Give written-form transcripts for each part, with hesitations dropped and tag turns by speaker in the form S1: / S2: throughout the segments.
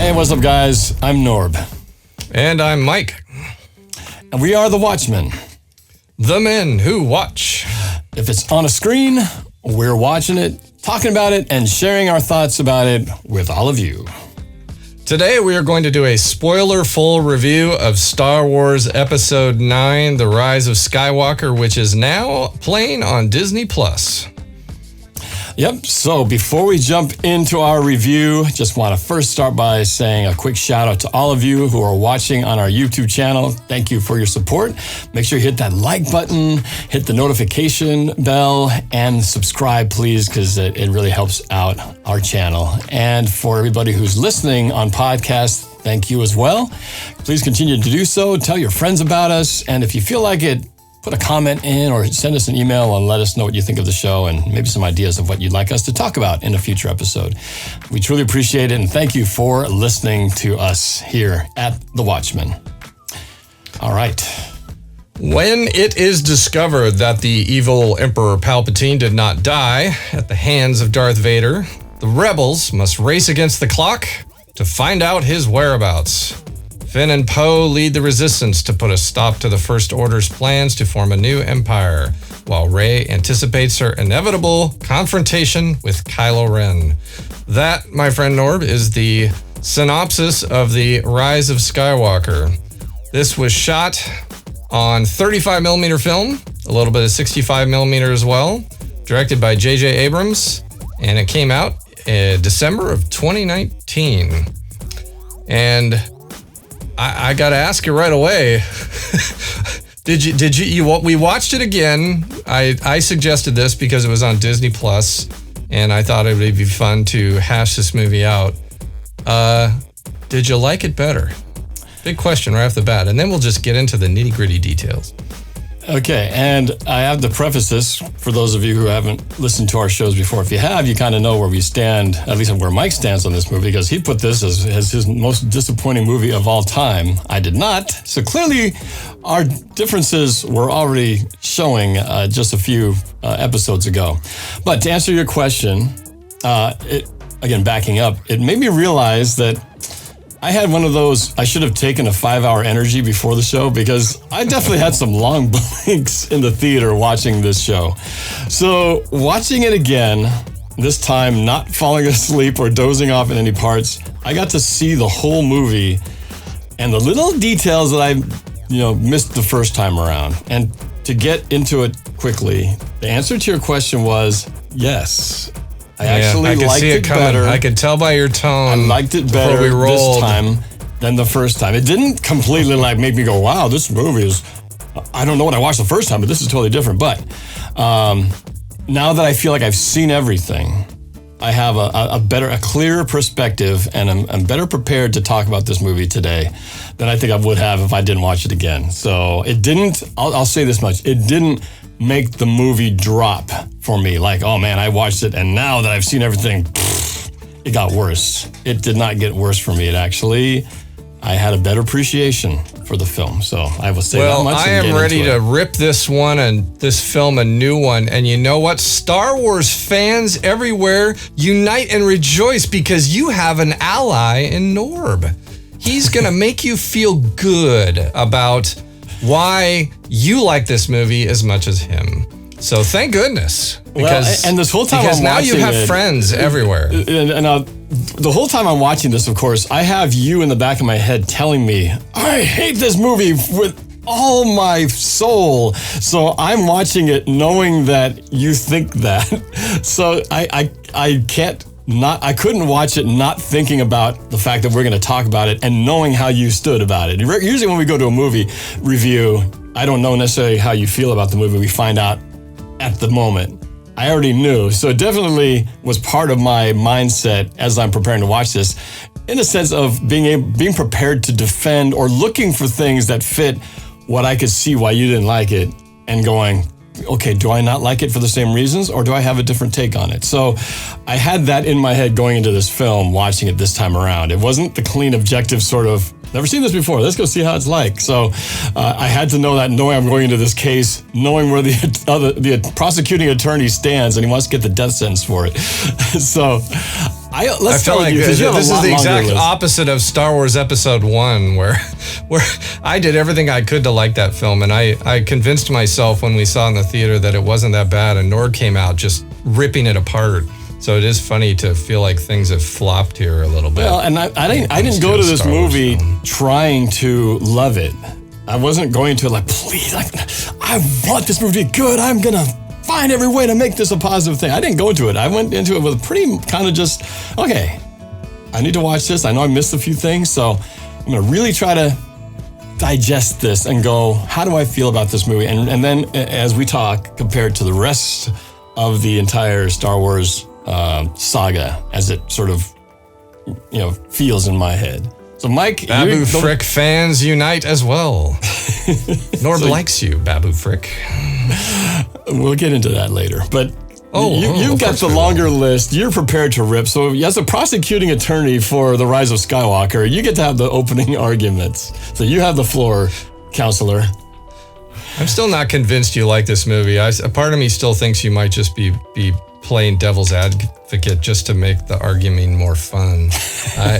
S1: Hey, what's up, guys? I'm Norb.
S2: And I'm Mike.
S1: And we are the Watchmen.
S2: The men who watch.
S1: If it's on a screen, we're watching it, talking about it, and sharing our thoughts about it with all of you.
S2: Today we are going to do a spoiler-full review of Star Wars Episode 9, The Rise of Skywalker, which is now playing on Disney+.
S1: Yep, so before we jump into our review, just want to first start by saying a quick shout out to all of you who are watching on our YouTube channel. Thank you for your support. Make sure you hit that like button, hit the notification bell, and subscribe, please, because it really helps out our channel. And for everybody who's listening on podcast, thank you as well. Please continue to do so. Tell your friends about us. And if you feel like it, put a comment in or send us an email and let us know what you think of the show and maybe some ideas of what you'd like us to talk about in a future episode. We truly appreciate it, and thank you for listening to us here at The Watchmen. All right.
S2: When it is discovered that the evil Emperor Palpatine did not die at the hands of Darth Vader, the rebels must race against the clock to find out his whereabouts. Finn and Poe lead the resistance to put a stop to the First Order's plans to form a new empire, while Rey anticipates her inevitable confrontation with Kylo Ren. That, my friend Norb, is the synopsis of The Rise of Skywalker. This was shot on 35mm film, a little bit of 65mm as well, directed by J.J. Abrams, and it came out in December of 2019. And I gotta ask you right away. We watched it again. I suggested this because it was on Disney Plus, and I thought it would be fun to hash this movie out. Did you like it better? Big question right off the bat, and then we'll just get into the nitty-gritty details.
S1: Okay, and I have to preface this for those of you who haven't listened to our shows before. If you have, you kind of know where we stand, at least where Mike stands on this movie, because he put this as his most disappointing movie of all time. I did not. So clearly, our differences were already showing just a few episodes ago. But to answer your question, again, backing up, it made me realize that I had one of those, I should have taken a 5-hour energy before the show, because I definitely had some long blinks in the theater watching this show. So watching it again, this time not falling asleep or dozing off in any parts, I got to see the whole movie and the little details that I missed the first time around. And to get into it quickly, the answer to your question was yes. I actually liked it better.
S2: I could tell by your tone.
S1: I liked it better this time than the first time. It didn't completely make me go, wow, this movie is, I don't know what I watched the first time, but this is totally different. But now that I feel like I've seen everything, I have a clearer perspective, and I'm better prepared to talk about this movie today than I think I would have if I didn't watch it again. So it didn't, I'll say this much, it didn't make the movie drop for me. Like, oh man, I watched it, and now that I've seen everything, it got worse. It did not get worse for me. I had a better appreciation for the film. So I will say that much.
S2: Well, I am ready to rip this film a new one. And you know what? Star Wars fans everywhere, unite and rejoice, because you have an ally in Norb. He's going to make you feel good about why you like this movie as much as him. So thank goodness.
S1: And this whole time
S2: because now you have friends everywhere.
S1: And the whole time I'm watching this, of course, I have you in the back of my head telling me, I hate this movie with all my soul. So I'm watching it knowing that you think that. So I couldn't watch it not thinking about the fact that we're going to talk about it and knowing how you stood about it. Usually when we go to a movie review, I don't know necessarily how you feel about the movie. We find out at the moment. I already knew. So it definitely was part of my mindset as I'm preparing to watch this, in a sense of being prepared to defend or looking for things that fit what I could see why you didn't like it, and going, okay, do I not like it for the same reasons, or do I have a different take on it? So I had that in my head going into this film, watching it this time around. It wasn't the clean, objective sort of, never seen this before, let's go see how it's like. So I had to know that, knowing I'm going into this case, knowing where the prosecuting attorney stands, and he wants to get the death sentence for it. So
S2: I feel like this is the exact opposite of Star Wars Episode 1, where I did everything I could to like that film, and I convinced myself when we saw it in the theater that it wasn't that bad, and Norb came out just ripping it apart. So it is funny to feel like things have flopped here a little bit.
S1: Well, and I didn't go to this movie trying to love it. I wasn't going to please, I want this movie to be good. I'm gonna find every way to make this a positive thing. I didn't go into it. I went into it with a pretty kind of just, okay, I need to watch this. I know I missed a few things, so I'm going to really try to digest this and go, how do I feel about this movie? And then as we talk, compared to the rest of the entire Star Wars saga, as it sort of, feels in my head. So Mike,
S2: Babu Frick fans unite as well. Norb likes you, Babu Frick.
S1: We'll get into that later. But you've got the longer list. You're prepared to rip. So as a prosecuting attorney for The Rise of Skywalker, you get to have the opening arguments. So you have the floor, counselor.
S2: I'm still not convinced you like this movie. A part of me still thinks you might just be playing devil's advocate just to make the argument more fun.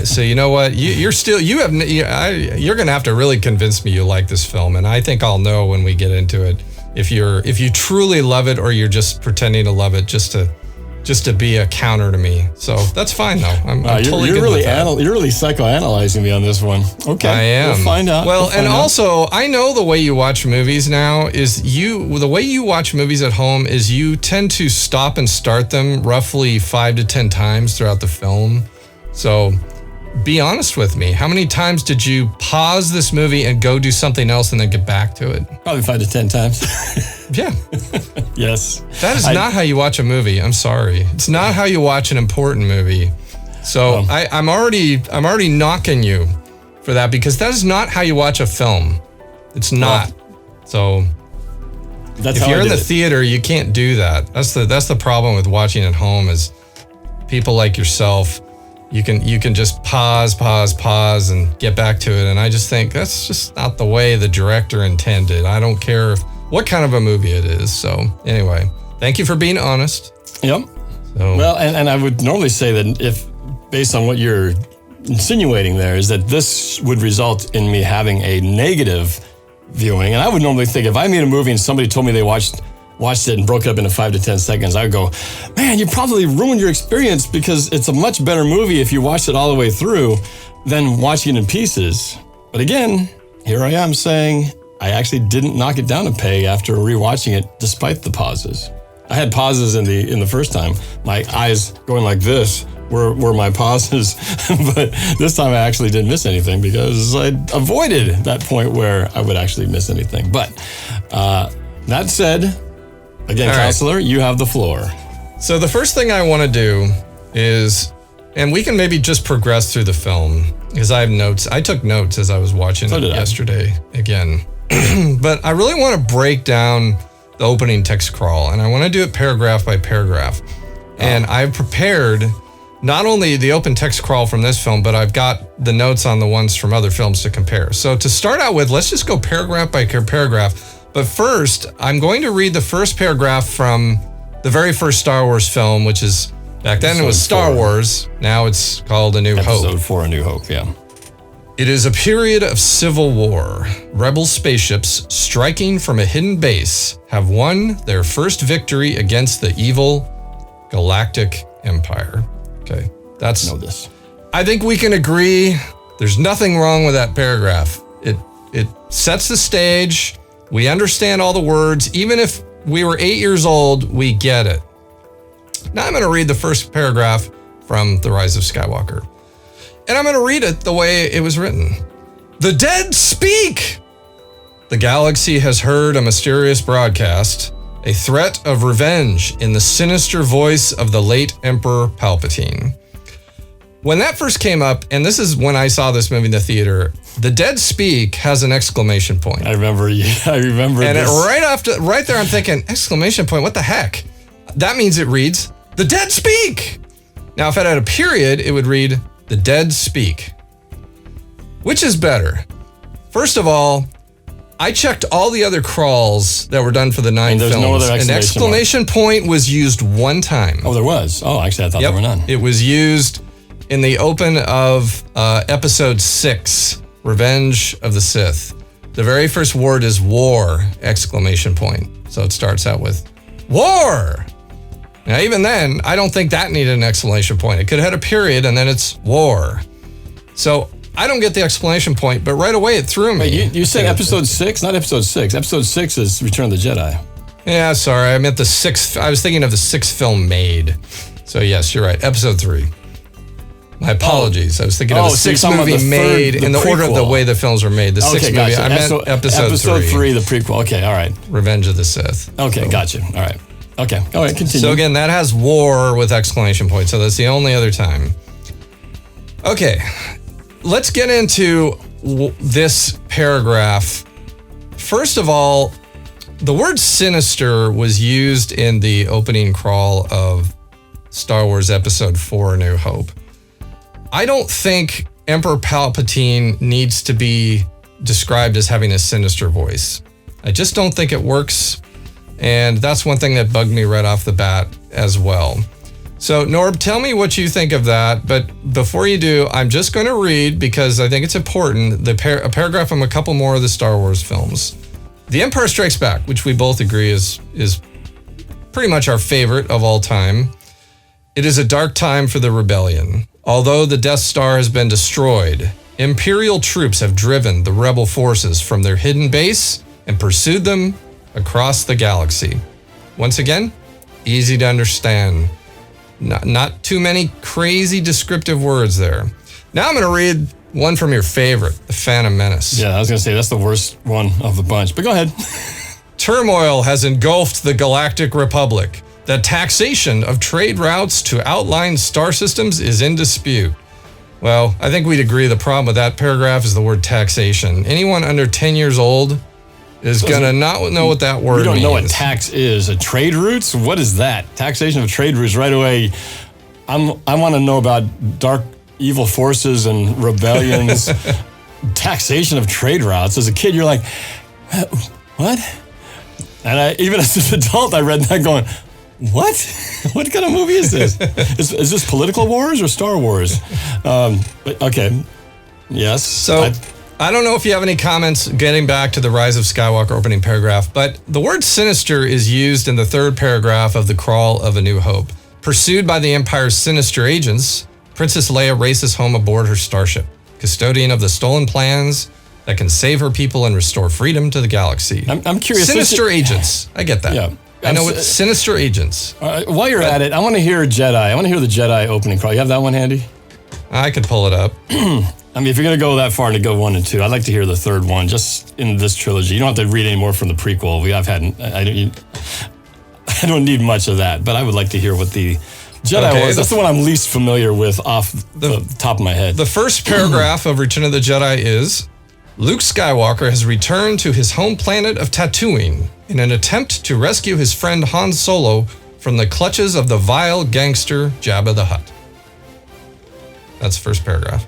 S2: So you know what? You're going to have to really convince me you like this film, and I think I'll know when we get into it if you truly love it or you're just pretending to love it just to be a counter to me. So that's fine though. I'm totally good with that.
S1: You're really psychoanalyzing me on this one. Okay,
S2: I am.
S1: We'll find out.
S2: Well, and also I know the way you watch movies now is the way you watch movies at home is you tend to stop and start them roughly 5 to 10 times throughout the film. So be honest with me. How many times did you pause this movie and go do something else and then get back to it?
S1: Probably 5 to 10 times.
S2: Yeah.
S1: Yes.
S2: That is not how you watch a movie. I'm sorry. It's not how you watch an important movie. So I'm already knocking you for that because that is not how you watch a film. It's not. So if you're in the theater, you can't do that. That's the problem with watching at home is people like yourself. You can just pause and get back to it. And I just think that's just not the way the director intended. I don't care what kind of a movie it is. So anyway, thank you for being honest.
S1: Yep. So. Well, and I would normally say that if, based on what you're insinuating there, is that this would result in me having a negative viewing. And I would normally think if I made a movie and somebody told me they watched it and broke it up into 5 to 10 seconds, I would go, man, you probably ruined your experience because it's a much better movie if you watched it all the way through than watching it in pieces. But again, here I am saying I actually didn't knock it down a peg after rewatching it, despite the pauses. I had pauses in the first time. My eyes going like this were my pauses, but this time I actually didn't miss anything because I avoided that point where I would actually miss anything. But that said, again, Counselor, you have the floor.
S2: So the first thing I want to do is, and we can maybe just progress through the film, because I have notes. I took notes as I was watching it yesterday again. But I really want to break down the opening text crawl, and I want to do it paragraph by paragraph. And I've prepared not only the open text crawl from this film, but I've got the notes on the ones from other films to compare. So to start out with, let's just go paragraph by paragraph. But first, I'm going to read the first paragraph from the very first Star Wars film, which is, back then it was Star Wars. Now it's called A New Hope.
S1: Episode 4, A New Hope, yeah.
S2: It is a period of civil war. Rebel spaceships striking from a hidden base have won their first victory against the evil Galactic Empire. Okay, that's...
S1: Know this.
S2: I think we can agree there's nothing wrong with that paragraph. It sets the stage. We understand all the words. Even if we were 8 years old, we get it. Now I'm going to read the first paragraph from The Rise of Skywalker. And I'm going to read it the way it was written. The dead speak! The galaxy has heard a mysterious broadcast, a threat of revenge in the sinister voice of the late Emperor Palpatine. When that first came up, and this is when I saw this movie in the theater, the dead speak has an exclamation point.
S1: I remember this.
S2: And right there, I'm thinking, exclamation point, what the heck? That means it reads, the dead speak! Now, if it had a period, it would read, the dead speak. Which is better? First of all, I checked all the other crawls that were done for the 9 films.
S1: No other
S2: an exclamation point was used one time.
S1: Oh, there was? Oh, actually, I thought there were none.
S2: It was used in the open of episode 6, Revenge of the Sith. The very first word is war, exclamation point. So it starts out with war. Now, even then, I don't think that needed an exclamation point. It could have had a period and then it's war. So I don't get the exclamation point, but right away it threw me.
S1: Wait, you said episode 6? Not episode 6. Episode 6 is Return of the Jedi.
S2: Yeah, sorry. I meant the 6th. I was thinking of the 6th film made. So yes, you're right. Episode 3. My apologies. I was thinking of the 6th movie made in the order of the way the films were made. The 6th movie. I meant episode 3.
S1: Episode 3, the prequel. Okay, all right.
S2: Revenge of the Sith.
S1: Okay, gotcha. All right. Okay, all right, continue.
S2: So again, that has war with exclamation point. So that's the only other time. Okay, let's get into this paragraph. First of all, the word sinister was used in the opening crawl of Star Wars Episode 4, A New Hope. I don't think Emperor Palpatine needs to be described as having a sinister voice. I just don't think it works. And that's one thing that bugged me right off the bat as well. So, Norb, tell me what you think of that. But before you do, I'm just going to read, because I think it's important, a paragraph from a couple more of the Star Wars films. The Empire Strikes Back, which we both agree is pretty much our favorite of all time. It is a dark time for the rebellion. Although the Death Star has been destroyed, Imperial troops have driven the rebel forces from their hidden base and pursued them across the galaxy. Once again, easy to understand. Not too many crazy descriptive words there. Now I'm going to read one from your favorite, The Phantom Menace.
S1: Yeah, I was going to say that's the worst one of the bunch, but go ahead.
S2: Turmoil has engulfed the Galactic Republic. The taxation of trade routes to outlying star systems is in dispute. Well, I think we'd agree the problem with that paragraph is the word taxation. Anyone under 10 years old is going to not know what that word means.
S1: You don't know what tax is. A trade routes? What is that? Taxation of trade routes. Right away, I want to know about dark evil forces and rebellions. Taxation of trade routes. As a kid, you're like, what? And even as an adult, I read that going, what? What kind of movie is this? Is this political wars or Star Wars? But okay. Yes.
S2: So I don't know if you have any comments getting back to the Rise of Skywalker opening paragraph, but the word sinister is used in the third paragraph of the crawl of A New Hope. Pursued by the Empire's sinister agents, Princess Leia races home aboard her starship, custodian of the stolen plans that can save her people and restore freedom to the galaxy.
S1: I'm curious.
S2: Sinister agents. I get that. Yeah. I know it's sinister agents.
S1: While you're at it, I want to hear Jedi. I want to hear the Jedi opening crawl. You have that one handy?
S2: I could pull it up.
S1: I mean, if you're going to go that far to go 1 and 2, I'd like to hear the third one just in this trilogy. You don't have to read any more from the prequel. I don't need much of that, but I would like to hear what the Jedi was. That's the one I'm least familiar with off the top of my head.
S2: The first paragraph of Return of the Jedi is, Luke Skywalker has returned to his home planet of Tatooine in an attempt to rescue his friend Han Solo from the clutches of the vile gangster Jabba the Hutt. That's the first paragraph.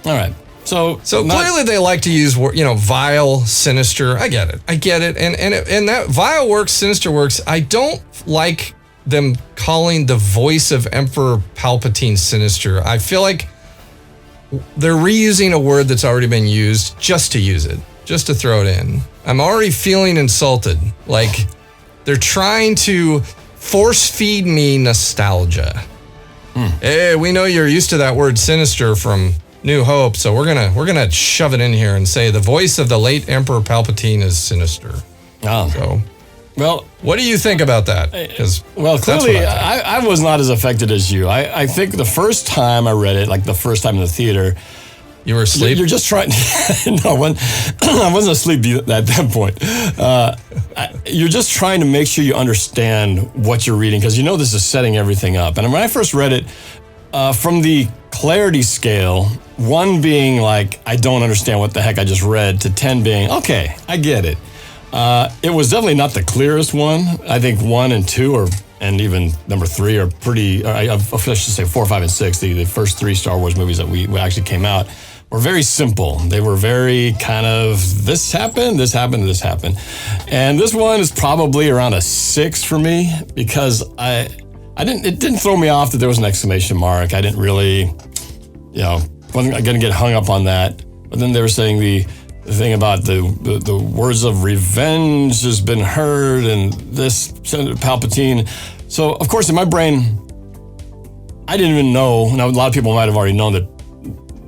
S1: All right. So
S2: clearly they like to use, vile, sinister. I get it. And that vile works, sinister works. I don't like them calling the voice of Emperor Palpatine sinister. I feel like they're reusing a word that's already been used just to use it, just to throw it in. I'm already feeling insulted. Like they're trying to force feed me nostalgia. Hey, we know you're used to that word sinister from New Hope, so we're gonna shove it in here and say the voice of the late Emperor Palpatine is sinister.
S1: Oh.
S2: So, well, what do you think about that?
S1: Well, clearly, I was not as affected as you. I think the first time I read it, like the first time in the theater,
S2: you were asleep.
S1: You're just trying. No, I wasn't asleep at that point. You're just trying to make sure you understand what you're reading because this is setting everything up. And when I first read it, from the clarity scale, 1 being like, I don't understand what the heck I just read, to 10 being, okay, I get it. It was definitely not the clearest one. I think 1 and 2 and even number 3 are pretty, I should say 4, 5, and 6, the first 3 Star Wars movies that we actually came out, were very simple. They were very kind of, this happened, this happened, this happened. And this one is probably around a 6 for me because I It didn't throw me off that there was an exclamation mark. I didn't really, wasn't going to get hung up on that. But then they were saying the thing about the words of revenge has been heard, and this Senator Palpatine. So, of course, in my brain, I didn't even know, and a lot of people might have already known that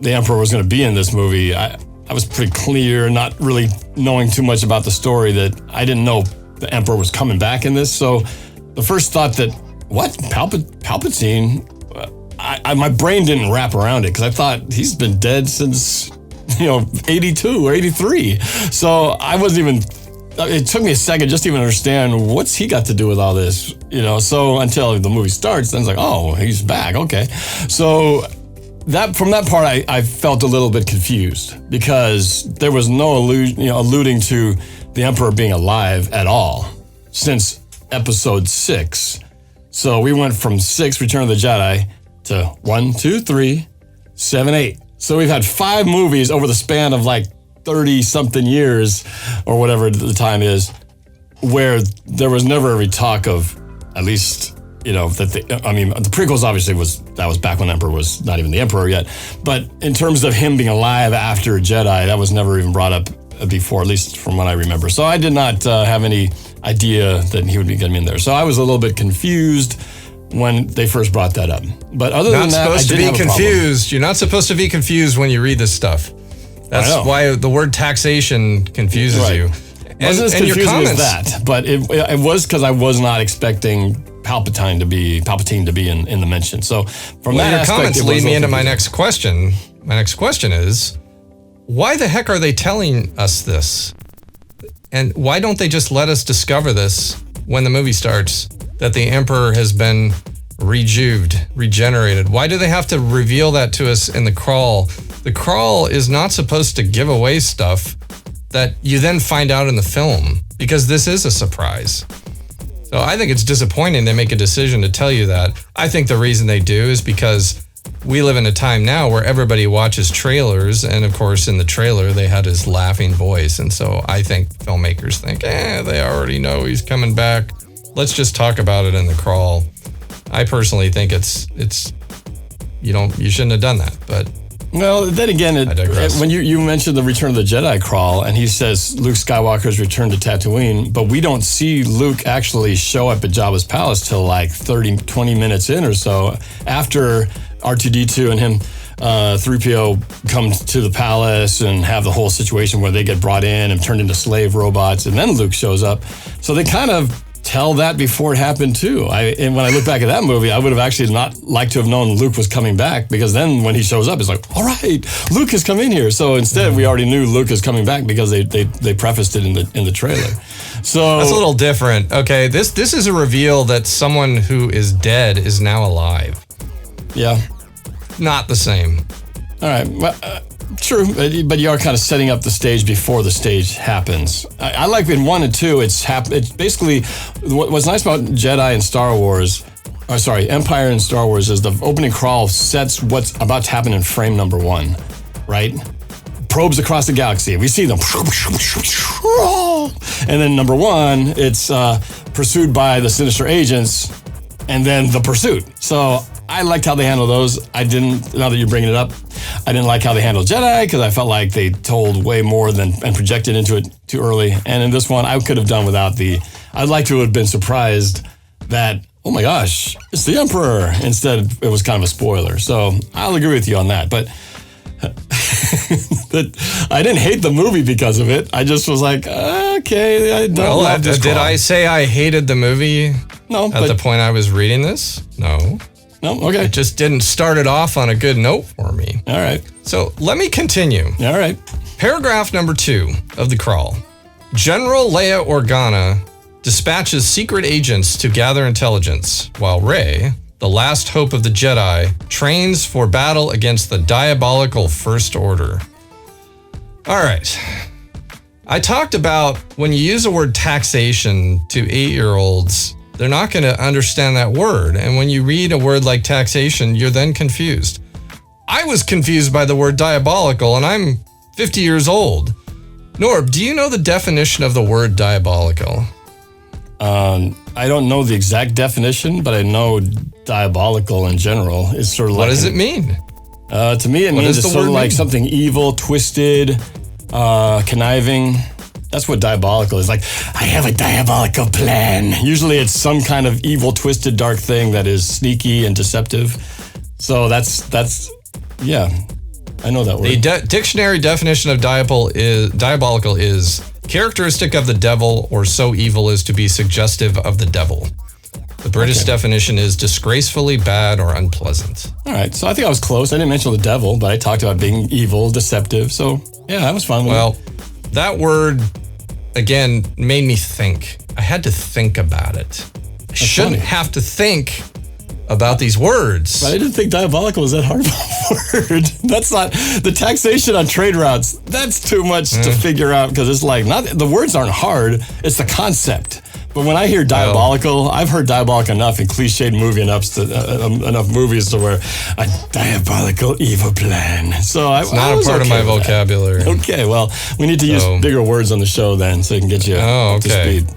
S1: the Emperor was going to be in this movie. I was pretty clear, not really knowing too much about the story, that I didn't know the Emperor was coming back in this. So the first thought that, what, Palpatine? My brain didn't wrap around it, because I thought he's been dead since 82 or 83. So I wasn't even, it took me a second just to even understand what's he got to do with all this, so until the movie starts, then it's like, oh, he's back, okay. So from that part, I felt a little bit confused, because there was no alluding to the Emperor being alive at all since episode 6. So we went from 6, Return of the Jedi, to 1, 2, 3, 7, 8. So we've had 5 movies over the span of like 30-something years, or whatever the time is, where there was never every talk of, at least, the prequels obviously was back when the Emperor was not even the Emperor yet. But in terms of him being alive after Jedi, that was never even brought up before, at least from what I remember. So I did not have any idea that he would be getting in there. So I was a little bit confused when they first brought that up. But other than that, I didn't have a problem.
S2: You're not supposed to be confused when you read this stuff. That's why the word taxation confuses you.
S1: It wasn't as confusing as that, but it was because I was not expecting Palpatine to be in the mention. So from that aspect,
S2: your comments lead me into my next question. My next question is, why the heck are they telling us this? And why don't they just let us discover this when the movie starts, that the Emperor has been regenerated? Why do they have to reveal that to us in the crawl? The crawl is not supposed to give away stuff that you then find out in the film, because this is a surprise. So I think it's disappointing they make a decision to tell you that. I think the reason they do is because we live in a time now where everybody watches trailers, and of course in the trailer they had his laughing voice, and so I think filmmakers think, they already know he's coming back. Let's just talk about it in the crawl. I personally think it's you shouldn't have done that, but
S1: well, then again, when you mentioned the Return of the Jedi crawl, and he says Luke Skywalker's returned to Tatooine, but we don't see Luke actually show up at Jabba's palace till like 20 minutes in or so, after R2-D2 and him, 3PO come to the palace and have the whole situation where they get brought in and turned into slave robots, and then Luke shows up. So they kind of tell that before it happened too. And when I look back at that movie, I would have actually not liked to have known Luke was coming back, because then when he shows up, it's like, all right, Luke has come in here. So instead, we already knew Luke is coming back because they prefaced it in the trailer. So
S2: that's a little different. Okay, this is a reveal that someone who is dead is now alive.
S1: Yeah,
S2: not the same.
S1: All right. Well, true, but you are kind of setting up the stage before the stage happens. I like in 1 and 2, it's basically, what's nice about Jedi and Star Wars, Empire and Star Wars, is the opening crawl sets what's about to happen in frame number 1, right? Probes across the galaxy. We see them. And then number 1, it's pursued by the sinister agents, and then the pursuit. So I liked how they handled those. Now that you're bringing it up, I didn't like how they handled Jedi, because I felt like they told way more and projected into it too early. And in this one, I could have done without I'd like to have been surprised that, oh my gosh, it's the Emperor. Instead, it was kind of a spoiler. So I'll agree with you on that. But I didn't hate the movie because of it. I just was like, okay, I don't love this
S2: Did I say I hated the movie?
S1: No.
S2: At the point I was reading this? No.
S1: No, okay.
S2: It just didn't start it off on a good note for me.
S1: All right.
S2: So let me continue.
S1: All right.
S2: Paragraph number 2 of the crawl. General Leia Organa dispatches secret agents to gather intelligence, while Rey, the last hope of the Jedi, trains for battle against the diabolical First Order. All right. I talked about when you use the word taxation to 8-year-olds, they're not going to understand that word. And when you read a word like taxation, you're then confused. I was confused by the word diabolical, and I'm 50 years old. Norb, do you know the definition of the word diabolical?
S1: I don't know the exact definition, but I know diabolical in general is sort of
S2: What
S1: like...
S2: does it mean?
S1: To me, it means it's sort of like something evil, twisted, conniving. That's what diabolical is. Like, I have a diabolical plan. Usually it's some kind of evil, twisted, dark thing that is sneaky and deceptive. So that's yeah, I know that word.
S2: The dictionary definition of diabolical is characteristic of the devil or so evil as to be suggestive of the devil. The British definition is disgracefully bad or unpleasant.
S1: All right, so I think I was close. I didn't mention the devil, but I talked about being evil, deceptive. So yeah, that was fun.
S2: Well, that word, again, made me think. I had to think about it. I shouldn't have to think about these words.
S1: But I didn't think diabolical was that hard of a word. That's not, the taxation on trade routes, that's too much to figure out, because it's like, not the words aren't hard, it's the concept. But when I hear diabolical, I've heard diabolical enough in cliched movie enough movies to where a diabolical evil plan. So
S2: it's not a part of my vocabulary.
S1: Okay, well, we need to use bigger words on the show then, so we can get you up to speed.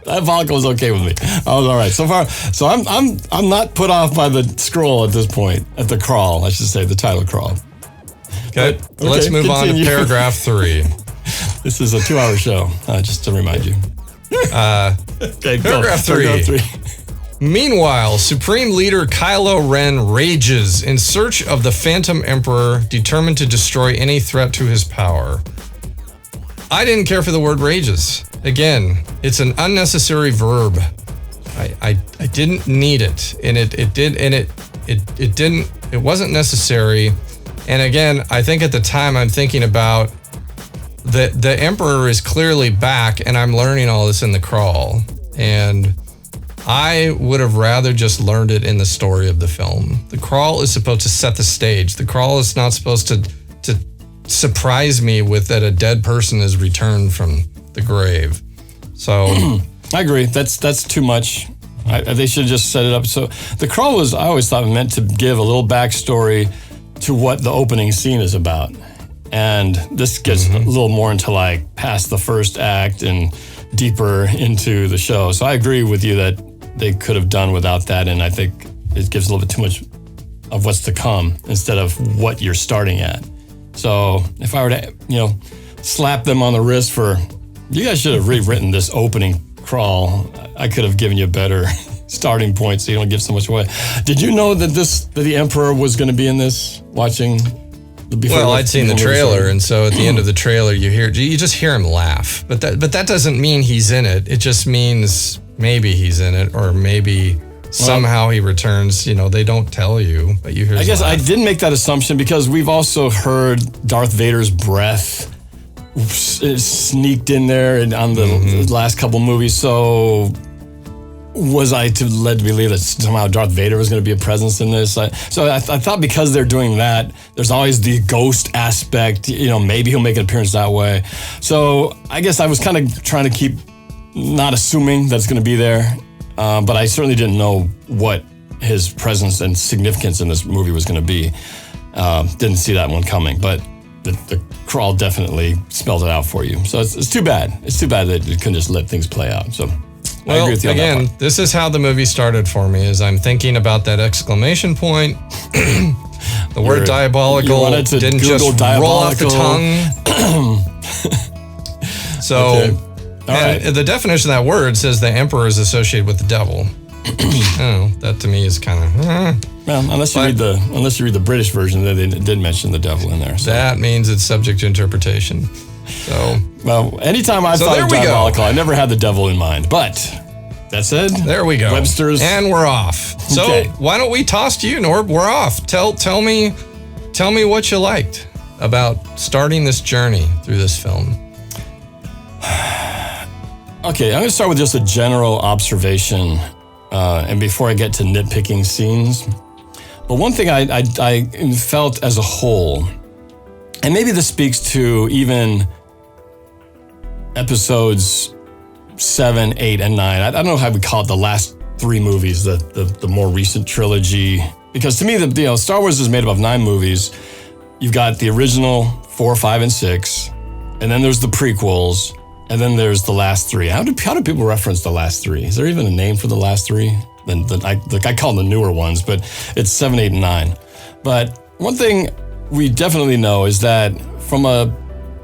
S1: Diabolical is okay with me. I was all right so far. So I'm not put off by the scroll at this point, at the crawl, I should say, the title crawl.
S2: Okay, let's move on to paragraph 3.
S1: This is a 2-hour show, just to remind you.
S2: Paragraph 3. Meanwhile, Supreme Leader Kylo Ren rages in search of the Phantom Emperor, determined to destroy any threat to his power. I didn't care for the word rages. Again, it's an unnecessary verb. I didn't need it, and it wasn't necessary. And again, I think at the time I'm thinking about the Emperor is clearly back, and I'm learning all this in the crawl. And I would have rather just learned it in the story of the film. The crawl is supposed to set the stage. The crawl is not supposed to surprise me with that a dead person is returned from the grave. So
S1: I agree. That's too much. They should just set it up. So the crawl was, I always thought, meant to give a little backstory to what the opening scene is about. And this gets a little more into like past the first act and deeper into the show. So I agree with you that they could have done without that. And I think it gives a little bit too much of what's to come instead of what you're starting at. So if I were to, slap them on the wrist for, you guys should have rewritten this opening crawl, I could have given you a better starting point so you don't give so much away. Did you know that the Emperor was going to be in this? Watching
S2: Well, I'd seen the trailer, and so at the end of the trailer, you just hear him laugh. But that doesn't mean he's in it. It just means maybe he's in it, or maybe somehow he returns. They don't tell you, but you hear. I guess
S1: I didn't make that assumption because we've also heard Darth Vader's breath sneaked in there and on the last couple movies. So was I led to believe that somehow Darth Vader was going to be a presence in this? So I thought because they're doing that, there's always the ghost aspect. Maybe he'll make an appearance that way. So I guess I was kind of trying to keep not assuming that's going to be there, but I certainly didn't know what his presence and significance in this movie was going to be. Didn't see that one coming, but the crawl definitely spelled it out for you. So it's too bad. It's too bad that you couldn't just let things play out. So.
S2: Well, I agree with you again, this is how the movie started for me, is I'm thinking about that exclamation point. The word diabolical didn't just roll off the tongue. So, the definition of that word says the emperor is associated with the devil. That to me is kind of...
S1: Well, unless you read the British version, they did mention the devil in there. So.
S2: That means it's subject to interpretation. So,
S1: well, anytime I thought of diabolical, I never had the devil in mind. But that said,
S2: there we go.
S1: Webster's,
S2: and we're off. So why don't we toss to you, Norb? We're off. Tell me what you liked about starting this journey through this film.
S1: Okay, I'm going to start with just a general observation, and before I get to nitpicking scenes. But one thing I felt as a whole, and maybe this speaks to even episodes 7, 8, and 9. I don't know how we call it the last 3 movies, the more recent trilogy. Because to me, Star Wars is made up of 9 movies. You've got the original 4, 5, and 6, and then there's the prequels, and then there's the last three. How do people reference the last three? Is there even a name for the last three? I call them the newer ones, but it's 7, 8, and 9. But one thing we definitely know is that from a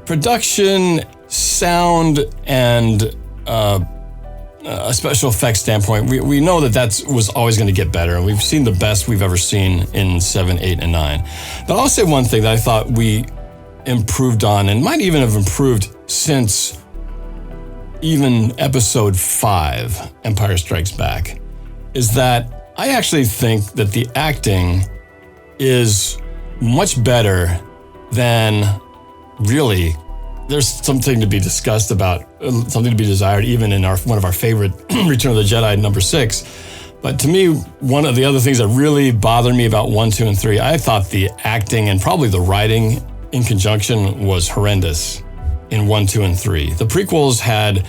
S1: production, sound, and a special effects standpoint, we know that was always going to get better, and we've seen the best we've ever seen in 7, 8, and 9. But I'll say one thing that I thought we improved on, and might even have improved since even Episode 5, Empire Strikes Back, is that I actually think that the acting is much better than really. There's something to be discussed about, something to be desired, even in one of our favorite Return of the Jedi, number 6. But to me, one of the other things that really bothered me about 1, 2, and 3, I thought the acting and probably the writing in conjunction was horrendous in 1, 2, and 3. The prequels had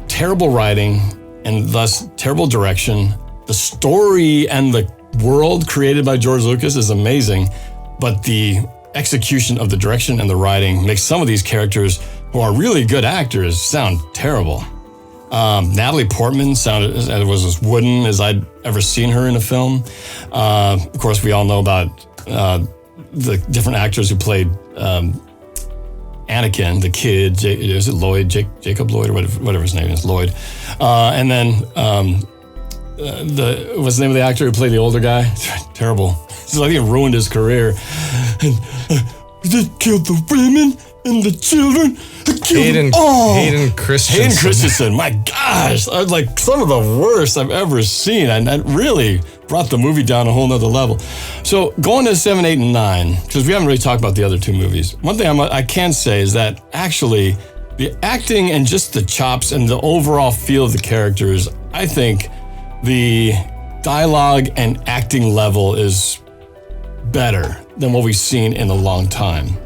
S1: terrible writing and thus terrible direction. The story and the world created by George Lucas is amazing, but the execution of the direction and the writing makes some of these characters who are really good actors sound terrible. Natalie Portman was as wooden as I'd ever seen her in a film. Of course, we all know about the different actors who played Anakin, the kid. Is it Lloyd? Jacob Lloyd, or whatever his name is, Lloyd. And then what's the name of the actor who played the older guy? Terrible. I think it ruined his career. And they killed the women and the children.
S2: Hayden Christensen.
S1: Hayden Christensen. My gosh, like some of the worst I've ever seen, and that really brought the movie down a whole nother level. So going to 7, 8, and 9, because we haven't really talked about the other two movies. One thing I can say is that actually the acting and just the chops and the overall feel of the characters, I think the dialogue and acting level is better than what we've seen in a long time.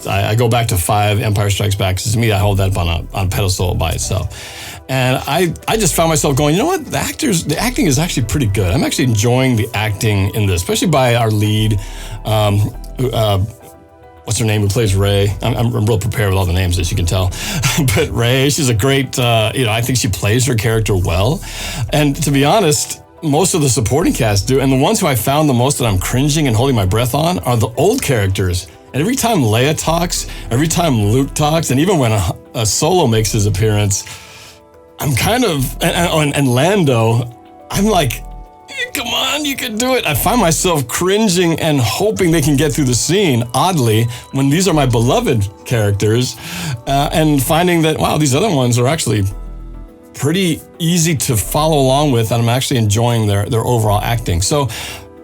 S1: I go back to 5, Empire Strikes Back, because to me, I hold that on a pedestal by itself. And I just found myself going, you know what? The acting is actually pretty good. I'm actually enjoying the acting in this, especially by our lead, what's her name, who plays Rey. I'm real prepared with all the names, as you can tell. But Rey, she's a great, I think she plays her character well. And to be honest, most of the supporting cast do. And the ones who I found the most that I'm cringing and holding my breath on are the old characters. And every time Leia talks, every time Luke talks, and even when a Solo makes his appearance, I'm kind of, and Lando, I'm like, come on, you can do it. I find myself cringing and hoping they can get through the scene, oddly, when these are my beloved characters, and finding that, wow, these other ones are actually pretty easy to follow along with, and I'm actually enjoying their overall acting. So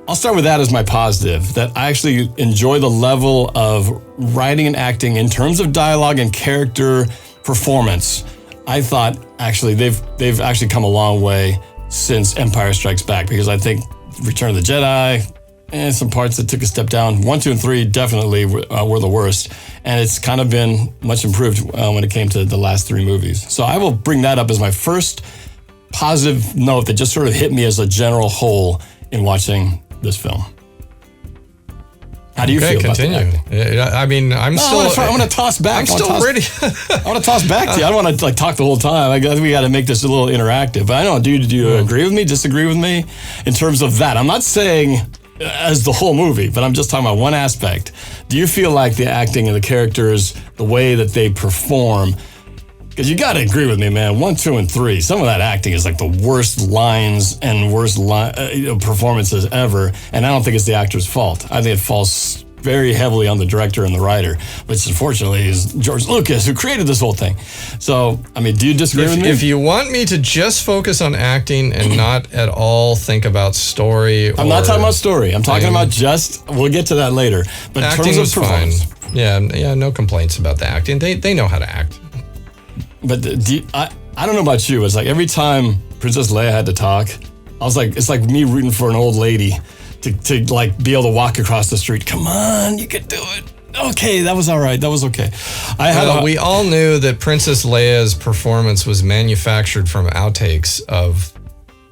S1: I'll start with that as my positive, that I actually enjoy the level of writing and acting in terms of dialogue and character performance. I thought actually they've actually come a long way since Empire Strikes Back, because I think Return of the Jedi and some parts that took a step down. 1, 2, and 3 definitely were the worst, and it's kind of been much improved when it came to the last 3 movies. So I will bring that up as my first positive note that just sort of hit me as a general whole in watching this film. How do you feel about that?
S2: I mean, I'm
S1: going to toss back.
S2: I'm still ready.
S1: I want to toss back to you. I don't want to talk the whole time. I think we got to make this a little interactive. But I don't know, do you agree with me, disagree with me in terms of that? I'm not saying as the whole movie, but I'm just talking about one aspect. Do you feel like the acting and the characters, the way that they perform, because you got to agree with me, man, 1, 2, and 3, some of that acting is like the worst lines and worst performances ever, and I don't think it's the actor's fault. I think it falls very heavily on the director and the writer, which unfortunately is George Lucas, who created this whole thing. So, I mean, do you disagree with me?
S2: If you want me to just focus on acting and not at all think about story,
S1: I'm not talking about story. I'm talking about we'll get to that later. But in terms of performance,
S2: fine. Yeah, no complaints about the acting. They know how to act.
S1: But I don't know about you. It's like every time Princess Leia had to talk, I was like, it's like me rooting for an old lady to like be able to walk across the street. Come on, you can do it. Okay, that was all right. That was okay.
S2: We all knew that Princess Leia's performance was manufactured from outtakes of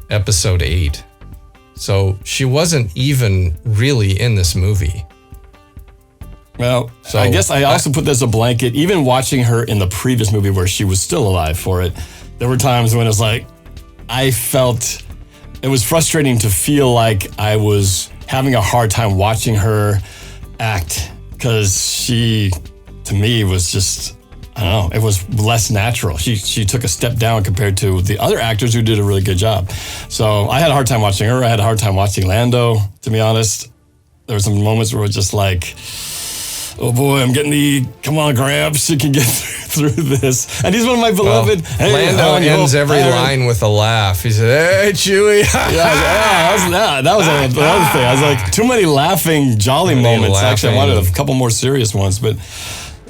S2: Episode 8. So she wasn't even really in this movie.
S1: Well,
S2: So,
S1: I guess I also put this as a blanket. Even watching her in the previous movie where she was still alive for it, there were times when it's like, I felt it was frustrating to feel like I was having a hard time watching her act because she, to me, was just, I don't know, it was less natural. She took a step down compared to the other actors who did a really good job. So I had a hard time watching her. I had a hard time watching Lando, to be honest. There were some moments where it was just like, oh boy, I'm getting come on, Gramps, you can get through this. And he's one of my beloved.
S2: Well, Lando ends every line with a laugh. He said, "Hey, Chewie."
S1: That was another thing. I was like, too many laughing, jolly moments. Actually, I wanted a couple more serious ones, but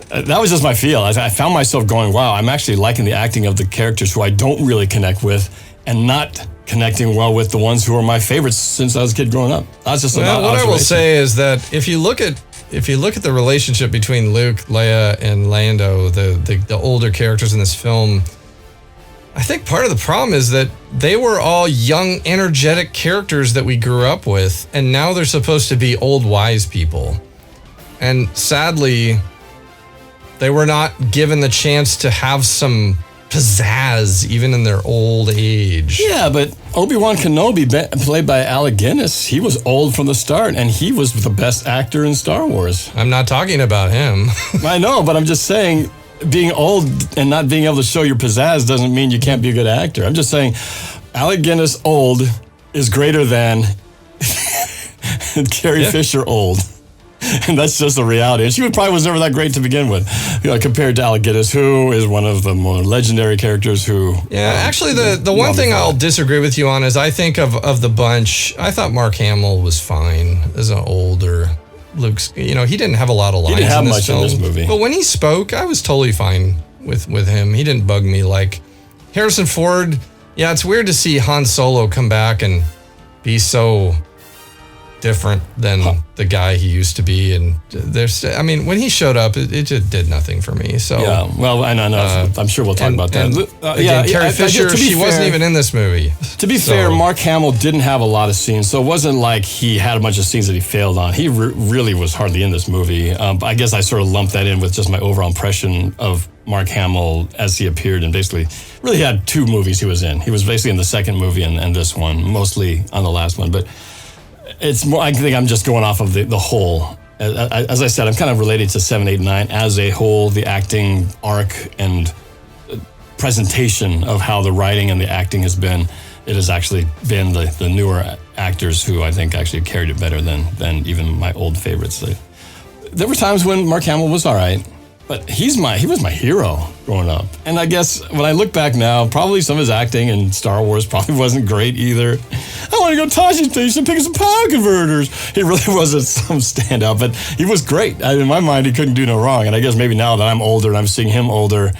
S1: that was just my feel. I found myself going, wow, I'm actually liking the acting of the characters who I don't really connect with and not connecting well with the ones who are my favorites since I was a kid growing up. That's just what
S2: I will say is that if you look at the relationship between Luke, Leia, and Lando, the older characters in this film, I think part of the problem is that they were all young, energetic characters that we grew up with, and now they're supposed to be old, wise people. And sadly, they were not given the chance to have some pizzazz even in their old age.
S1: Yeah, but Obi-Wan Kenobi, played by Alec Guinness, he was old from the start, and he was the best actor in Star Wars.
S2: I'm not talking about him.
S1: I know, but I'm just saying, being old and not being able to show your pizzazz doesn't mean you can't be a good actor. I'm just saying, Alec Guinness old is greater than Carrie Fisher old. And that's just a reality. And she probably was never that great to begin with, compared to Alec Guinness, who is one of the more legendary characters who...
S2: Yeah, actually, the one thing I'll disagree with you on is I think of the bunch, I thought Mark Hamill was fine as an older Luke's... he didn't have a lot of lines
S1: he didn't have
S2: in this
S1: much
S2: film.
S1: in this movie.
S2: But when he spoke, I was totally fine with him. He didn't bug me like Harrison Ford. Yeah, it's weird to see Han Solo come back and be so different than the guy he used to be, and when he showed up, it just did nothing for me. So
S1: yeah, well, I know. I'm sure we'll talk about that.
S2: Carrie Fisher, she wasn't even in this movie.
S1: To be fair, Mark Hamill didn't have a lot of scenes, so it wasn't like he had a bunch of scenes that he failed on. He really was hardly in this movie. I guess I sort of lumped that in with just my overall impression of Mark Hamill as he appeared, and basically really had two movies he was in. He was basically in the second movie and this one, mostly on the last one, but it's more, I think I'm just going off of the whole. As I said, I'm kind of related to 7, 8, 9 as a whole, the acting arc and presentation of how the writing and the acting has been. It has actually been the newer actors who I think actually carried it better than even my old favorites. There were times when Mark Hamill was all right, but he was my hero growing up. And I guess when I look back now, probably some of his acting in Star Wars probably wasn't great either. I want to go to Tashi Station and pick up some power converters. He really wasn't some standout, but he was great. In my mind, he couldn't do no wrong. And I guess maybe now that I'm older and I'm seeing him older,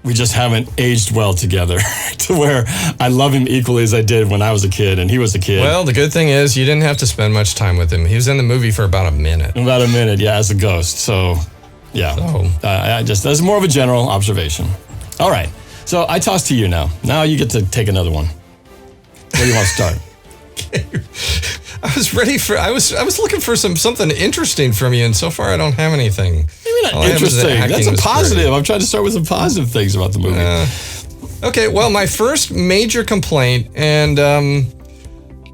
S1: we just haven't aged well together to where I love him equally as I did when I was a kid and he was a kid.
S2: Well, the good thing is you didn't have to spend much time with him. He was in the movie for about a minute.
S1: Yeah, as a ghost. So... yeah, that's more of a general observation. All right, so I toss to you now. Now you get to take another one. Where do you want to start?
S2: I was looking for something interesting from you, and so far I don't have anything.
S1: Maybe not interesting. That's a positive. I'm trying to start with some positive things about the movie.
S2: Okay, well, my first major complaint, and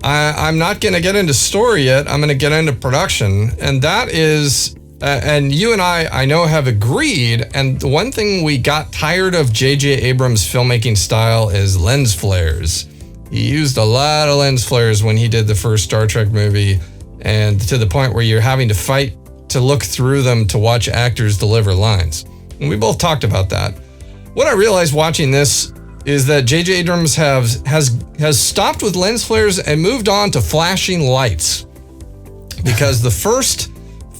S2: I'm not going to get into story yet. I'm going to get into production, and that is... and you and I know, have agreed, and the one thing we got tired of J.J. Abrams' filmmaking style is lens flares. He used a lot of lens flares when he did the first Star Trek movie, and to the point where you're having to fight to look through them to watch actors deliver lines. And we both talked about that. What I realized watching this is that J.J. Abrams has stopped with lens flares and moved on to flashing lights. Because the first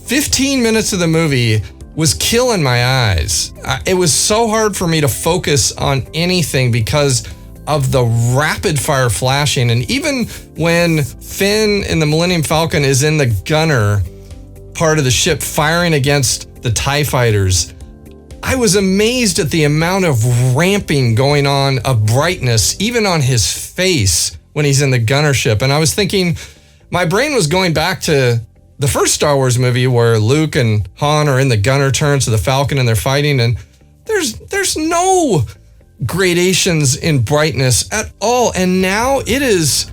S2: 15 minutes of the movie was killing my eyes. It was so hard for me to focus on anything because of the rapid fire flashing. And even when Finn in the Millennium Falcon is in the gunner part of the ship firing against the TIE fighters, I was amazed at the amount of ramping going on of brightness, even on his face when he's in the gunner ship. And I was thinking, my brain was going back to the first Star Wars movie where Luke and Han are in the gunner turrets of the Falcon and they're fighting, and there's no gradations in brightness at all. And now it's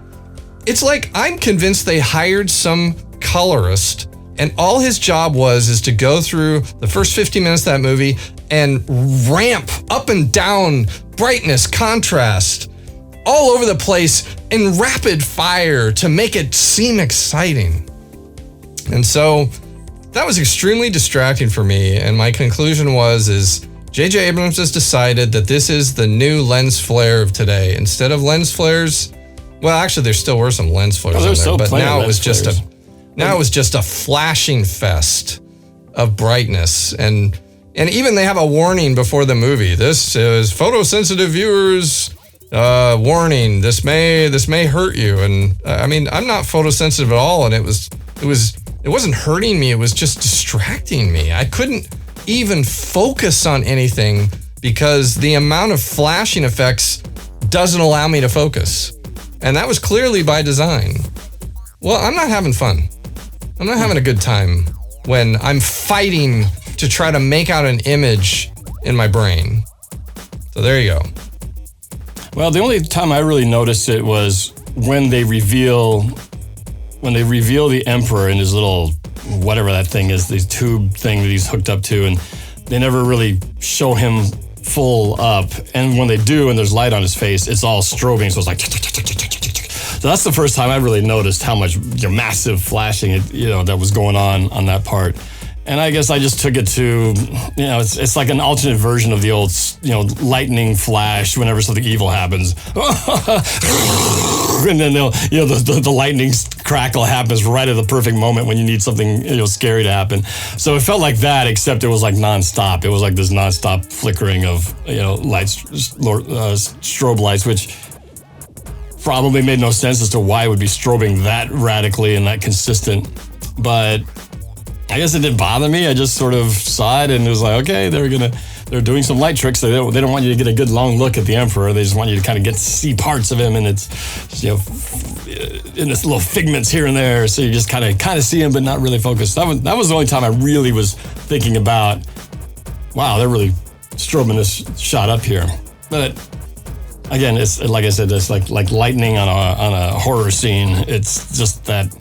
S2: like I'm convinced they hired some colorist and all his job is to go through the first 50 minutes of that movie and ramp up and down brightness, contrast, all over the place in rapid fire to make it seem exciting. And so that was extremely distracting for me. And my conclusion is J.J. Abrams has decided that this is the new lens flare of today. Instead of lens flares, well, actually, there still were some lens flares in there, but now it was just a flashing fest of brightness. And even they have a warning before the movie. This is photosensitive viewers. Warning, this may hurt you. And I mean, I'm not photosensitive at all, and it wasn't hurting me, it was just distracting me. I couldn't even focus on anything because the amount of flashing effects doesn't allow me to focus. And that was clearly by design. Well, I'm not having fun. I'm not having a good time when I'm fighting to try to make out an image in my brain. So there you go.
S1: Well, the only time I really noticed it was when they reveal the Emperor in his little, whatever that thing is, this tube thing that he's hooked up to, and they never really show him full up. And when they do, and there's light on his face, it's all strobing, so it's like... So that's the first time I really noticed how much massive flashing, that was going on that part. And I guess I just took it to, it's like an alternate version of the old, lightning flash whenever something evil happens. And then the lightning crackle happens right at the perfect moment when you need something, scary to happen. So it felt like that, except it was like nonstop. It was like this nonstop flickering of, lights, strobe lights, which probably made no sense as to why it would be strobing that radically and that consistent. But I guess it didn't bother me. I just sort of saw it and it was like, okay, they're doing some light tricks. They don't want you to get a good long look at the Emperor. They just want you to kind of get to see parts of him, and it's in this little figments here and there. So you just kind of see him, but not really focused. That was the only time I really was thinking about, wow, they're really strobing this shot up here. But again, it's like I said, it's like lightning on a horror scene. It's just that,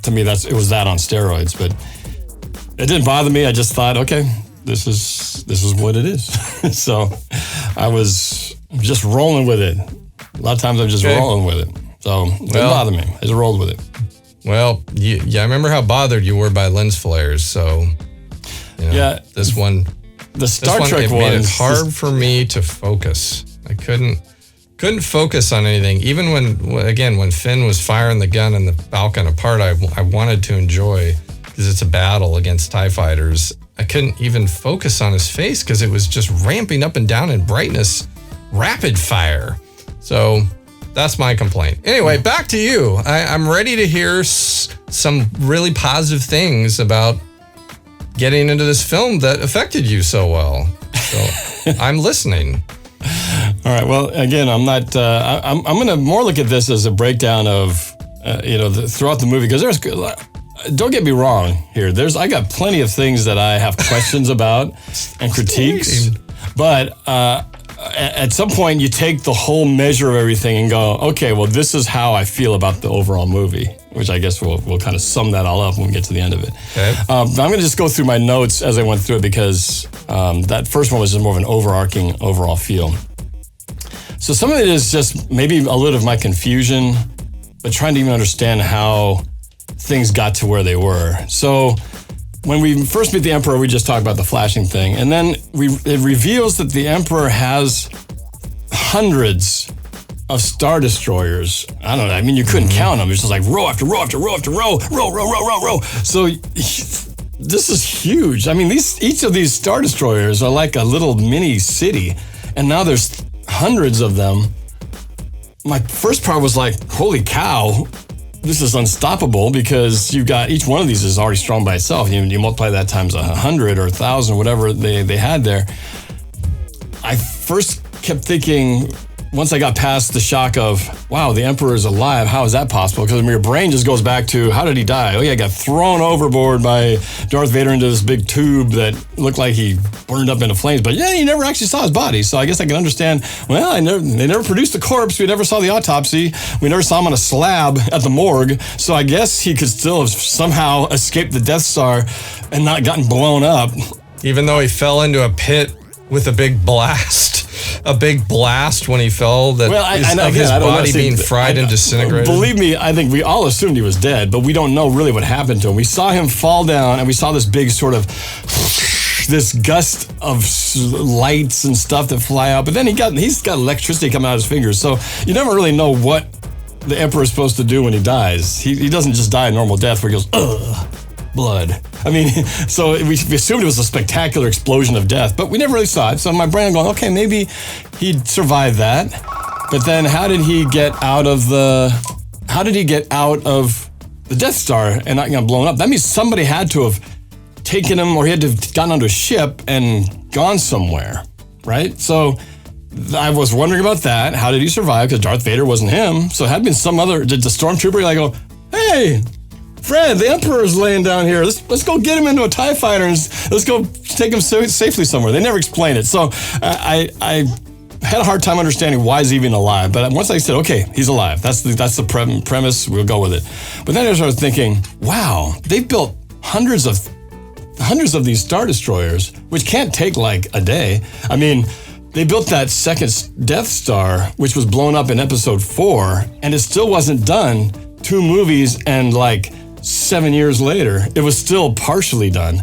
S1: to me, it was that on steroids. But it didn't bother me. I just thought, okay, this is what it is. So I was just rolling with it. A lot of times I'm just rolling with it. So it didn't bother me. I just rolled with it. Well,
S2: I remember how bothered you were by lens flares. So this one,
S1: the Star Trek one,
S2: made it hard for me to focus. I couldn't focus on anything. Even when Finn was firing the gun and the Falcon apart, I wanted to enjoy, because it's a battle against TIE fighters. I couldn't even focus on his face because it was just ramping up and down in brightness, rapid fire. So that's my complaint. Anyway, back to you. I'm ready to hear some really positive things about getting into this film that affected you so well. So I'm listening.
S1: All right. Well, again, I'm not. I'm going to more look at this as a breakdown of, throughout the movie, because there's. Don't get me wrong here. I got plenty of things that I have questions about and critiques, but at some point you take the whole measure of everything and go, okay, well, this is how I feel about the overall movie, which I guess we'll kind of sum that all up when we get to the end of it. Okay. I'm going to just go through my notes as I went through it, because that first one was just more of an overarching overall feel. So some of it is just maybe a little of my confusion, but trying to even understand how things got to where they were. So when we first meet the Emperor, we just talk about the flashing thing. And then it reveals that the Emperor has hundreds of Star Destroyers. I don't know. I mean, you couldn't count them. It's just like row after row after row after row, row. So this is huge. I mean, each of these Star Destroyers are like a little mini city. And now there's hundreds of them. My first part was like, holy cow, this is unstoppable, because you've got each one of these is already strong by itself. You multiply that times 100 or 1,000, whatever they had there. I first kept thinking, once I got past the shock of, wow, the Emperor is alive, how is that possible? Because your brain just goes back to, how did he die? Oh yeah, he got thrown overboard by Darth Vader into this big tube that looked like he burned up into flames. But yeah, you never actually saw his body. So I guess I can understand, well, they never produced the corpse. We never saw the autopsy. We never saw him on a slab at the morgue. So I guess he could still have somehow escaped the Death Star and not gotten blown up.
S2: Even though he fell into a pit with a big blast. A big blast when he fell his body being fried and disintegrated.
S1: Believe me, I think we all assumed he was dead, but we don't know really what happened to him. We saw him fall down, and we saw this big sort of this gust of lights and stuff that fly out. But then he's got electricity coming out of his fingers, so you never really know what the Emperor is supposed to do when he dies. He doesn't just die a normal death where he goes, ugh. Blood. I mean, so we assumed it was a spectacular explosion of death, but we never really saw it. So my brain going, okay, maybe he'd survived that. But then how did he get out of the Death Star and not get blown up? That means somebody had to have taken him, or he had to have gotten onto a ship and gone somewhere, right? So I was wondering about that. How did he survive? Because Darth Vader wasn't him. So it had been some other, did the stormtrooper like go, hey, Fred, the Emperor's laying down here. Let's go get him into a TIE fighter and let's go take him safely somewhere. They never explained it. So I had a hard time understanding why he's even alive. But once I said, okay, he's alive. That's the premise. We'll go with it. But then I started thinking, wow, they've built hundreds of these Star Destroyers, which can't take like a day. I mean, they built that second Death Star, which was blown up in Episode 4, and it still wasn't done 2 movies and like 7 years later, it was still partially done.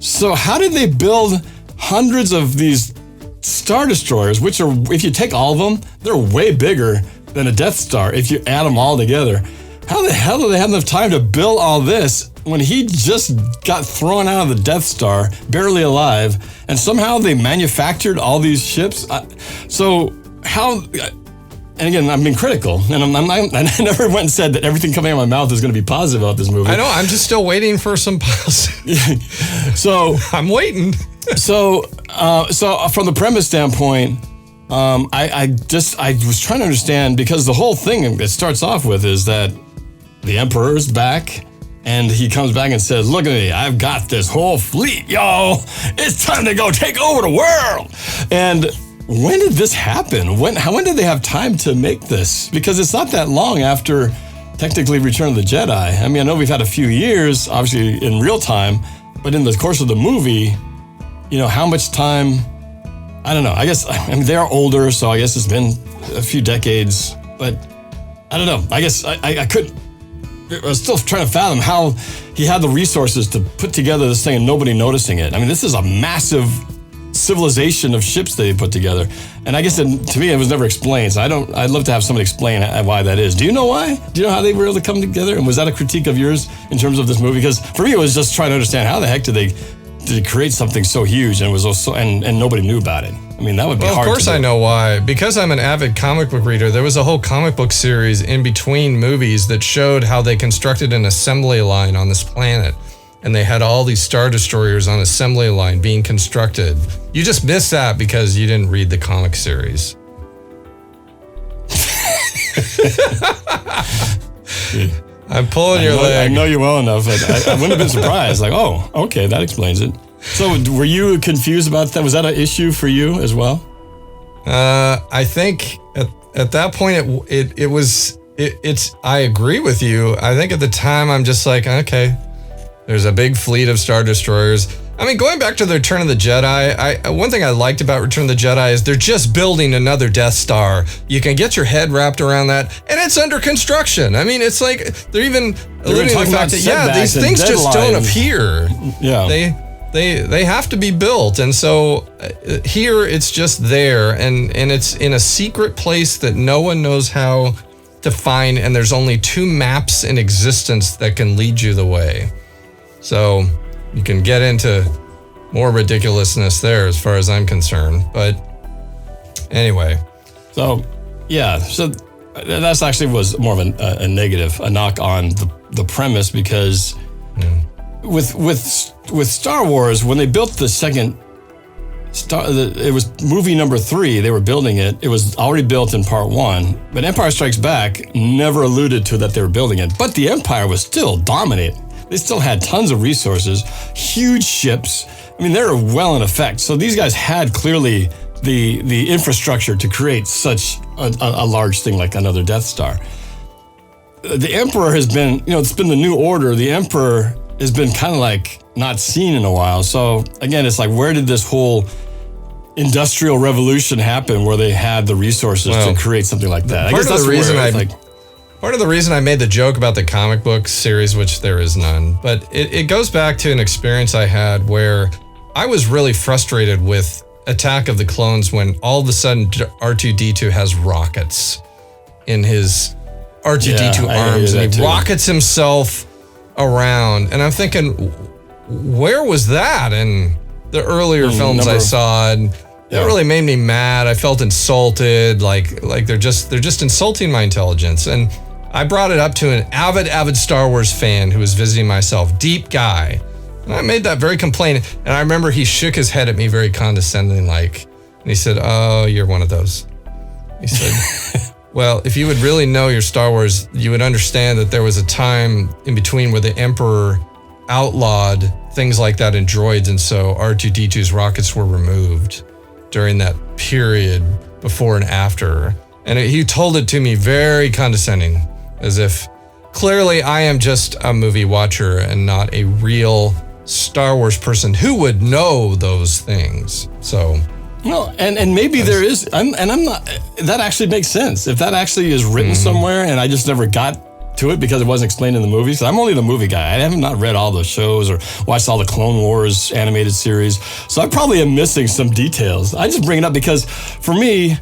S1: So how did they build hundreds of these Star Destroyers, which are, if you take all of them, they're way bigger than a Death Star if you add them all together? How the hell do they have enough time to build all this when he just got thrown out of the Death Star, barely alive, and somehow they manufactured all these ships? So how... And again, I'm being critical, and I never went and said that everything coming out of my mouth is going to be positive about this movie.
S2: I know, I'm just still waiting for some positive.
S1: So
S2: I'm waiting.
S1: So from the premise standpoint, I was trying to understand, because the whole thing it starts off with is that the Emperor's back, and he comes back and says, "Look at me, I've got this whole fleet, yo! It's time to go take over the world!" And when did this happen? When did they have time to make this? Because it's not that long after, technically, Return of the Jedi. I mean, I know we've had a few years, obviously, in real time, but in the course of the movie, how much time? I don't know. I mean, they are older, so I guess it's been a few decades, but I don't know. I guess I was still trying to fathom how he had the resources to put together this thing and nobody noticing it. I mean, this is a massive civilization of ships they put together, and I guess to me it was never explained. So I'd love to have somebody explain why that is. Do you know why? Do you know how they were able to come together? And was that a critique of yours in terms of this movie? Because for me, it was just trying to understand how the heck did they create something so huge and it was also and nobody knew about it. I mean, that would be hard.
S2: Of course, I know why. Because I'm an avid comic book reader. There was a whole comic book series in between movies that showed how they constructed an assembly line on this planet. And they had all these Star Destroyers on assembly line being constructed. You just missed that because you didn't read the comic series. I'm pulling your leg.
S1: I know you well enough. I wouldn't have been surprised. Like, oh, okay, that explains it. So were you confused about that? Was that an issue for you as well?
S2: I think at that point it was. I agree with you. I think at the time I'm just like, okay. There's a big fleet of Star Destroyers. I mean, going back to the Return of the Jedi, one thing I liked about Return of the Jedi is they're just building another Death Star. You can get your head wrapped around that, and it's under construction. I mean, it's like they're even alluding to the fact that, these things just don't appear.
S1: Yeah.
S2: They have to be built, and so here it's just there, and it's in a secret place that no one knows how to find, and there's only 2 maps in existence that can lead you the way. So you can get into more ridiculousness there as far as I'm concerned. But anyway.
S1: So, yeah. So that's actually was more of a negative, a knock on the premise, because with Star Wars, when they built the second it was movie number 3. They were building it. It was already built in part 1. But Empire Strikes Back never alluded to that they were building it. But the Empire was still dominant. They still had tons of resources, huge ships. I mean, they were well in effect. So these guys had clearly the infrastructure to create such a large thing like another Death Star. The Emperor has been, it's been the New Order. The Emperor has been kind of like not seen in a while. So again, it's like, where did this whole industrial revolution happen where they had the resources to create something like that?
S2: Part of the reason I made the joke about the comic book series, which there is none, but it goes back to an experience I had where I was really frustrated with Attack of the Clones when all of a sudden R2-D2 has rockets in his R2-D2 arms, and he rockets himself around. And I'm thinking, where was that in the earlier films I saw? And that really made me mad. I felt insulted, like they're just insulting my intelligence. And I brought it up to an avid Star Wars fan who was visiting myself, deep guy. And I made that very complaint. And I remember he shook his head at me very condescending, and he said, "Oh, you're one of those." He said, "Well, if you would really know your Star Wars, you would understand that there was a time in between where the Emperor outlawed things like that in droids, and so R2-D2's rockets were removed during that period before and after." And he told it to me very condescending, as if clearly I am just a movie watcher and not a real Star Wars person who would know those things. So,
S1: no, and maybe there is, I'm not. That actually makes sense if that actually is written somewhere, and I just never got to it because it wasn't explained in the movies. I'm only the movie guy. I have not read all those shows or watched all the Clone Wars animated series, so I probably am missing some details. I just bring it up because, for me,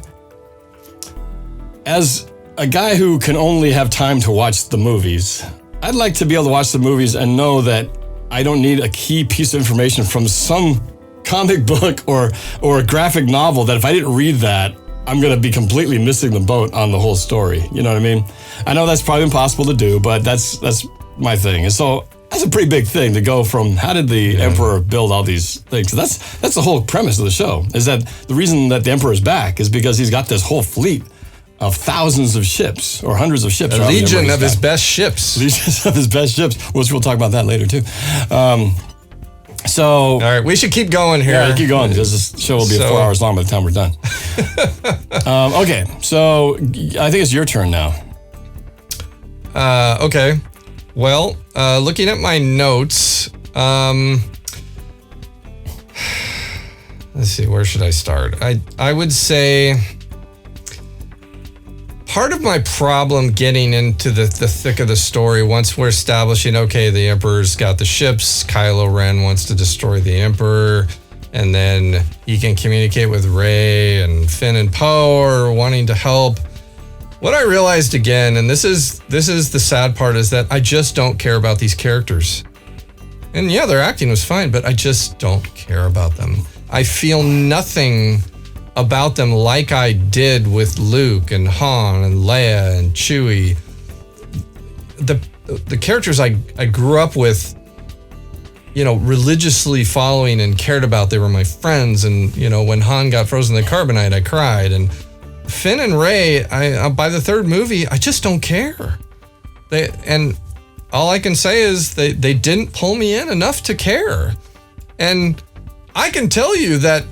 S1: as a guy who can only have time to watch the movies, I'd like to be able to watch the movies and know that I don't need a key piece of information from some comic book or a graphic novel that if I didn't read that, I'm going to be completely missing the boat on the whole story. You know what I mean? I know that's probably impossible to do, but that's my thing. And so that's a pretty big thing to go from how did the Emperor build all these things? So that's the whole premise of the show, is that the reason that the Emperor is back is because he's got this whole fleet of thousands of ships or hundreds of ships.
S2: A legion of his best ships.
S1: Legions of his best ships, which we'll talk about that later too. So,
S2: all right, we should keep going here.
S1: Yeah, keep going because this show will be 4 hours long by the time we're done. Okay, so I think it's your turn now.
S2: Okay. Well, looking at my notes, let's see, where should I start? I would say part of my problem getting into the thick of the story, once we're establishing, okay, the Emperor's got the ships, Kylo Ren wants to destroy the Emperor, and then he can communicate with Rey, and Finn and Poe are wanting to help. What I realized again, and this is the sad part, is that I just don't care about these characters. And yeah, their acting was fine, but I just don't care about them. I feel nothing about them like I did with Luke and Han and Leia and Chewie. The characters I grew up with, religiously following and cared about. They were my friends, and when Han got frozen in the carbonite, I cried. And Finn and Rey, by the third movie, I just don't care. And all I can say is they didn't pull me in enough to care. And I can tell you that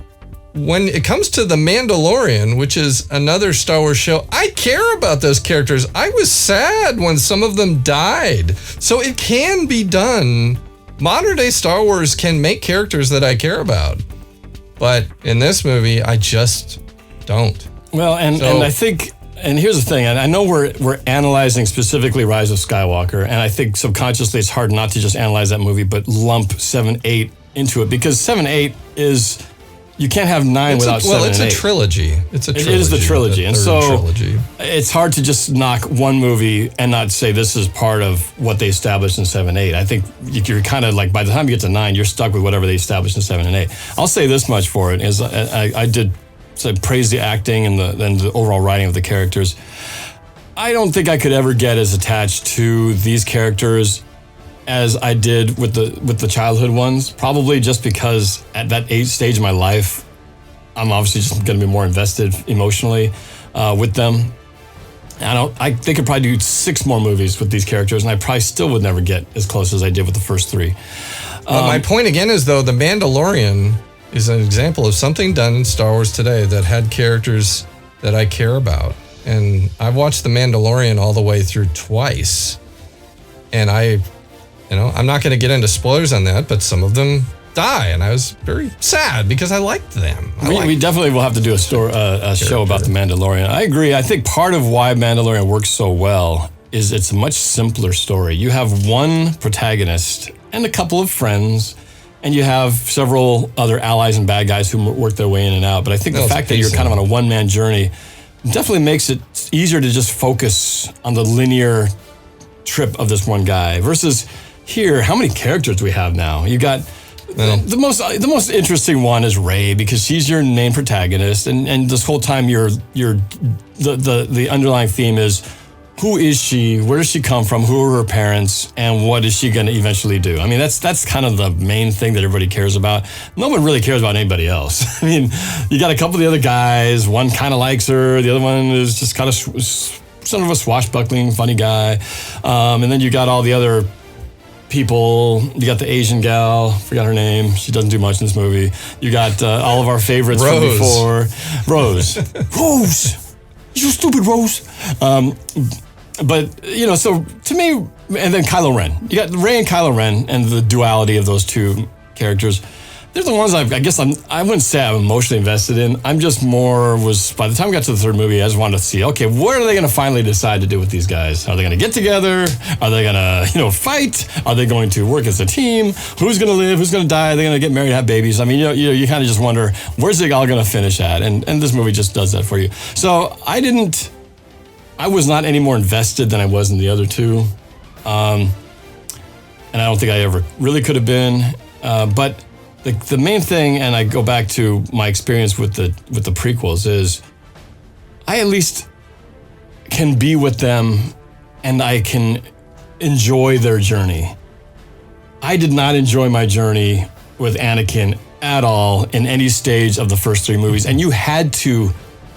S2: when it comes to The Mandalorian, which is another Star Wars show, I care about those characters. I was sad when some of them died. So it can be done. Modern day Star Wars can make characters that I care about. But in this movie, I just don't.
S1: Well, and I think, and here's the thing, and I know we're analyzing specifically Rise of Skywalker, and I think subconsciously it's hard not to just analyze that movie, but lump 7, 8 into it, because 7, 8 is... You can't have 9 without 7 and 8. Well,
S2: it's a trilogy. It
S1: is the trilogy. And so
S2: trilogy.
S1: It's hard to just knock one movie and not say this is part of what they established in 7, 8. I think you're kind of like, by the time you get to 9, you're stuck with whatever they established in 7 and 8. I'll say this much for it, is I did praise the acting and the overall writing of the characters. I don't think I could ever get as attached to these characters as I did with the childhood ones, probably just because at that age stage of my life, I'm obviously just going to be more invested emotionally with them. They could probably do 6 more movies with these characters, and I probably still would never get as close as I did with the first 3.
S2: My point again is, though, The Mandalorian is an example of something done in Star Wars today that had characters that I care about. And I've watched The Mandalorian all the way through twice. And I'm not going to get into spoilers on that, but some of them die, and I was very sad because I liked them.
S1: We definitely will have to do a show about The Mandalorian. I agree. I think part of why Mandalorian works so well is it's a much simpler story. You have one protagonist and a couple of friends, and you have several other allies and bad guys who work their way in and out. But I think the fact that you're kind of on a one-man journey definitely makes it easier to just focus on the linear trip of this one guy versus here. How many characters do we have now? You got the most interesting one is Rey, because she's your main protagonist, and this whole time the underlying theme is, who is she? Where does she come from? Who are her parents? And what is she going to eventually do? I mean, that's kind of the main thing that everybody cares about. No one really cares about anybody else. I mean, you got a couple of the other guys. One kind of likes her. The other one is just kind of sort of a swashbuckling, funny guy. And then you got all the other people. You got the Asian gal, forgot her name. She doesn't do much in this movie. You got all of our favorites from before. Rose. You stupid Rose. But, so to me, and then Kylo Ren. You got Rey and Kylo Ren and the duality of those two characters. They're the ones I wouldn't say I'm emotionally invested in. I'm just by the time we got to the third movie, I just wanted to see, okay, what are they going to finally decide to do with these guys? Are they going to get together? Are they going to, fight? Are they going to work as a team? Who's going to live? Who's going to die? Are they going to get married, have babies? I mean, you kind of just wonder, where's it all going to finish at? And this movie just does that for you. So I was not any more invested than I was in the other two. And I don't think I ever really could have been. But the main thing, and I go back to my experience with the prequels, is I at least can be with them and I can enjoy their journey. I did not enjoy my journey with Anakin at all in any stage of the first 3 movies. And you had to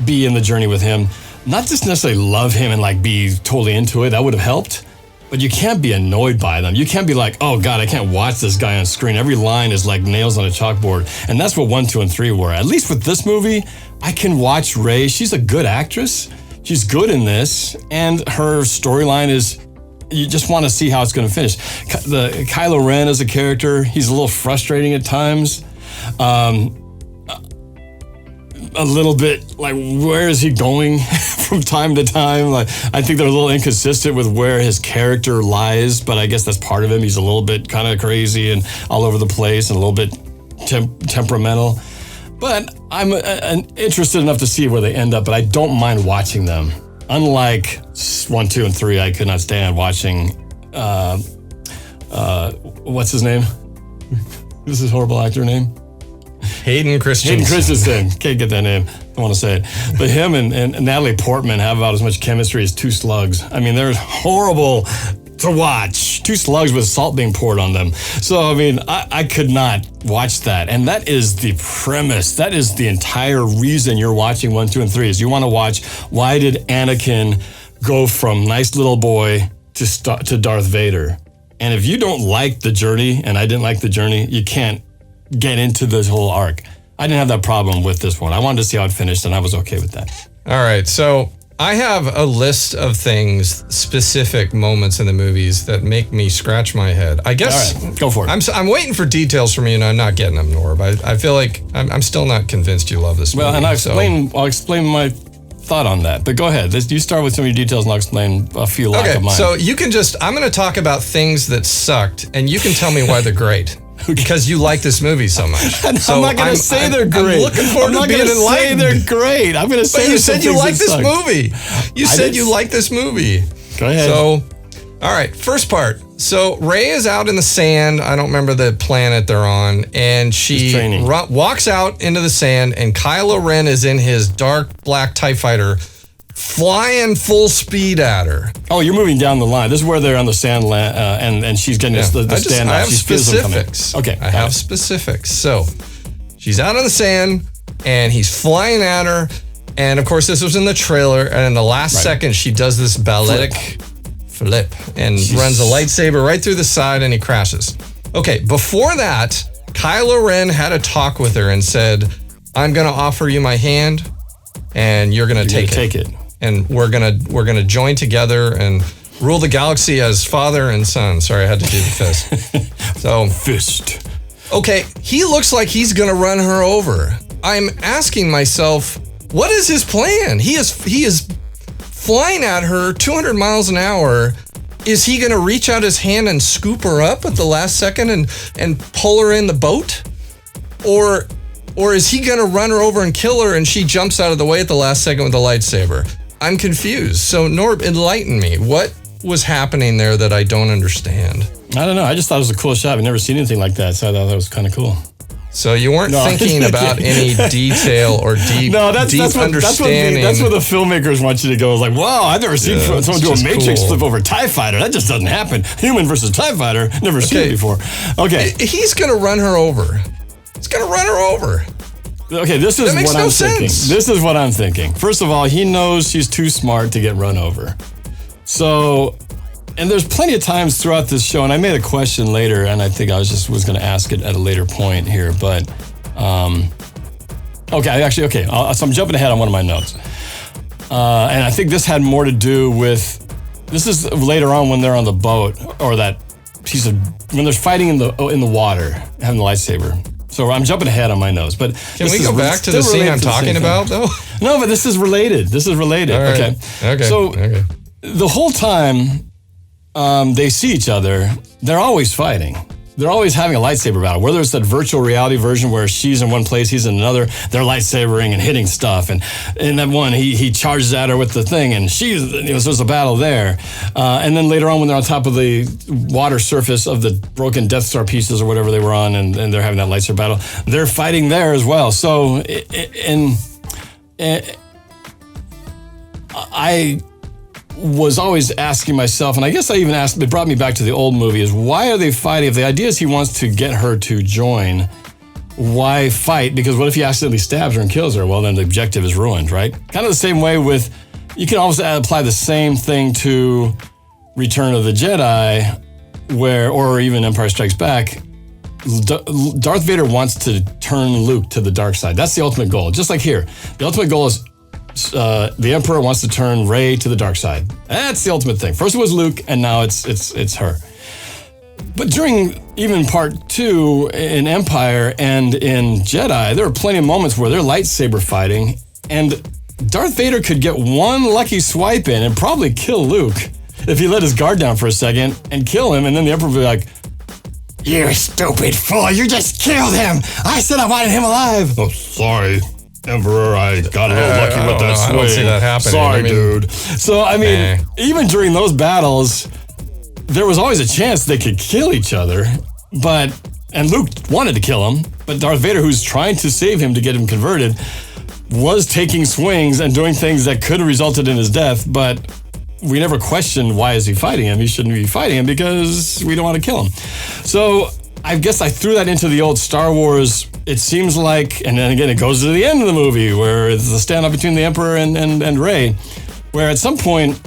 S1: be in the journey with him, not just necessarily love him and be totally into it. That would have helped. But you can't be annoyed by them. You can't be like, oh God, I can't watch this guy on screen. Every line is like nails on a chalkboard. And that's what 1, 2, and 3 were. At least with this movie, I can watch Rey. She's a good actress. She's good in this. And her storyline is, you just want to see how it's going to finish. Kylo Ren as a character, he's a little frustrating at times. A little bit like, where is he going from time to time? Like, I think they're a little inconsistent with where his character lies, but I guess that's part of him. He's a little bit kind of crazy and all over the place and a little bit temperamental. But I'm interested enough to see where they end up, but I don't mind watching them. Unlike 1, 2, and 3, I could not stand watching, what's his name? Who's his horrible actor name?
S2: Hayden Christensen.
S1: Can't get that name. Don't want to say it. But him and Natalie Portman have about as much chemistry as 2 slugs. I mean, they're horrible to watch. 2 slugs with salt being poured on them. So, I mean, I could not watch that. And that is the premise. That is the entire reason you're watching 1, 2, and 3 is you want to watch, why did Anakin go from nice little boy to Darth Vader? And if you don't like the journey, and I didn't like the journey, you can't get into this whole arc. I didn't have that problem with this one. I wanted to see how it finished, and I was okay with that.
S2: All right, so I have a list of things, specific moments in the movies that make me scratch my head. I guess.
S1: All right, go for it.
S2: I'm waiting for details from you, and I'm not getting them, Norb. I feel like I'm still not convinced you love this movie.
S1: Well, and I'll explain my thought on that. But go ahead. You start with some of your details, and I'll explain a few lack of mine.
S2: So you can I'm going to talk about things that sucked, and you can tell me why they're great. Because you like this movie so much.
S1: I'm not going to say they're great.
S2: I'm looking forward to being enlightened.
S1: They're great. I'm going to say.
S2: But you said you like this movie. You said you like this movie.
S1: Go ahead.
S2: So, all right. First part. So Rey is out in the sand. I don't remember the planet they're on, and she walks out into the sand, and Kylo Ren is in his dark black TIE fighter, flying full speed at her.
S1: Oh, you're moving down the line. This is where they're on the sand and she's getting the stand up.
S2: I have specifics.
S1: Okay.
S2: I have specifics. So she's out on the sand. and he's flying at her. And of course, this was in the trailer. And in the last second, she does this balletic flip and runs a lightsaber right through the side, and he crashes. Okay, before that, Kylo Ren had a talk with her and said, I'm going to offer you my hand, and you're going to take it. And we're gonna join together and rule the galaxy as father and son. Sorry, I had to do the fist. So
S1: fist.
S2: Okay, he looks like he's gonna run her over. I'm asking myself, what is his plan? He is flying at her 200 miles an hour. Is he gonna reach out his hand and scoop her up at the last second and pull her in the boat? Or is he gonna run her over and kill her and she jumps out of the way at the last second with a lightsaber? I'm confused. So Norb, enlighten me. What was happening there that I don't understand?
S1: I don't know. I just thought it was a cool shot. I've never seen anything like that, so I thought that was kind of cool.
S2: So you weren't thinking about any detail or deep understanding.
S1: That's what the filmmakers want you to go. Like, wow, I've never seen someone do a Matrix flip over a TIE fighter. That just doesn't happen. Human versus TIE fighter. Never seen it before. Okay.
S2: He's going to run her over. He's going to run her over.
S1: Okay, this is what I'm thinking. This is what I'm thinking. First of all, he knows she's too smart to get run over. So, and there's plenty of times throughout this show, and I made a question later, and I think I was going to ask it at a later point here, but, so I'm jumping ahead on one of my notes. And I think this had more to do with, this is later on when they're on the boat, or that piece of, when they're fighting in the water, having the lightsaber. So I'm jumping ahead on my notes, but
S2: can we go back to the scene I'm talking about, though?
S1: No, but this is related.
S2: Right. Okay.
S1: So the whole time they see each other, they're always fighting. They're always having a lightsaber battle. Whether it's that virtual reality version where she's in one place, he's in another, they're lightsabering and hitting stuff. And in that one, he charges at her with the thing, and so there's a battle there. And then later on, when they're on top of the water surface of the broken Death Star pieces or whatever they were on, and they're having that lightsaber battle, they're fighting there as well. So, I was always asking myself, and I guess I even asked, it brought me back to the old movie, is why are they fighting? If the idea is he wants to get her to join, why fight? Because what if he accidentally stabs her and kills her? Well, then the objective is ruined, right? Kind of the same way with, you can almost apply the same thing to Return of the Jedi, or even Empire Strikes Back. Darth Vader wants to turn Luke to the dark side. That's the ultimate goal. Just like here, the ultimate goal is the Emperor wants to turn Rey to the dark side. That's the ultimate thing. First it was Luke, and now it's her. But during even part 2 in Empire and in Jedi, there were plenty of moments where they're lightsaber fighting, and Darth Vader could get one lucky swipe in and probably kill Luke if he let his guard down for a second and kill him, and then the Emperor would be like, "You stupid fool, you just killed him! I said I wanted him alive!" "Oh, sorry, Emperor, I got a little lucky with that swing.
S2: I don't see that happening.
S1: Sorry, dude." So, even during those battles, there was always a chance they could kill each other, and Luke wanted to kill him, but Darth Vader, who's trying to save him to get him converted, was taking swings and doing things that could have resulted in his death, but we never questioned, why is he fighting him? He shouldn't be fighting him because we don't want to kill him. So I guess I threw that into the old Star Wars, it seems like, and then again, it goes to the end of the movie where it's the standoff between the Emperor and Rey, where at some point,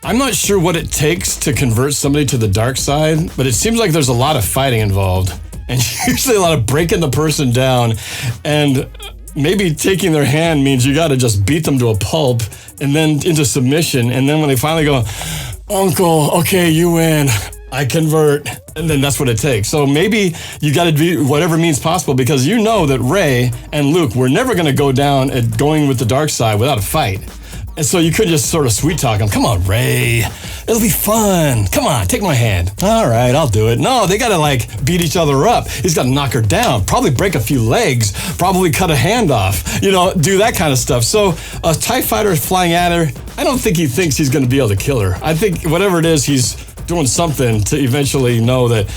S1: I'm not sure what it takes to convert somebody to the dark side, but it seems like there's a lot of fighting involved, and usually a lot of breaking the person down, and maybe taking their hand means you got to just beat them to a pulp and then into submission, and then when they finally go, "Uncle, okay, you win, I convert," and then that's what it takes. So maybe you got to do whatever means possible, because you know that Rey and Luke were never going to go down at going with the dark side without a fight. And so you could just sort of sweet talk him. "Come on, Rey. It'll be fun. Come on, take my hand." "All right, I'll do it." No, they got to beat each other up. He's got to knock her down, probably break a few legs, probably cut a hand off, do that kind of stuff. So a TIE fighter is flying at her. I don't think he thinks he's going to be able to kill her. I think whatever it is, he's doing something to eventually know that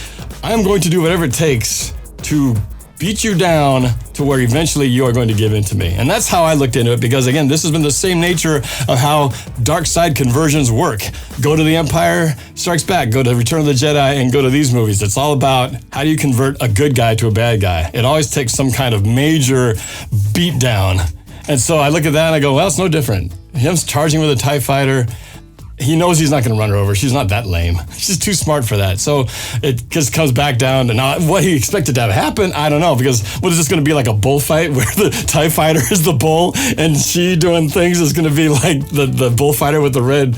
S1: I'm going to do whatever it takes to beat you down to where eventually you are going to give in to me. And that's how I looked into it, because again, this has been the same nature of how dark side conversions work. Go to the Empire Strikes Back, go to Return of the Jedi, and go to these movies. It's all about how do you convert a good guy to a bad guy. It always takes some kind of major beat down. And so I look at that and I go, well, it's no different. Him charging with a TIE fighter, he knows he's not going to run her over. She's not that lame. She's too smart for that. So it just comes back down to not what he expected to have happen. I don't know, because what is this going to be, like a bullfight where the TIE fighter is the bull and she doing things is going to be like the bullfighter with the red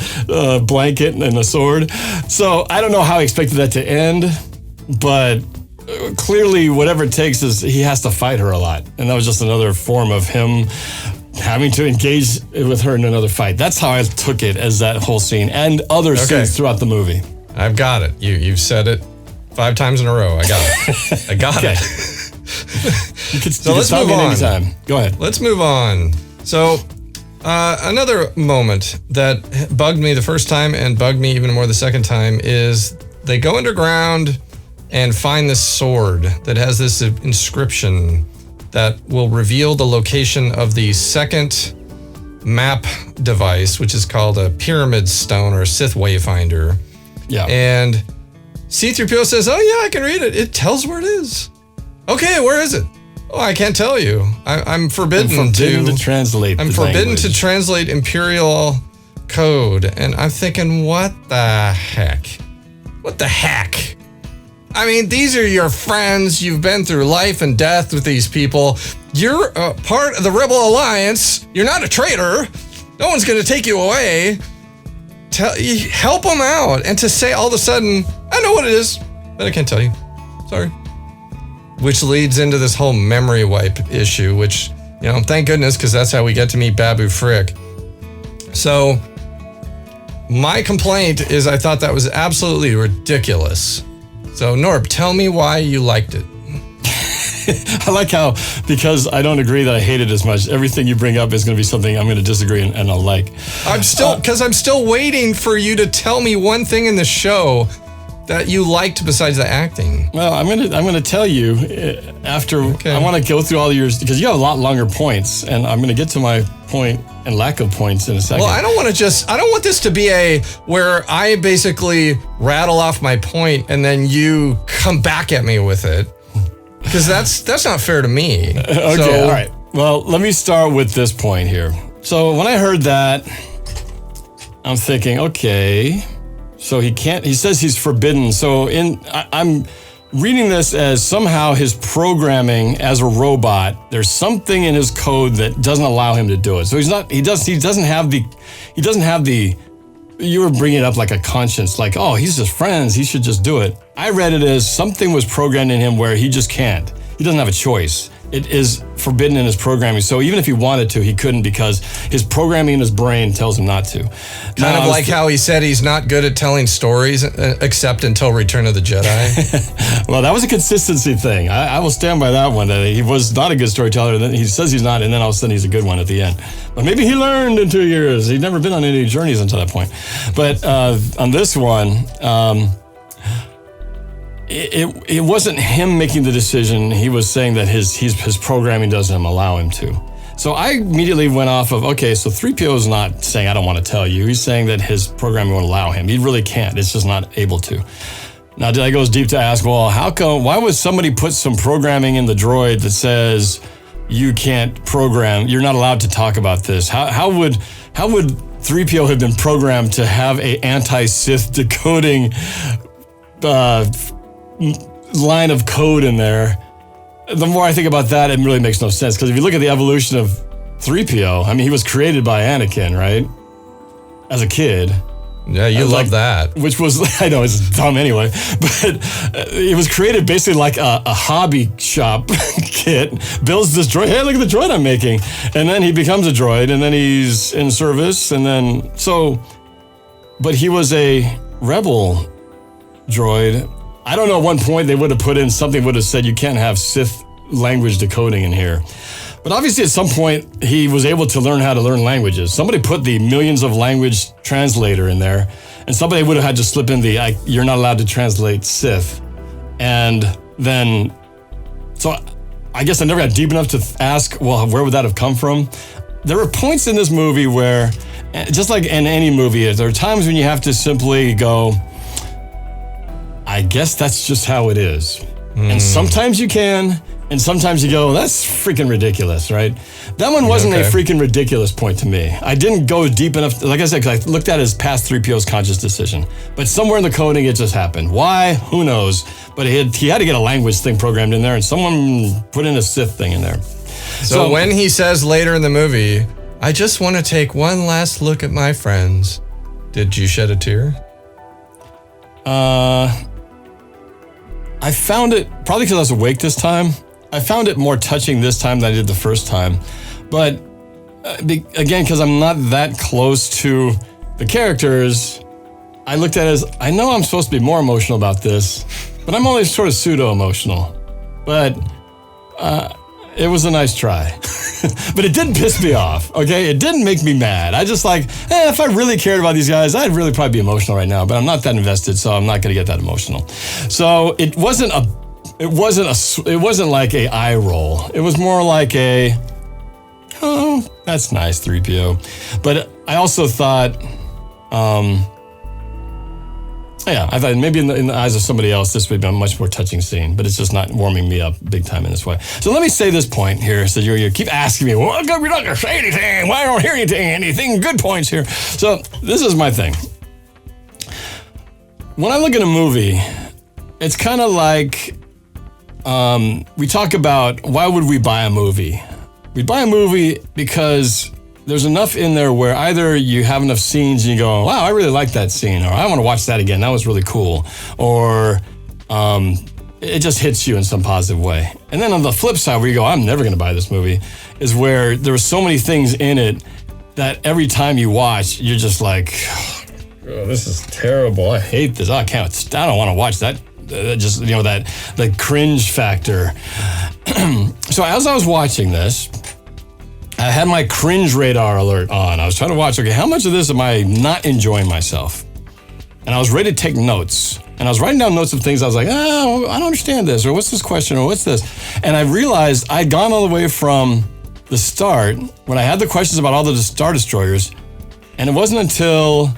S1: blanket and a sword. So I don't know how he expected that to end, but clearly whatever it takes is he has to fight her a lot. And that was just another form of him having to engage with her in another fight. That's how I took it, as that whole scene and other scenes throughout the movie.
S2: I've got it. You've said it 5 times in a row. I got it. I got it.
S1: So let's move on. Anytime. Go ahead.
S2: Let's move on. So another moment that bugged me the first time and bugged me even more the second time is they go underground and find this sword that has this inscription that will reveal the location of the second map device, which is called a pyramid stone or Sith wayfinder.
S1: Yeah.
S2: And C-3PO says, oh yeah, I can read it. It tells where it is. Okay, where is it? Oh, I can't tell you. I'm forbidden to
S1: translate.
S2: I'm forbidden to translate Imperial code. And I'm thinking, what the heck? What the heck? I mean, these are your friends. You've been through life and death with these people. You're a part of the Rebel Alliance. You're not a traitor. No one's going to take you away. Help them out. And to say all of a sudden, I know what it is, but I can't tell you. Sorry. Which leads into this whole memory wipe issue, which, thank goodness, because that's how we get to meet Babu Frick. So my complaint is I thought that was absolutely ridiculous. So, Norb, tell me why you liked it.
S1: I like how, because I don't agree that I hate it as much, everything you bring up is going to be something I'm going to disagree and I'll like.
S2: I'm still waiting for you to tell me one thing in the show that you liked besides the acting.
S1: Well, I'm going to tell you after. Okay. I want to go through all yours, because you have a lot longer points, and I'm going to get to my point and lack of points in a second.
S2: Well, I don't want this to be where I basically rattle off my point and then you come back at me with it, because that's not fair to me.
S1: Okay, all right. Well, let me start with this point here. So when I heard that, I'm thinking, okay, so he says he's forbidden. So I'm reading this as somehow his programming as a robot, there's something in his code that doesn't allow him to do it. So he doesn't have the, you were bringing it up like a conscience, like, oh, he's just friends, he should just do it. I read it as something was programmed in him where he just can't. He doesn't have a choice. It is forbidden in his programming. So even if he wanted to, he couldn't, because his programming in his brain tells him not to.
S2: Kind of like how he said he's not good at telling stories except until Return of the Jedi.
S1: Well, that was a consistency thing. I will stand by that one. That he was not a good storyteller. Then he says he's not, and then all of a sudden he's a good one at the end. But maybe he learned in 2 years. He'd never been on any journeys until that point. But on this one, it wasn't him making the decision. He was saying that his programming doesn't allow him to. So I immediately went off of, okay, so 3PO is not saying, I don't want to tell you. He's saying that his programming won't allow him. He really can't. It's just not able to. Now, I goes deep to ask, well, why would somebody put some programming in the droid that says you can't program, you're not allowed to talk about this? How would 3PO have been programmed to have a anti-Sith decoding line of code in there? The more I think about that, it really makes no sense. Because if you look at the evolution of 3PO, I mean, he was created by Anakin, right? As a kid.
S2: Yeah, you love that.
S1: Which was, I know, it's dumb anyway, but it was created basically like a hobby shop kid, builds this droid, hey, look at the droid I'm making. And then he becomes a droid, and then he's in service, and then, but he was a rebel droid. I don't know, at one point they would have put in something, would have said you can't have Sith language decoding in here. But obviously at some point he was able to learn how to learn languages. Somebody put the millions of language translator in there, and somebody would have had to slip in you're not allowed to translate Sith. And then, so I guess I never got deep enough to ask, well, where would that have come from? There were points in this movie where, just like in any movie, there are times when you have to simply go, I guess that's just how it is. And sometimes you can, and sometimes you go, that's freaking ridiculous, right? That one wasn't a freaking ridiculous point to me. I didn't go deep enough, like I said, because I looked at it as past 3PO's conscious decision. But somewhere in the coding, it just happened. Why? Who knows? But he had to get a language thing programmed in there, and someone put in a Sith thing in there.
S2: So when he says later in the movie, I just want to take one last look at my friends, did you shed a tear?
S1: I found it, probably because I was awake this time, I found it more touching this time than I did the first time. But again, because I'm not that close to the characters, I looked at it as, I know I'm supposed to be more emotional about this, but I'm only sort of pseudo-emotional. But it was a nice try. But it didn't piss me off, okay? It didn't make me mad. I just like, if I really cared about these guys, I'd really probably be emotional right now, but I'm not that invested, so I'm not gonna get that emotional. So it wasn't like a eye roll. It was more like a, oh, that's nice, 3PO. But I also thought, I thought maybe in the eyes of somebody else, this would be a much more touching scene, but it's just not warming me up big time in this way. So let me say this point here. So you keep asking me, well, you're not going to say anything. Why don't I hear anything? Good points here. So this is my thing. When I look at a movie, it's kind of like we talk about why would we buy a movie? We buy a movie because there's enough in there where either you have enough scenes and you go, wow, I really like that scene, or I want to watch that again. That was really cool. Or it just hits you in some positive way. And then on the flip side where you go, I'm never going to buy this movie, is where there were so many things in it that every time you watch, you're just like, oh, this is terrible. I hate this. I don't want to watch that. That cringe factor. So as I was watching this, I had my cringe radar alert on. I was trying to watch, okay, how much of this am I not enjoying myself? And I was ready to take notes. And I was writing down notes of things I was like, oh, I don't understand this, or what's this question, or what's this? And I realized I'd gone all the way from the start, when I had the questions about all the Star Destroyers, and it wasn't until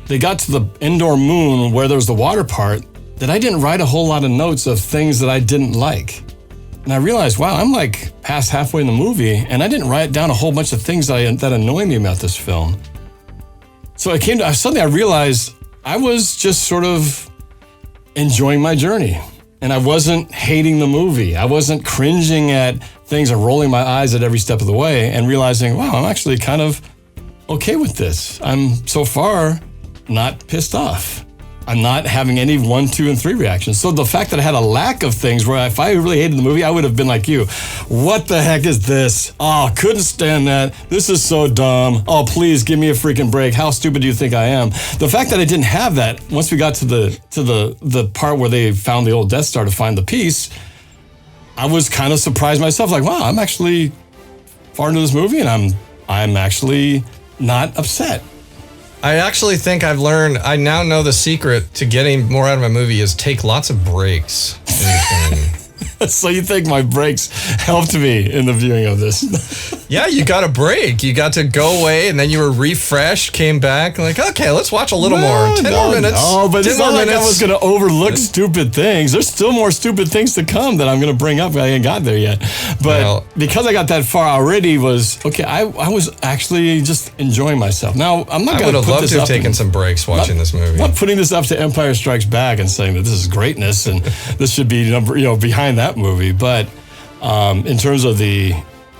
S1: they got to the Endor moon where there was the water part that I didn't write a whole lot of notes of things that I didn't like. And I realized, wow, I'm like past halfway in the movie, and I didn't write down a whole bunch of things that annoy me about this film. So suddenly I realized I was just sort of enjoying my journey, and I wasn't hating the movie. I wasn't cringing at things and rolling my eyes at every step of the way, and realizing, wow, I'm actually kind of okay with this. I'm so far not pissed off. I'm not having any 1, 2, and 3 reactions. So the fact that I had a lack of things where if I really hated the movie, I would have been like you. What the heck is this? Oh, couldn't stand that. This is so dumb. Oh, please give me a freaking break. How stupid do you think I am? The fact that I didn't have that, once we got to the part where they found the old Death Star to find the piece, I was kind of surprised myself. Like, wow, I'm actually far into this movie, and I'm actually not upset.
S2: I actually think I now know the secret to getting more out of a movie is take lots of breaks.
S1: So you think my breaks helped me in the viewing of this?
S2: Yeah, you got a break. You got to go away, and then you were refreshed, came back, like, okay, let's watch a little more. 10 more minutes.
S1: No, but it's not like I was going to overlook stupid things. There's still more stupid things to come that I'm going to bring up. I ain't got there yet. But because I got that far already I was actually just enjoying myself. Now, I'm not going to
S2: I would have loved to have taken some breaks watching this movie.
S1: I'm not putting this up to Empire Strikes Back and saying that this is greatness and this should be behind that movie. But in terms of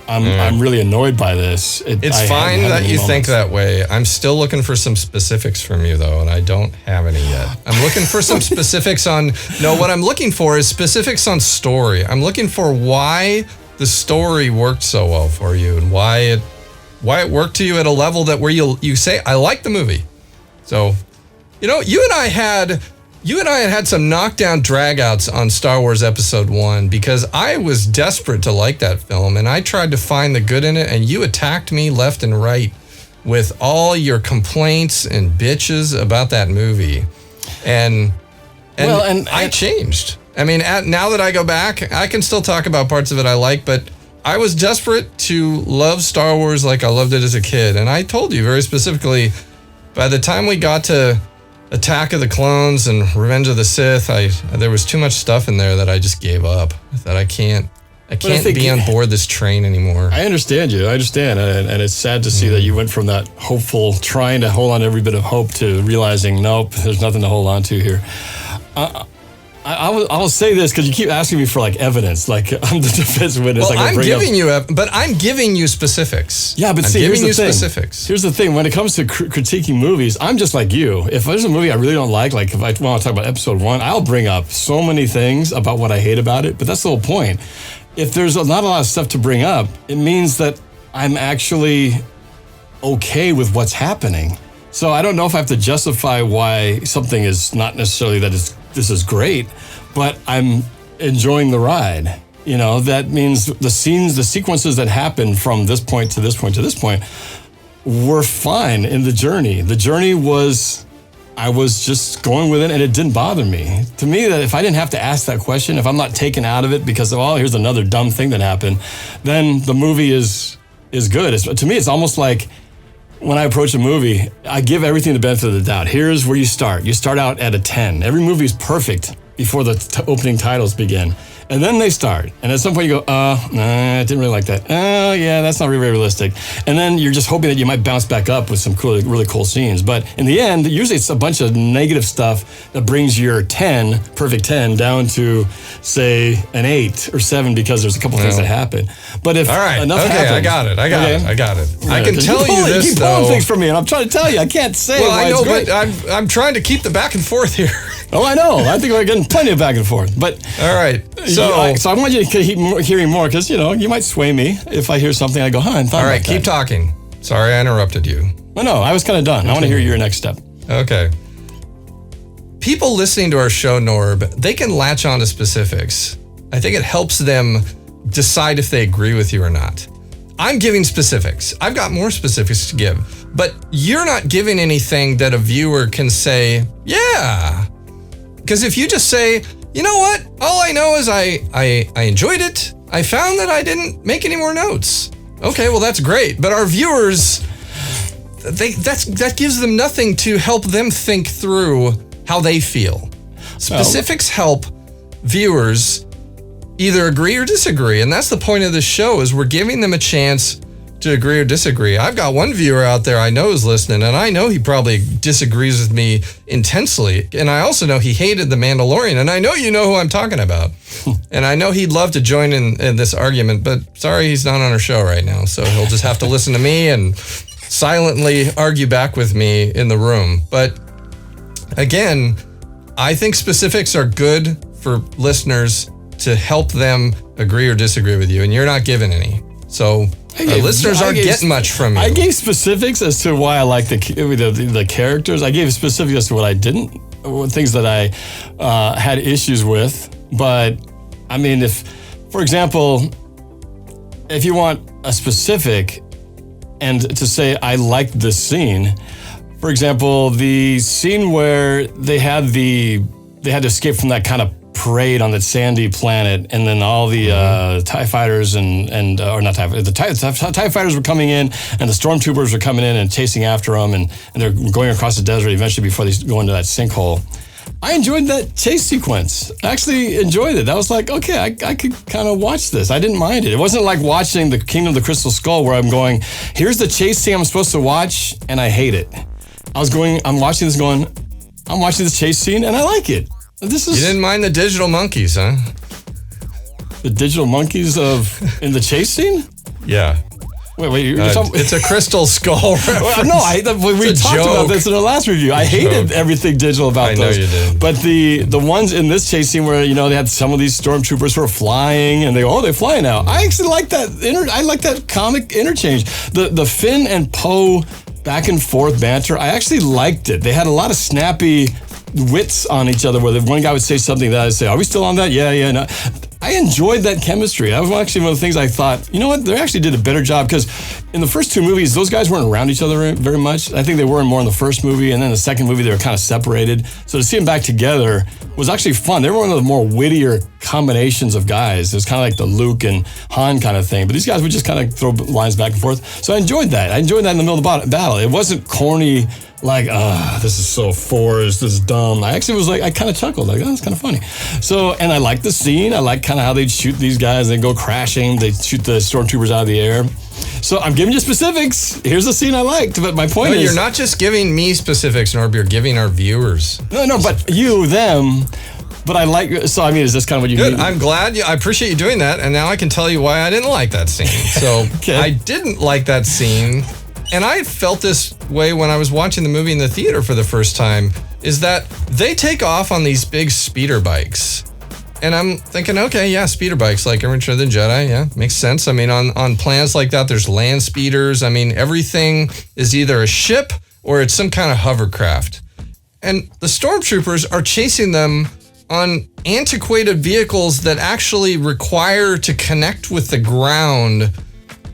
S1: I'm really annoyed by this.
S2: It's fine that you think that way. I'm still looking for some specifics from you, though, and I don't have any yet. I'm looking for some specifics what I'm looking for is specifics on story. I'm looking for why the story worked so well for you and why it worked to you at a level that where you say, I like the movie. So, you and I had some knockdown dragouts on Star Wars Episode 1 because I was desperate to like that film, and I tried to find the good in it, and you attacked me left and right with all your complaints and bitches about that movie. And And I changed. I mean, now that I go back, I can still talk about parts of it I like, but I was desperate to love Star Wars like I loved it as a kid. And I told you very specifically, by the time we got to Attack of the Clones and Revenge of the Sith, there was too much stuff in there that I just gave up. That I can't be on board this train anymore.
S1: I understand you. I understand. And it's sad to see that you went from that hopeful, trying to hold on to every bit of hope to realizing, nope, there's nothing to hold on to here. I will say this because you keep asking me for like evidence, like I'm the defense witness.
S2: Well, I'm giving you specifics.
S1: Yeah, but see, here's the thing. Specifics. Here's the thing. When it comes to critiquing movies, I'm just like you. If there's a movie I really don't like if I want to talk about episode 1, I'll bring up so many things about what I hate about it. But that's the whole point. If there's not a lot of stuff to bring up, it means that I'm actually okay with what's happening. So I don't know if I have to justify why something is not necessarily that this is great, but I'm enjoying the ride. You know, that means the sequences that happen from this point to this point to this point were fine in the journey. The journey I was just going with it and it didn't bother me. To me, that if I didn't have to ask that question, if I'm not taken out of it because here's another dumb thing that happened, then the movie is good. To me, it's almost like when I approach a movie, I give everything the benefit of the doubt. Here's where you start. You start out at a 10. Every movie is perfect before the opening titles begin. And then they start. And at some point you go, I didn't really like that. Oh, yeah, that's not really realistic. And then you're just hoping that you might bounce back up with some really cool scenes. But in the end, usually it's a bunch of negative stuff that brings your perfect 10, down to, say, an 8 or 7 because there's a couple things that happen. But if enough happens...
S2: I got it. I can tell you this,
S1: you keep pulling things from me, and I'm trying to tell you. I can't say why it's great.
S2: But I'm trying to keep the back and forth here.
S1: Oh, I know. I think we're getting plenty of back and forth. But
S2: all right. So
S1: I want you to keep hearing more because, you might sway me if I hear something. I go, I thought
S2: all right, keep talking. Sorry, I interrupted you.
S1: No, I was kind of done. I want to hear your next step.
S2: Okay. People listening to our show, Norb, they can latch on to specifics. I think it helps them decide if they agree with you or not. I'm giving specifics. I've got more specifics to give. But you're not giving anything that a viewer can say, yeah. Because if you just say, you know what? All I know is I enjoyed it. I found that I didn't make any more notes. Okay, well, that's great. But our viewers, that gives them nothing to help them think through how they feel. Specifics help viewers either agree or disagree. And that's the point of this show, is we're giving them a chance to agree or disagree. I've got one viewer out there I know is listening, and I know he probably disagrees with me intensely. And I also know he hated The Mandalorian, and I know you know who I'm talking about. And I know he'd love to join in this argument, but sorry, he's not on our show right now. So he'll just have to listen to me and silently argue back with me in the room. But again, I think specifics are good for listeners to help them agree or disagree with you, and you're not giving any. So listeners aren't getting much from you.
S1: I gave specifics as to why I like the characters. I gave specifics as to what I didn't, things that I had issues with. But I mean, if, for example, if you want a specific and to say I liked this scene, for example, the scene where they had to escape from that kind of parade on that sandy planet, and then all the TIE fighters the TIE fighters were coming in, and the stormtroopers were coming in and chasing after them, and they're going across the desert eventually before they go into that sinkhole. I enjoyed that chase sequence. I actually enjoyed it. That was like, okay, I could kind of watch this. I didn't mind it. It wasn't like watching the Kingdom of the Crystal Skull where I'm going, here's the chase scene I'm supposed to watch, and I hate it. I'm watching this chase scene, and I like it. You
S2: didn't mind the digital monkeys, huh?
S1: The digital monkeys in the chase scene?
S2: Yeah.
S1: Wait, you're talking...
S2: It's a Crystal Skull reference.
S1: We talked about this in our last review. I hated everything digital about those.
S2: I know you did.
S1: But the ones in this chase scene where, they had some of these stormtroopers who are flying, and they're flying now. I actually like that. I like that comic interchange. The Finn and Poe back and forth banter, I actually liked it. They had a lot of snappy wits on each other, where the one guy would say something that I'd say, are we still on that? Yeah, no. I enjoyed that chemistry. That was actually one of the things I thought, you know what, they actually did a better job, because in the first two movies, those guys weren't around each other very much. I think they were more in the first movie, and then the second movie, they were kind of separated. So to see them back together was actually fun. They were one of the more wittier combinations of guys. It was kind of like the Luke and Han kind of thing, but these guys would just kind of throw lines back and forth. So I enjoyed that. I enjoyed that in the middle of the battle. It wasn't corny, like, this is so forced, this is dumb. I actually was like, I kind of chuckled, like, oh, that's kind of funny. So, and I liked the scene. I liked kind of how they'd shoot these guys. They'd go crashing. They'd shoot the stormtroopers out of the air. So I'm giving you specifics. Here's the scene I liked, but my point is...
S2: You're not just giving me specifics, Norb, you're giving our viewers.
S1: No, but you, them... But I like, so I mean, is this kind of what you
S2: Good.
S1: mean?
S2: I'm glad. I appreciate you doing that. And now I can tell you why I didn't like that scene. So
S1: Okay.
S2: I didn't like that scene. And I felt this way when I was watching the movie in the theater for the first time, is that they take off on these big speeder bikes. And I'm thinking, okay, yeah, speeder bikes, like Return of the Jedi. Yeah, makes sense. I mean, on planets like that, there's land speeders. I mean, everything is either a ship or it's some kind of hovercraft. And the stormtroopers are chasing them on antiquated vehicles that actually require to connect with the ground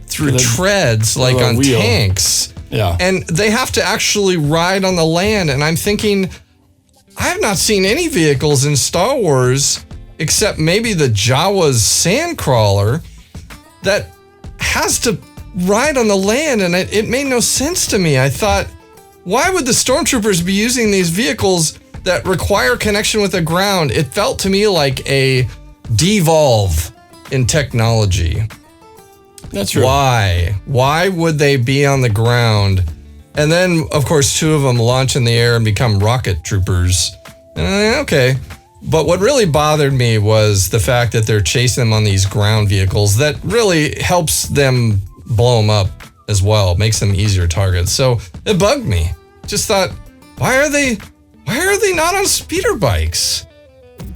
S2: through treads, like on
S1: wheel.
S2: Tanks.
S1: Yeah.
S2: And they have to actually ride on the land. And I'm thinking, I have not seen any vehicles in Star Wars except maybe the Jawa's sandcrawler that has to ride on the land. And it made no sense to me. I thought, why would the stormtroopers be using these vehicles that require connection with the ground? It felt to me like a devolve in technology.
S1: That's true.
S2: Why? Why would they be on the ground? And then, of course, two of them launch in the air and become rocket troopers. Okay. But what really bothered me was the fact that they're chasing them on these ground vehicles that really helps them blow them up as well, makes them easier targets. So it bugged me. Just thought, why are they not on speeder bikes?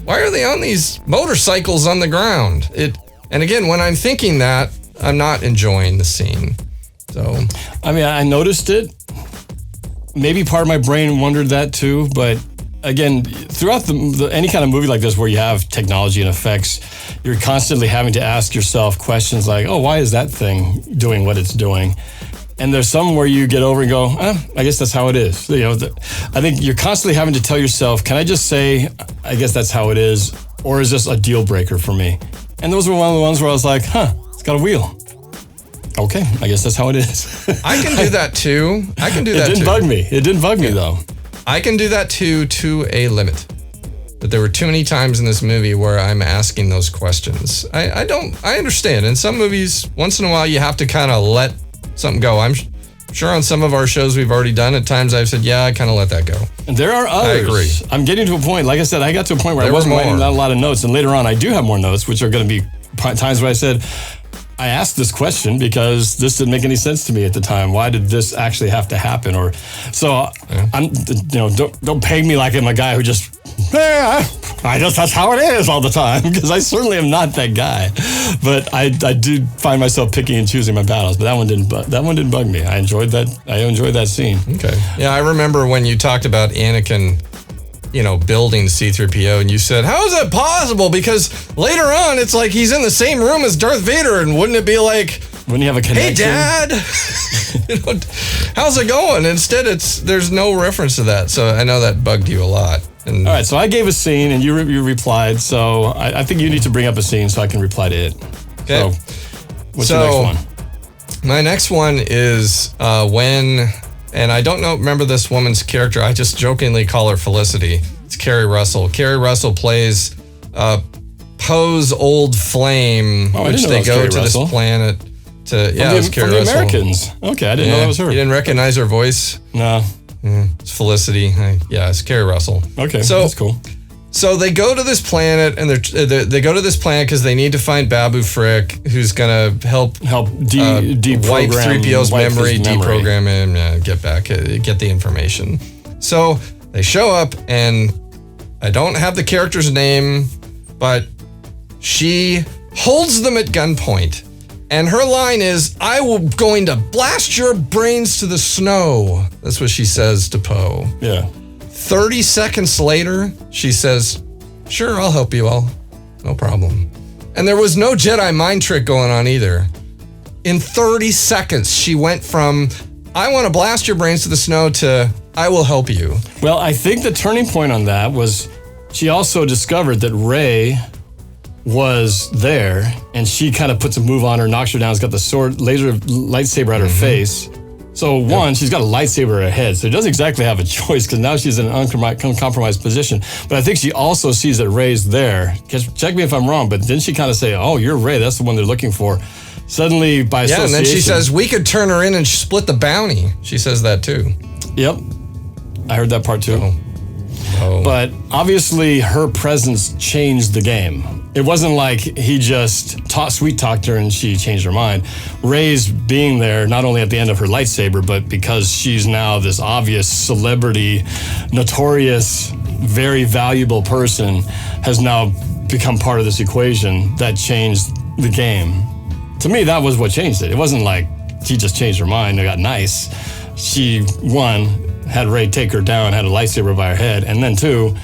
S2: Why are they on these motorcycles on the ground? And again, when I'm thinking that, I'm not enjoying the scene. So,
S1: I mean, I noticed it. Maybe part of my brain wondered that too, but again, throughout any kind of movie like this where you have technology and effects, you're constantly having to ask yourself questions like, oh, why is that thing doing what it's doing? And there's some where you get over and go, I guess that's how it is. You know, I think you're constantly having to tell yourself, can I just say, I guess that's how it is, or is this a deal breaker for me? And those were one of the ones where I was like, it's got a wheel. Okay, I guess that's how it is.
S2: I can do that too.
S1: It didn't bug me. It didn't bug me though.
S2: I can do that too, to a limit. But there were too many times in this movie where I'm asking those questions. I understand. In some movies, once in a while, you have to kind of let something go. I'm sure on some of our shows we've already done, at times I've said, yeah, I kind of let that go.
S1: And there are others.
S2: I agree.
S1: I'm getting to a point, like I said, I got to a point where I wasn't writing down a lot of notes. And later on, I do have more notes, which are going to be times where I said, I asked this question because this didn't make any sense to me at the time. Why did this actually have to happen? Or so I'm, don't peg me like I'm a guy who just, I just, that's how it is all the time, because I certainly am not that guy. But I do find myself picking and choosing my battles. But that one didn't bug me. I enjoyed that scene.
S2: Okay. Yeah, I remember when you talked about Anakin, building C-3PO, and you said, how is that possible? Because later on, it's like he's in the same room as Darth Vader, and wouldn't it be like,
S1: when you have a connection?
S2: Hey, Dad, how's it going? Instead, there's no reference to that. So I know that bugged you a lot. And,
S1: all right, so I gave a scene, and you replied. So I think you need to bring up a scene so I can reply to it.
S2: Okay.
S1: So what's your next one?
S2: My next one is when... And I don't remember this woman's character. I just jokingly call her Felicity. It's Carrie Russell. Carrie Russell plays Poe's old flame, which they go to this planet to. Yeah, it was Carrie Russell.
S1: From the Americans. Okay, I didn't know that was her.
S2: You didn't recognize her voice?
S1: No.
S2: It's Felicity. Yeah, it's Carrie Russell.
S1: Okay, that's cool.
S2: So they go to this planet, and they go to this planet because they need to find Babu Frick, who's gonna help
S1: wipe
S2: deprogram 3PO's memory, deprogram him, get the information. So they show up, and I don't have the character's name, but she holds them at gunpoint, and her line is, "I will going to blast your brains to the snow." That's what she says to Poe.
S1: Yeah.
S2: 30 seconds later, she says, "Sure, I'll help you all. No problem." And there was no Jedi mind trick going on either. In 30 seconds, she went from, I want to blast your brains to the snow to, I will help you.
S1: Well, I think the turning point on that was she also discovered that Rey was there, and she kind of puts a move on her, knocks her down, has got the sword, laser lightsaber at her face. So one, she's got a lightsaber at her head, so she doesn't exactly have a choice because now she's in an uncompromised position. But I think she also sees that Rey's there. Check me if I'm wrong, but didn't she kind of say, oh, you're Rey, that's the one they're looking for. Suddenly, by association.
S2: Yeah, and then she says, we could turn her in and split the bounty. She says that too.
S1: Yep. I heard that part too.
S2: Oh.
S1: But obviously, her presence changed the game. It wasn't like he just sweet-talked her and she changed her mind. Rey's being there, not only at the end of her lightsaber, but because she's now this obvious celebrity, notorious, very valuable person, has now become part of this equation that changed the game. To me, that was what changed it. It wasn't like she just changed her mind and got nice. She, one, had Rey take her down, had a lightsaber by her head, and then two,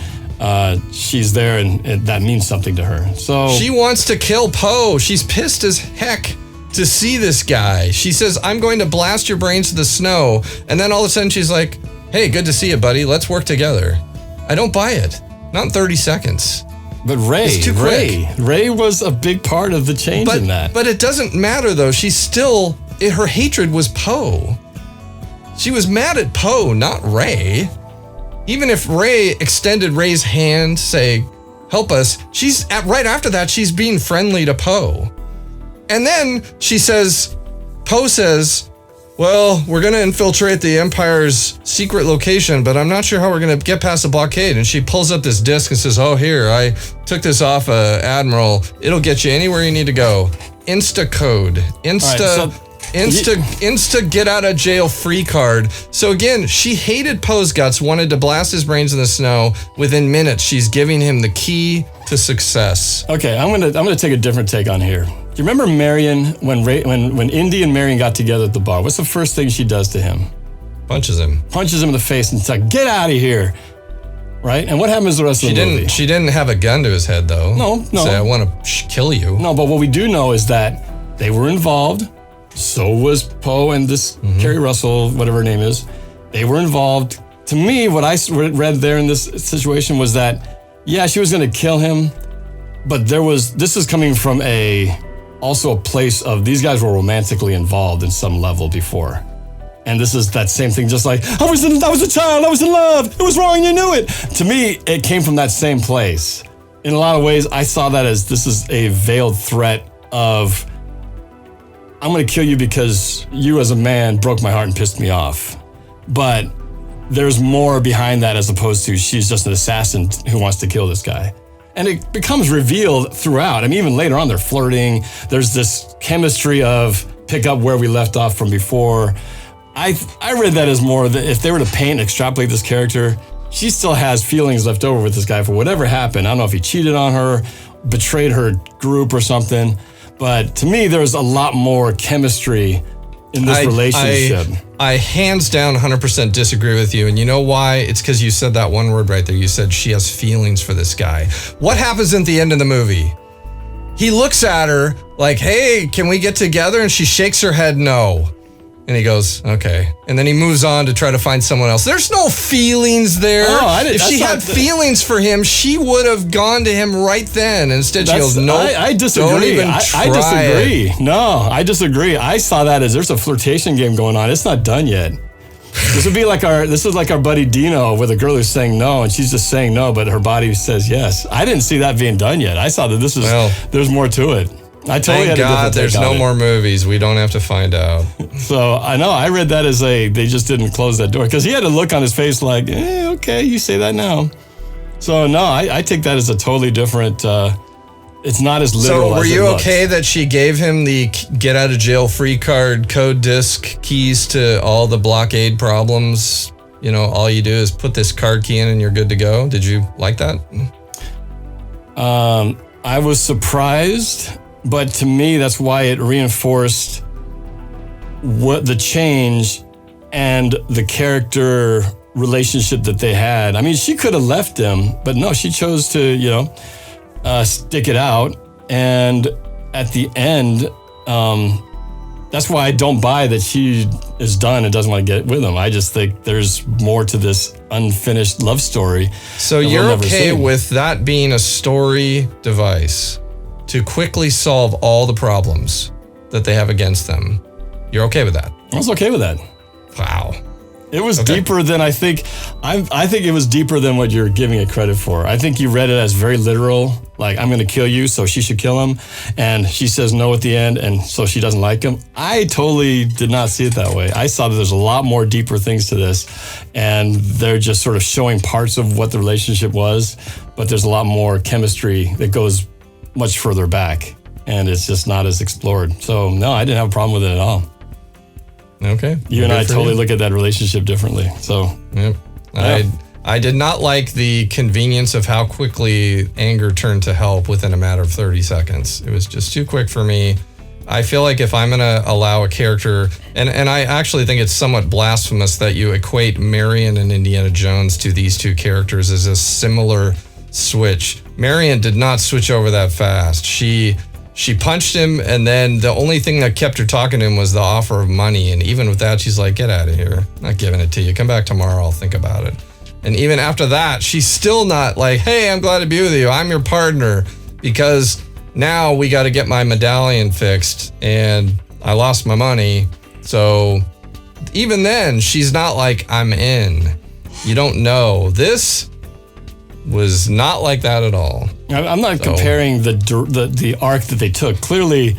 S1: she's there and that means something to her. So
S2: she wants to kill Poe. She's pissed as heck to see this guy. She says, I'm going to blast your brains to the snow. And then all of a sudden she's like, hey, good to see you, buddy. Let's work together. I don't buy it. Not in 30 seconds.
S1: But Rey was a big part of the change in that.
S2: But it doesn't matter though. She's still, her hatred was Poe. She was mad at Poe, not Rey. Even if Rey extended Rey's hand, say, help us, right after that, she's being friendly to Poe. And then Poe says, well, we're going to infiltrate the Empire's secret location, but I'm not sure how we're going to get past the blockade. And she pulls up this disc and says, oh, here, I took this off Admiral. It'll get you anywhere you need to go. Insta code. Insta get out of jail free card. So again, she hated Poe's guts, wanted to blast his brains in the snow. Within minutes, she's giving him the key to success.
S1: Okay, I'm gonna take a different take on here. Do you remember Marion when Indy and Marion got together at the bar? What's the first thing she does to him?
S2: Punches him
S1: in the face and it's like, get out of here. Right? And what happens the rest of the movie? She
S2: didn't have a gun to his head though.
S1: No.
S2: Say, I want to kill you.
S1: No, but what we do know is that they were involved. So was Poe and this Carrie Russell, whatever her name is. They were involved. To me, what I read there in this situation was that, yeah, she was going to kill him, but this is coming from also a place of these guys were romantically involved in some level before. And this is that same thing, just like, I was a child, I was in love, it was wrong, you knew it. To me, it came from that same place. In a lot of ways, I saw that as this is a veiled threat of, I'm going to kill you because you as a man broke my heart and pissed me off. But there's more behind that as opposed to she's just an assassin who wants to kill this guy. And it becomes revealed throughout. I mean, even later on, they're flirting. There's this chemistry of pick up where we left off from before. I read that as more that if they were to paint and extrapolate this character, she still has feelings left over with this guy for whatever happened. I don't know if he cheated on her, betrayed her group or something. But to me, there's a lot more chemistry in this relationship.
S2: I hands down 100% disagree with you. And you know why? It's because you said that one word right there. You said she has feelings for this guy. What happens at the end of the movie? He looks at her like, hey, can we get together? And she shakes her head no. And he goes, okay. And then he moves on to try to find someone else. There's no feelings there. If she had feelings for him, she would have gone to him right then. Instead, she goes, no,
S1: I disagree.
S2: Don't even try.
S1: I disagree. No, I disagree. I saw that as there's a flirtation game going on. It's not done yet. This is like our buddy Dino with a girl who's saying no, and she's just saying no, but her body says yes. I didn't see that being done yet. I saw that there's more to it. I totally
S2: Thank God there's no more movies. We don't have to find out.
S1: So I know I read that as they just didn't close that door because he had a look on his face like, okay, you say that now. So no, I take that as a totally different. It's not as literal.
S2: So were
S1: as
S2: you
S1: it looks.
S2: okay that she gave him the get out of jail free card code disc keys to all the blockade problems? You know, all you do is put this card key in and you're good to go. Did you like that?
S1: I was surprised. But to me, that's why it reinforced what the change and the character relationship that they had. I mean, she could have left him, but no, she chose to, stick it out. And at the end, that's why I don't buy that she is done and doesn't want to get with him. I just think there's more to this unfinished love story.
S2: So you're okay with that being a story device to quickly solve all the problems that they have against them? You're okay with that?
S1: I was okay with that.
S2: Wow.
S1: It was deeper than I think. I think it was deeper than what you're giving it credit for. I think you read it as very literal, like I'm going to kill you, so she should kill him, and she says no at the end, and so she doesn't like him. I totally did not see it that way. I saw that there's a lot more deeper things to this, and they're just sort of showing parts of what the relationship was, but there's a lot more chemistry that goes much further back, and it's just not as explored. So no, I didn't have a problem with it at all.
S2: Okay.
S1: You and I totally look at that relationship differently. So,
S2: yep. Yeah. I did not like the convenience of how quickly anger turned to help within a matter of 30 seconds. It was just too quick for me. I feel like if I'm going to allow a character, and I actually think it's somewhat blasphemous that you equate Marion and Indiana Jones to these two characters as a similar switch. Marion did not switch over that fast. She punched him, and then the only thing that kept her talking to him was the offer of money. And even with that, she's like, get out of here. I'm not giving it to you. Come back tomorrow. I'll think about it. And even after that, she's still not like, hey, I'm glad to be with you. I'm your partner, because now we got to get my medallion fixed, and I lost my money. So even then, she's not like, I'm in. You don't know. This was not like that at all.
S1: I'm not comparing the arc that they took. Clearly,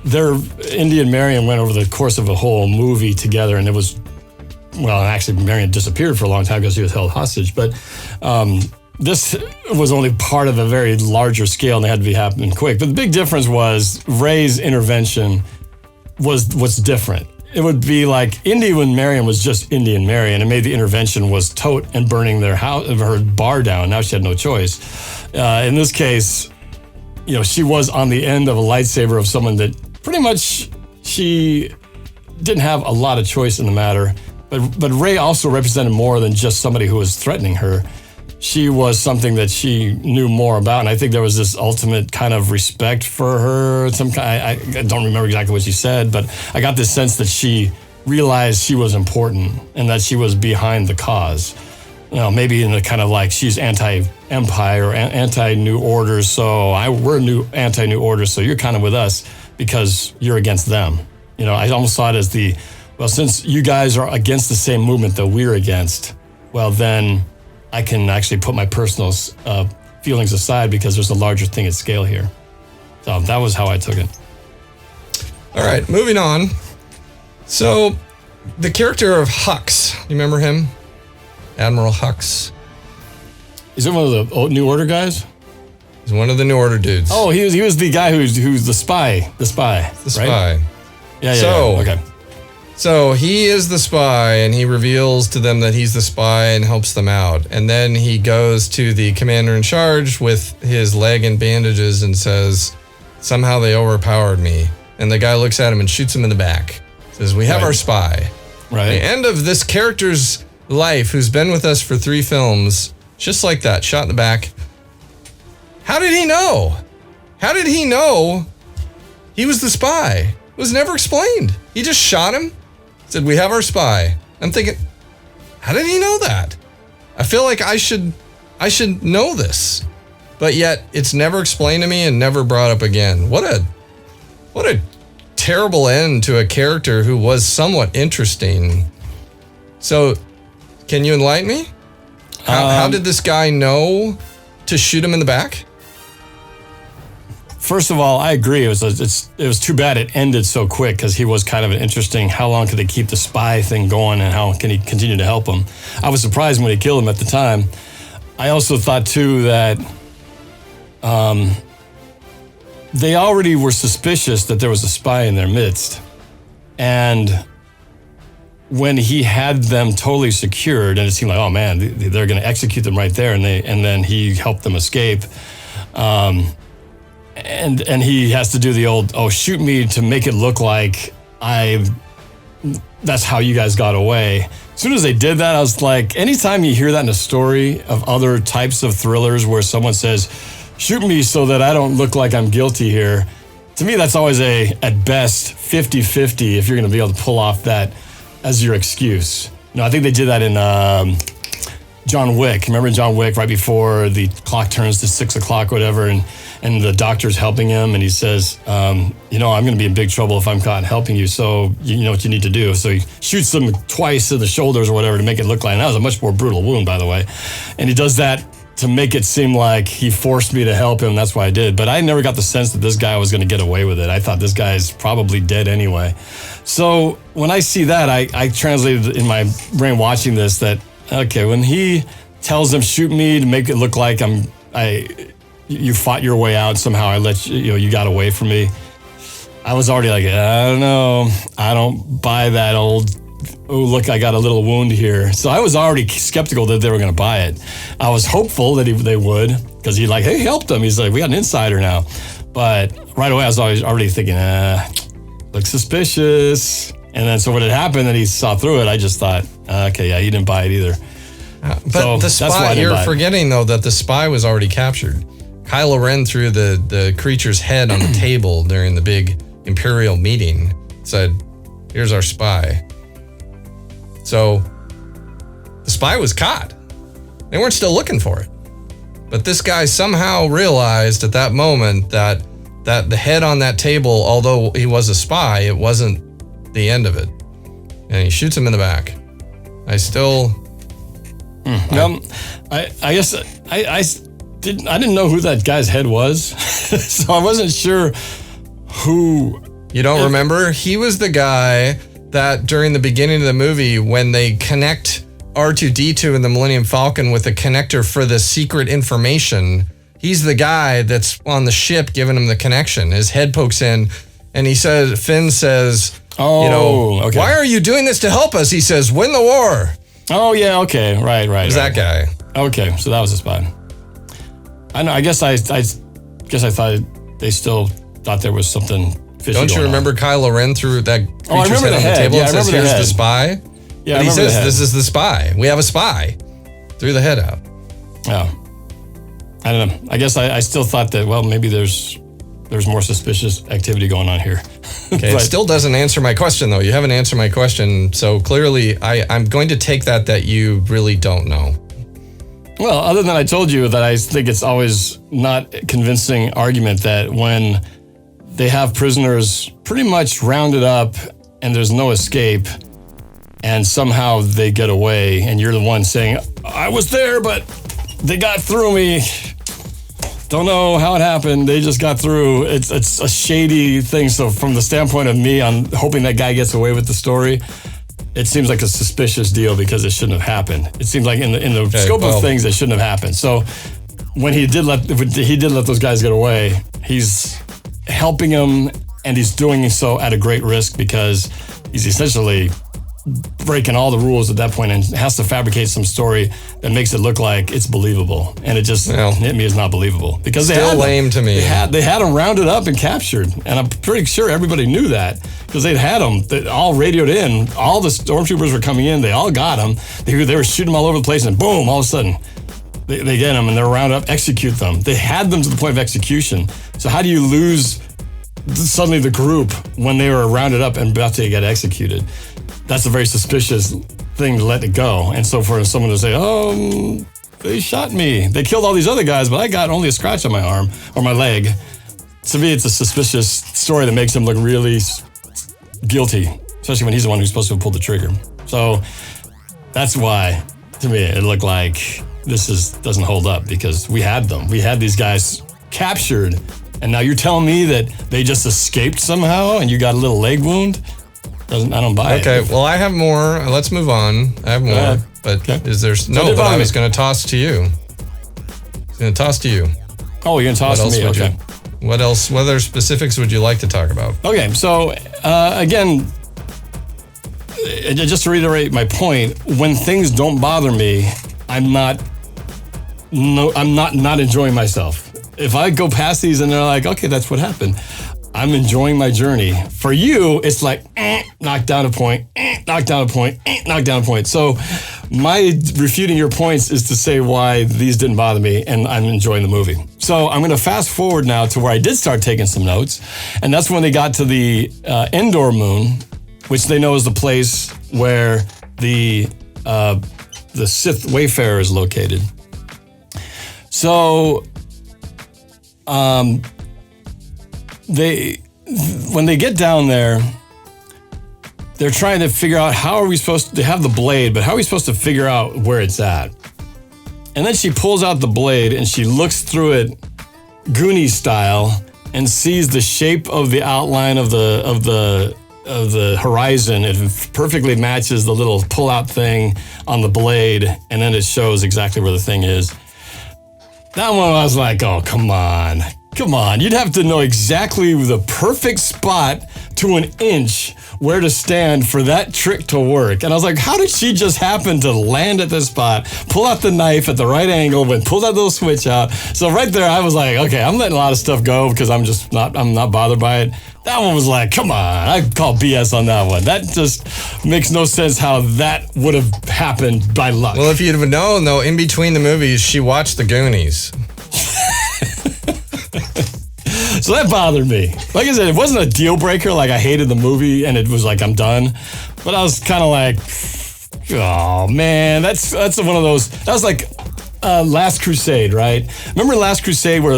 S1: Indy and Marion went over the course of a whole movie together, and it was, well, actually, Marion disappeared for a long time because she was held hostage. But this was only part of a very larger scale, and it had to be happening quick. But the big difference was Rey's intervention was what's different. It would be like Indy when Marion was just Indy and Marion, and maybe the intervention was Tote and burning their house, her bar down. Now she had no choice. In this case, she was on the end of a lightsaber of someone that pretty much she didn't have a lot of choice in the matter. But Rey also represented more than just somebody who was threatening her. She was something that she knew more about, and I think there was this ultimate kind of respect for her. I don't remember exactly what she said, but I got this sense that she realized she was important and that she was behind the cause. Maybe in the kind of like she's anti-empire or anti-New Order, so we're anti-New Order, so you're kind of with us because you're against them. I almost saw it as since you guys are against the same movement that we're against, well then I can actually put my personal feelings aside because there's a larger thing at scale here. So that was how I took it.
S2: All right, moving on. So the character of Hux, you remember him? Admiral Hux.
S1: Is it one of the New Order guys?
S2: He's one of the New Order dudes.
S1: Oh, he was the guy who's the spy. The spy.
S2: The spy.
S1: Right? Yeah. Okay.
S2: So he is the spy, and he reveals to them that he's the spy and helps them out. And then he goes to the commander in charge with his leg in bandages and says, somehow they overpowered me. And the guy looks at him and shoots him in the back. Says, we have our spy.
S1: Right.
S2: The end of this character's life, who's been with us for 3 films, just like that, shot in the back. How did he know? How did he know he was the spy? It was never explained. He just shot him. Said, we have our spy. I'm thinking, how did he know that? I feel like I should know this. But yet it's never explained to me and never brought up again. What a terrible end to a character who was somewhat interesting. So, can you enlighten me? How did this guy know to shoot him in the back?
S1: First of all, I agree. It was too bad it ended so quick because he was kind of an interesting. How long could they keep the spy thing going, and how can he continue to help him? I was surprised when he killed him at the time. I also thought too that they already were suspicious that there was a spy in their midst, and when he had them totally secured, and it seemed like, oh man, they're going to execute them right there, and then he helped them escape. And he has to do the old, shoot me to make it look like that's how you guys got away. As soon as they did that, I was like, anytime you hear that in a story of other types of thrillers where someone says, shoot me so that I don't look like I'm guilty here. To me, that's always at best, 50-50 if you're going to be able to pull off that as your excuse. I think they did that in John Wick. Remember John Wick, right before the clock turns to 6 o'clock, whatever, and the doctor's helping him, and he says, I'm going to be in big trouble if I'm caught helping you, so you know what you need to do. So he shoots him twice in the shoulders or whatever to make it look like, and that was a much more brutal wound, by the way. And he does that to make it seem like he forced me to help him. That's why I did. But I never got the sense that this guy was going to get away with it. I thought this guy's probably dead anyway. So when I see that, I translated in my brain watching this that, okay, when he tells them, shoot me to make it look like you fought your way out somehow, you got away from me. I was already like, I don't know. I don't buy that old, oh, look, I got a little wound here. So I was already skeptical that they were going to buy it. I was hopeful that they would, because he helped them. He's like, we got an insider now. But right away, I was already thinking, looks suspicious. And then so when it happened and he saw through it, I just thought, okay, yeah, you didn't buy it either.
S2: But the spy, you're forgetting though that the spy was already captured. Kylo Ren threw the creature's head on the table during the big Imperial meeting, said, here's our spy. So the spy was caught. They weren't still looking for it. But this guy somehow realized at that moment that the head on that table, although he was a spy, it wasn't the end of it. And he shoots him in the back. I guess I didn't know who that guy's head was. So I wasn't sure who. You don't remember? He was the guy that during the beginning of the movie, when they connect R2-D2 and the Millennium Falcon with a connector for the secret information, he's the guy that's on the ship giving him the connection. His head pokes in and Finn says,
S1: okay.
S2: Why are you doing this to help us? He says, win the war.
S1: Oh, yeah, okay, right.
S2: It was that guy.
S1: Okay, so that was the spy. I know, I guess I thought they still thought there was something fishy.
S2: Don't you remember Kylo Ren threw that creature's head on the table and says, here's the spy?
S1: Yeah,
S2: but he says, this is the spy. We have a spy. Threw the head out.
S1: Yeah. I don't know. I guess I still thought that, well, maybe there's more suspicious activity going on here.
S2: Okay, it still doesn't answer my question, though. You haven't answered my question. So clearly, I'm going to take that you really don't know.
S1: Well, other than I told you that I think it's always not a convincing argument that when they have prisoners pretty much rounded up and there's no escape and somehow they get away and you're the one saying, I was there, but they got through me. Don't know how it happened. They just got through. It's a shady thing. So from the standpoint of me, I'm hoping that guy gets away with the story. It seems like a suspicious deal because it shouldn't have happened. It seems like in the scope of things, it shouldn't have happened. So when he did let those guys get away, he's helping them, and he's doing so at a great risk because he's essentially breaking all the rules at that point and has to fabricate some story that makes it look like it's believable, and it just hit me as not believable because
S2: still lame to me.
S1: They had them rounded up and captured, and I'm pretty sure everybody knew that because they'd had them. They all radioed in. All the stormtroopers were coming in. They all got them. They were shooting them all over the place, and boom! All of a sudden, they get them and they're rounded up. Execute them. They had them to the point of execution. So how do you lose suddenly the group when they were rounded up and about to get executed? That's a very suspicious thing to let it go. And so for someone to say, they shot me. They killed all these other guys, but I got only a scratch on my arm or my leg. To me, it's a suspicious story that makes him look really guilty, especially when he's the one who's supposed to have pulled the trigger. So that's why, to me, it looked like this doesn't hold up because we had them. We had these guys captured, and now you're telling me that they just escaped somehow and you got a little leg wound? I don't buy it.
S2: Okay, well, I have more. Let's move on. I have more. But I was going to toss to you. I was going to toss to you.
S1: Oh, you're going to toss to me? Okay.
S2: What else? What other specifics would you like to talk about?
S1: Okay, so again, just to reiterate my point, when things don't bother me, I'm not enjoying myself. If I go past these and they're like, okay, that's what happened, I'm enjoying my journey. For you, it's like, knock down a point, knock down a point, knock down a point. So my refuting your points is to say why these didn't bother me and I'm enjoying the movie. So I'm going to fast forward now to where I did start taking some notes. And that's when they got to the Endor moon, which they know is the place where the Sith Wayfarer is located. So when they get down there, they're trying to figure out how are we supposed to, they have the blade, but how are we supposed to figure out where it's at? And then she pulls out the blade and she looks through it Goonie style and sees the shape of the outline of the horizon. It perfectly matches the little pull-out thing on the blade, and then it shows exactly where the thing is. That one I was like, oh, come on. You'd have to know exactly the perfect spot to an inch where to stand for that trick to work. And I was like, how did she just happen to land at this spot, pull out the knife at the right angle, and pull that little switch out? So right there, I was like, okay, I'm letting a lot of stuff go because I'm not bothered by it. That one was like, come on, I call BS on that one. That just makes no sense how that would have happened by luck.
S2: Well, if you'd have known, though, in between the movies, she watched the Goonies.
S1: So that bothered me. Like I said, it wasn't a deal breaker. Like I hated the movie and it was like, I'm done. But I was kind of like, oh man, that's one of those. That was like Last Crusade, right? Remember Last Crusade where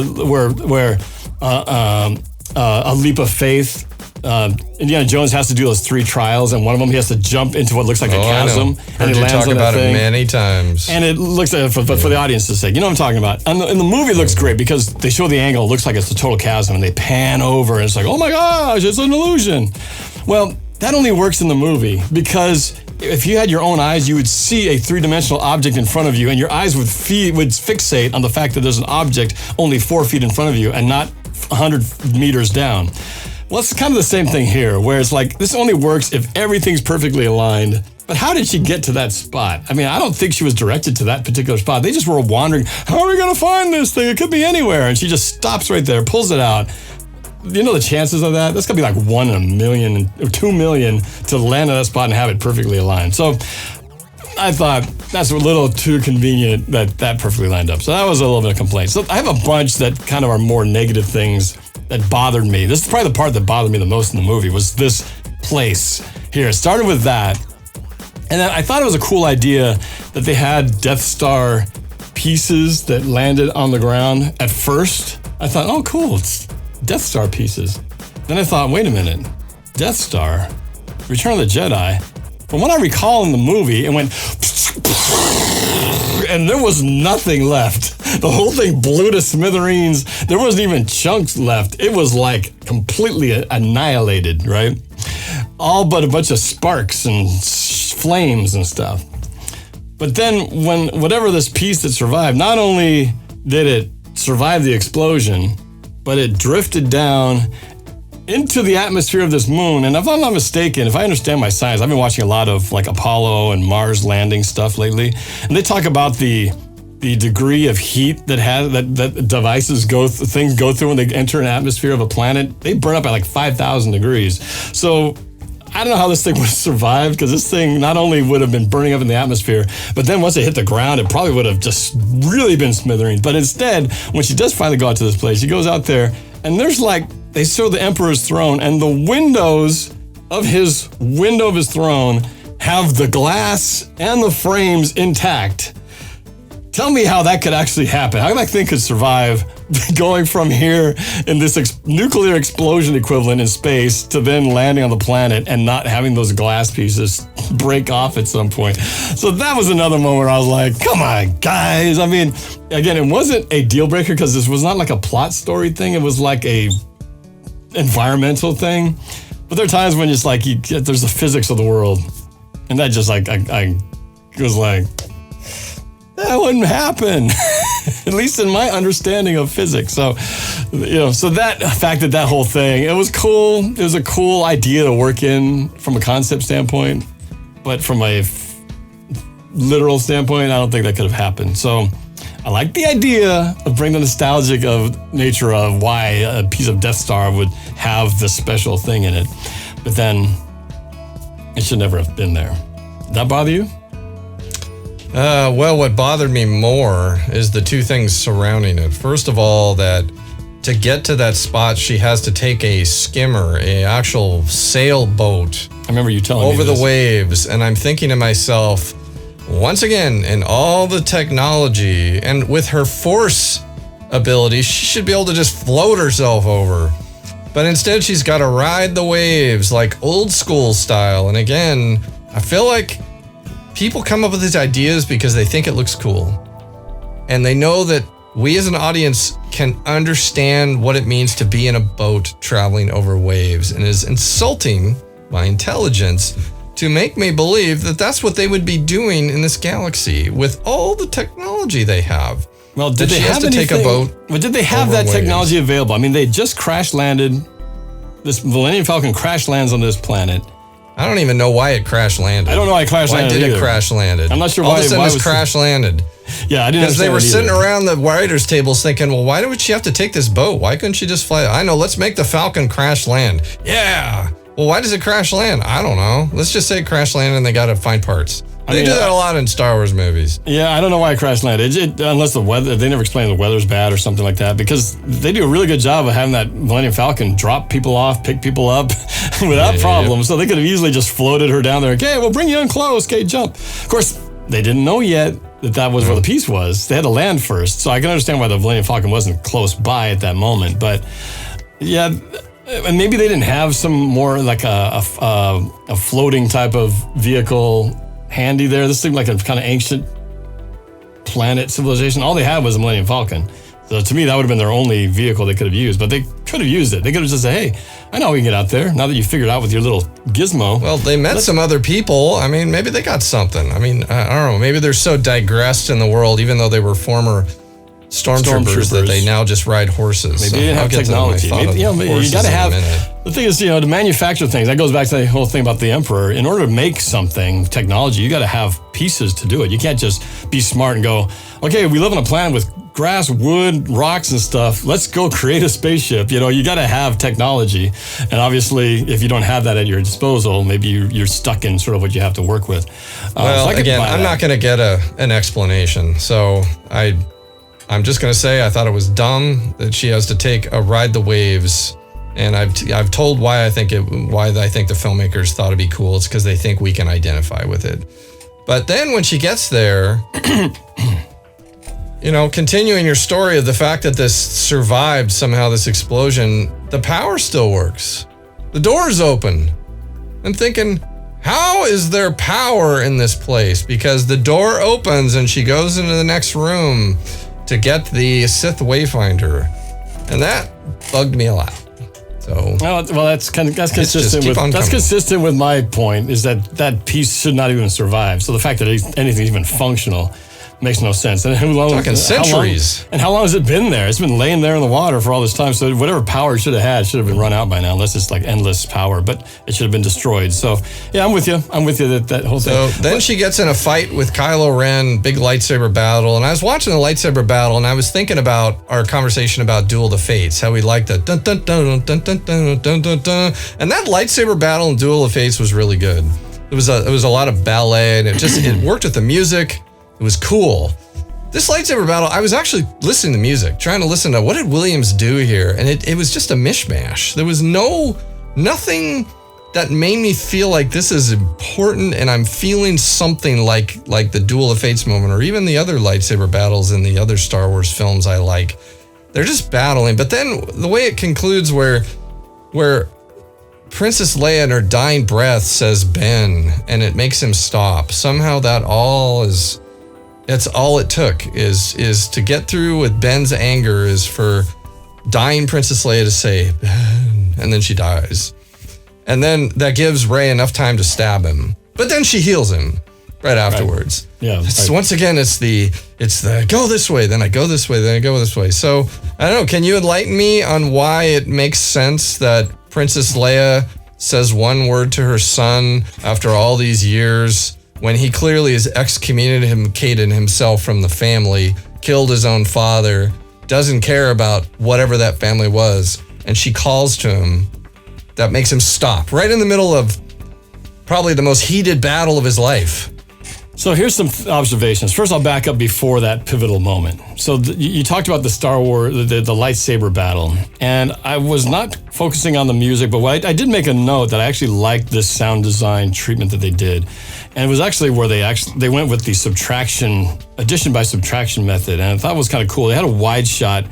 S1: a leap of faith, Indiana Jones has to do those 3 trials, and one of them he has to jump into what looks like a chasm,
S2: and he lands on that thing. It many times.
S1: And it looks like, for the audience's sake, you know what I'm talking about. And the movie looks great because they show the angle, it looks like it's a total chasm, and they pan over, and it's like, oh my gosh, it's an illusion. Well, that only works in the movie because if you had your own eyes, you would see a 3-dimensional object in front of you, and your eyes would fixate on the fact that there's an object only 4 feet in front of you and not 100 meters down. Well, it's kind of the same thing here, where it's like, this only works if everything's perfectly aligned. But how did she get to that spot? I mean, I don't think she was directed to that particular spot. They just were wandering, how are we going to find this thing? It could be anywhere. And she just stops right there, pulls it out. You know the chances of that? That's going to be like 1 in a million or 2 million to land on that spot and have it perfectly aligned. So I thought that's a little too convenient that perfectly lined up. So that was a little bit of complaint. So I have a bunch that kind of are more negative things that bothered me. This is probably the part that bothered me the most in the movie, was this place here. It started with that. And then I thought it was a cool idea that they had Death Star pieces that landed on the ground. At first, I thought, oh, cool, it's Death Star pieces. Then I thought, wait a minute, Death Star, Return of the Jedi. From what I recall in the movie, it went, and there was nothing left. The whole thing blew to smithereens. There wasn't even chunks left. It was like completely annihilated, right? All but a bunch of sparks and flames and stuff. But then when whatever this piece that survived, not only did it survive the explosion, but it drifted down into the atmosphere of this moon. And if I'm not mistaken, if I understand my science, I've been watching a lot of like Apollo and Mars landing stuff lately, and they talk about the degree of heat that devices things go through when they enter an atmosphere of a planet. They burn up at like 5,000 degrees. So I don't know how this thing would have survived, because this thing not only would have been burning up in the atmosphere, but then once it hit the ground, it probably would have just really been smithereens. But instead, when she does finally go out to this place, she goes out there, and there's like, they show the Emperor's throne, and the windows of his throne have the glass and the frames intact. Tell me how that could actually happen. How that thing could survive going from here in this nuclear explosion equivalent in space to then landing on the planet and not having those glass pieces break off at some point. So that was another moment where I was like, come on, guys. I mean, again, it wasn't a deal breaker because this was not like a plot story thing. It was like a environmental thing. But there are times when it's like, there's the physics of the world. And that just like, I was like, that wouldn't happen, at least in my understanding of physics. So, so that fact that whole thing, it was cool. It was a cool idea to work in from a concept standpoint, but from a literal standpoint, I don't think that could have happened. So I like the idea of bringing the nostalgic of nature of why a piece of Death Star would have this special thing in it, but then it should never have been there. Did that bother you?
S2: Well, what bothered me more is the two things surrounding it. First of all, that to get to that spot, she has to take a skimmer, a actual sailboat.
S1: I remember you telling me
S2: over
S1: this.
S2: the waves, and I'm thinking to myself, once again, in all the technology and with her force ability, she should be able to just float herself over. But instead, she's got to ride the waves like old school style. And again, I feel like people come up with these ideas because they think it looks cool. And they know that we as an audience can understand what it means to be in a boat traveling over waves, and is insulting my intelligence to make me believe that that's what they would be doing in this galaxy with all the technology they have.
S1: Well, did they have
S2: take a boat?
S1: But did they have that technology available? I mean, they just crash landed. This Millennium Falcon crash lands on this planet.
S2: I don't even know why it crash landed.
S1: I don't know why it crash landed.
S2: Why did
S1: either.
S2: it crash landed?
S1: I'm not sure
S2: all
S1: why.
S2: All of a sudden, it crash landed.
S1: Yeah, I didn't.
S2: Because they were sitting around the writers' tables thinking, well, why would she have to take this boat? Why couldn't she just fly? I know. Let's make the Falcon crash land. Yeah. Well, why does it crash land? I don't know. Let's just say it crash landed and they got to find parts. They do that a lot in Star Wars movies.
S1: Yeah, I don't know why it crash landed. Unless the weather, they never explain the weather's bad or something like that, because they do a really good job of having that Millennium Falcon drop people off, pick people up without problem. So they could have easily just floated her down there. Okay, we'll bring you in close. Okay, jump. Of course, they didn't know yet that was where the piece was. They had to land first. So I can understand why the Millennium Falcon wasn't close by at that moment. But yeah, and maybe they didn't have some more like a floating type of vehicle handy there. This seemed like a kind of ancient planet civilization. All they had was a Millennium Falcon. So to me, that would have been their only vehicle they could have used. But they could have used it. They could have just said, hey, I know we can get out there. Now that you figured out with your little gizmo.
S2: Well, they met some other people. I mean, maybe they got something. I mean, I don't know. Maybe they're so digressed in the world, even though they were former stormtroopers, that they now just ride horses.
S1: Maybe they didn't have technology. Maybe, you got to have. The thing is, to manufacture things, that goes back to the whole thing about the Emperor. In order to make something, technology, you got to have pieces to do it. You can't just be smart and go, okay, we live on a planet with grass, wood, rocks, and stuff. Let's go create a spaceship. You got to have technology. And obviously, if you don't have that at your disposal, maybe you're stuck in sort of what you have to work with.
S2: Well, again, I'm not going to get an explanation. So I'm just going to say I thought it was dumb that she has to take a ride the waves. And I've told why I think the filmmakers thought it'd be cool. It's because they think we can identify with it. But then when she gets there, continuing your story of the fact that this survived somehow, this explosion, the power still works. The door's open. I'm thinking, how is there power in this place? Because the door opens and she goes into the next room to get the Sith Wayfinder. And that bugged me a lot. So
S1: well, that's consistent with my point, is that piece should not even survive. So the fact that anything's even functional makes no sense. And
S2: talking centuries.
S1: How long has it been there? It's been laying there in the water for all this time. So whatever power it should have had should have been run out by now, unless it's like endless power. But it should have been destroyed. So yeah, I'm with you. That whole thing.
S2: So then she gets in a fight with Kylo Ren, big lightsaber battle. And I was watching the lightsaber battle, and I was thinking about our conversation about Duel of the Fates, how we like the dun dun dun dun dun dun dun dun dun. And that lightsaber battle in Duel of Fates was really good. It was a lot of ballet, and it worked with the music. It was cool. This lightsaber battle, I was actually listening to music, trying to listen to what did Williams do here, and it was just a mishmash. There was nothing that made me feel like this is important, and I'm feeling something like the Duel of Fates moment, or even the other lightsaber battles in the other Star Wars films I like. They're just battling, but then the way it concludes, where Princess Leia in her dying breath says Ben, and it makes him stop. Somehow that's all it took is to get through with Ben's anger, is for dying Princess Leia to say Ben, and then she dies. And then that gives Rey enough time to stab him. But then she heals him right afterwards.
S1: Right. Yeah.
S2: Once again, it's the go this way, then I go this way, then I go this way. So I don't know, can you enlighten me on why it makes sense that Princess Leia says one word to her son after all these years, when he clearly has excommunicated himself from the family, killed his own father, doesn't care about whatever that family was, and she calls to him, that makes him stop right in the middle of probably the most heated battle of his life.
S1: So here's some observations. First, I'll back up before that pivotal moment. So you talked about the Star Wars, the lightsaber battle, and I was not focusing on the music, but I did make a note that I actually liked this sound design treatment that they did, and it was actually where they went with the addition by subtraction method, and I thought it was kind of cool. They had a wide shot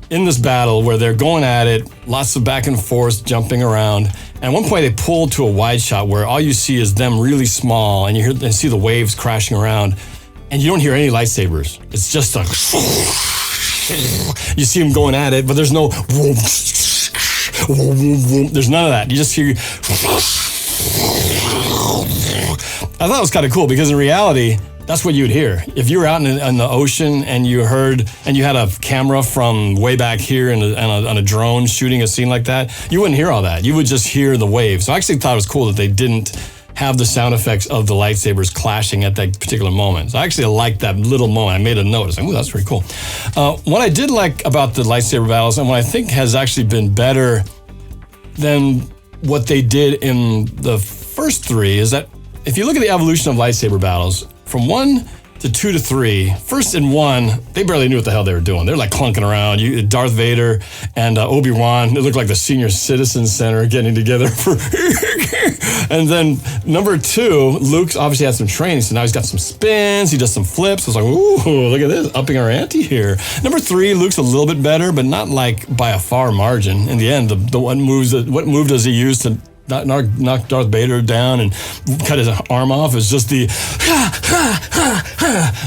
S1: in this battle where they're going at it, lots of back and forth, jumping around. And at one point they pulled to a wide shot where all you see is them really small, and you see the waves crashing around, and you don't hear any lightsabers. It's just you see them going at it, but there's no there's none of that. You just hear I thought it was kind of cool because in reality, that's what you would hear. If you were out in the ocean and you had a camera from way back here and on a drone shooting a scene like that, you wouldn't hear all that. You would just hear the waves. So I actually thought it was cool that they didn't have the sound effects of the lightsabers clashing at that particular moment. So I actually liked that little moment. I made a note. I was like, ooh, that's pretty cool. What I did like about the lightsaber battles, and what I think has actually been better than what they did in the first three, is that if you look at the evolution of lightsaber battles, from 1 to 2 to 3, first in 1, they barely knew what the hell they were doing. They're like clunking around. Darth Vader and Obi-Wan, it looked like the Senior Citizen Center getting together for. And then number 2, Luke's obviously had some training, so now he's got some spins, he does some flips. I was like, ooh, look at this, upping our ante here. Number 3, Luke's a little bit better, but not like by a far margin. In the end, what move does he use to knock Darth Vader down and cut his arm off? Is just the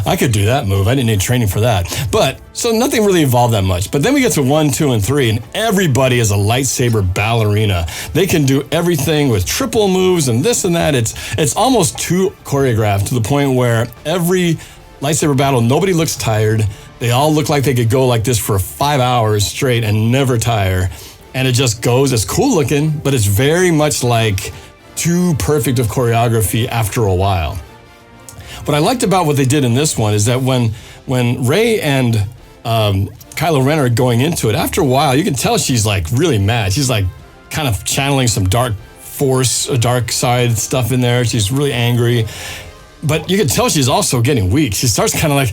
S1: I could do that move. I didn't need training for that. But so nothing really evolved that much. But then we get to 1, 2, and 3, and everybody is a lightsaber ballerina. They can do everything with triple moves and this and that. It's almost too choreographed to the point where every lightsaber battle, nobody looks tired. They all look like they could go like this for 5 hours straight and never tire. And it just goes. It's cool looking, but it's very much like too perfect of choreography after a while. What I liked about what they did in this one is that when Rey and Kylo Ren are going into it, after a while, you can tell she's like really mad. She's like kind of channeling some dark force, dark side stuff in there. She's really angry. But you can tell she's also getting weak. She starts kind of like...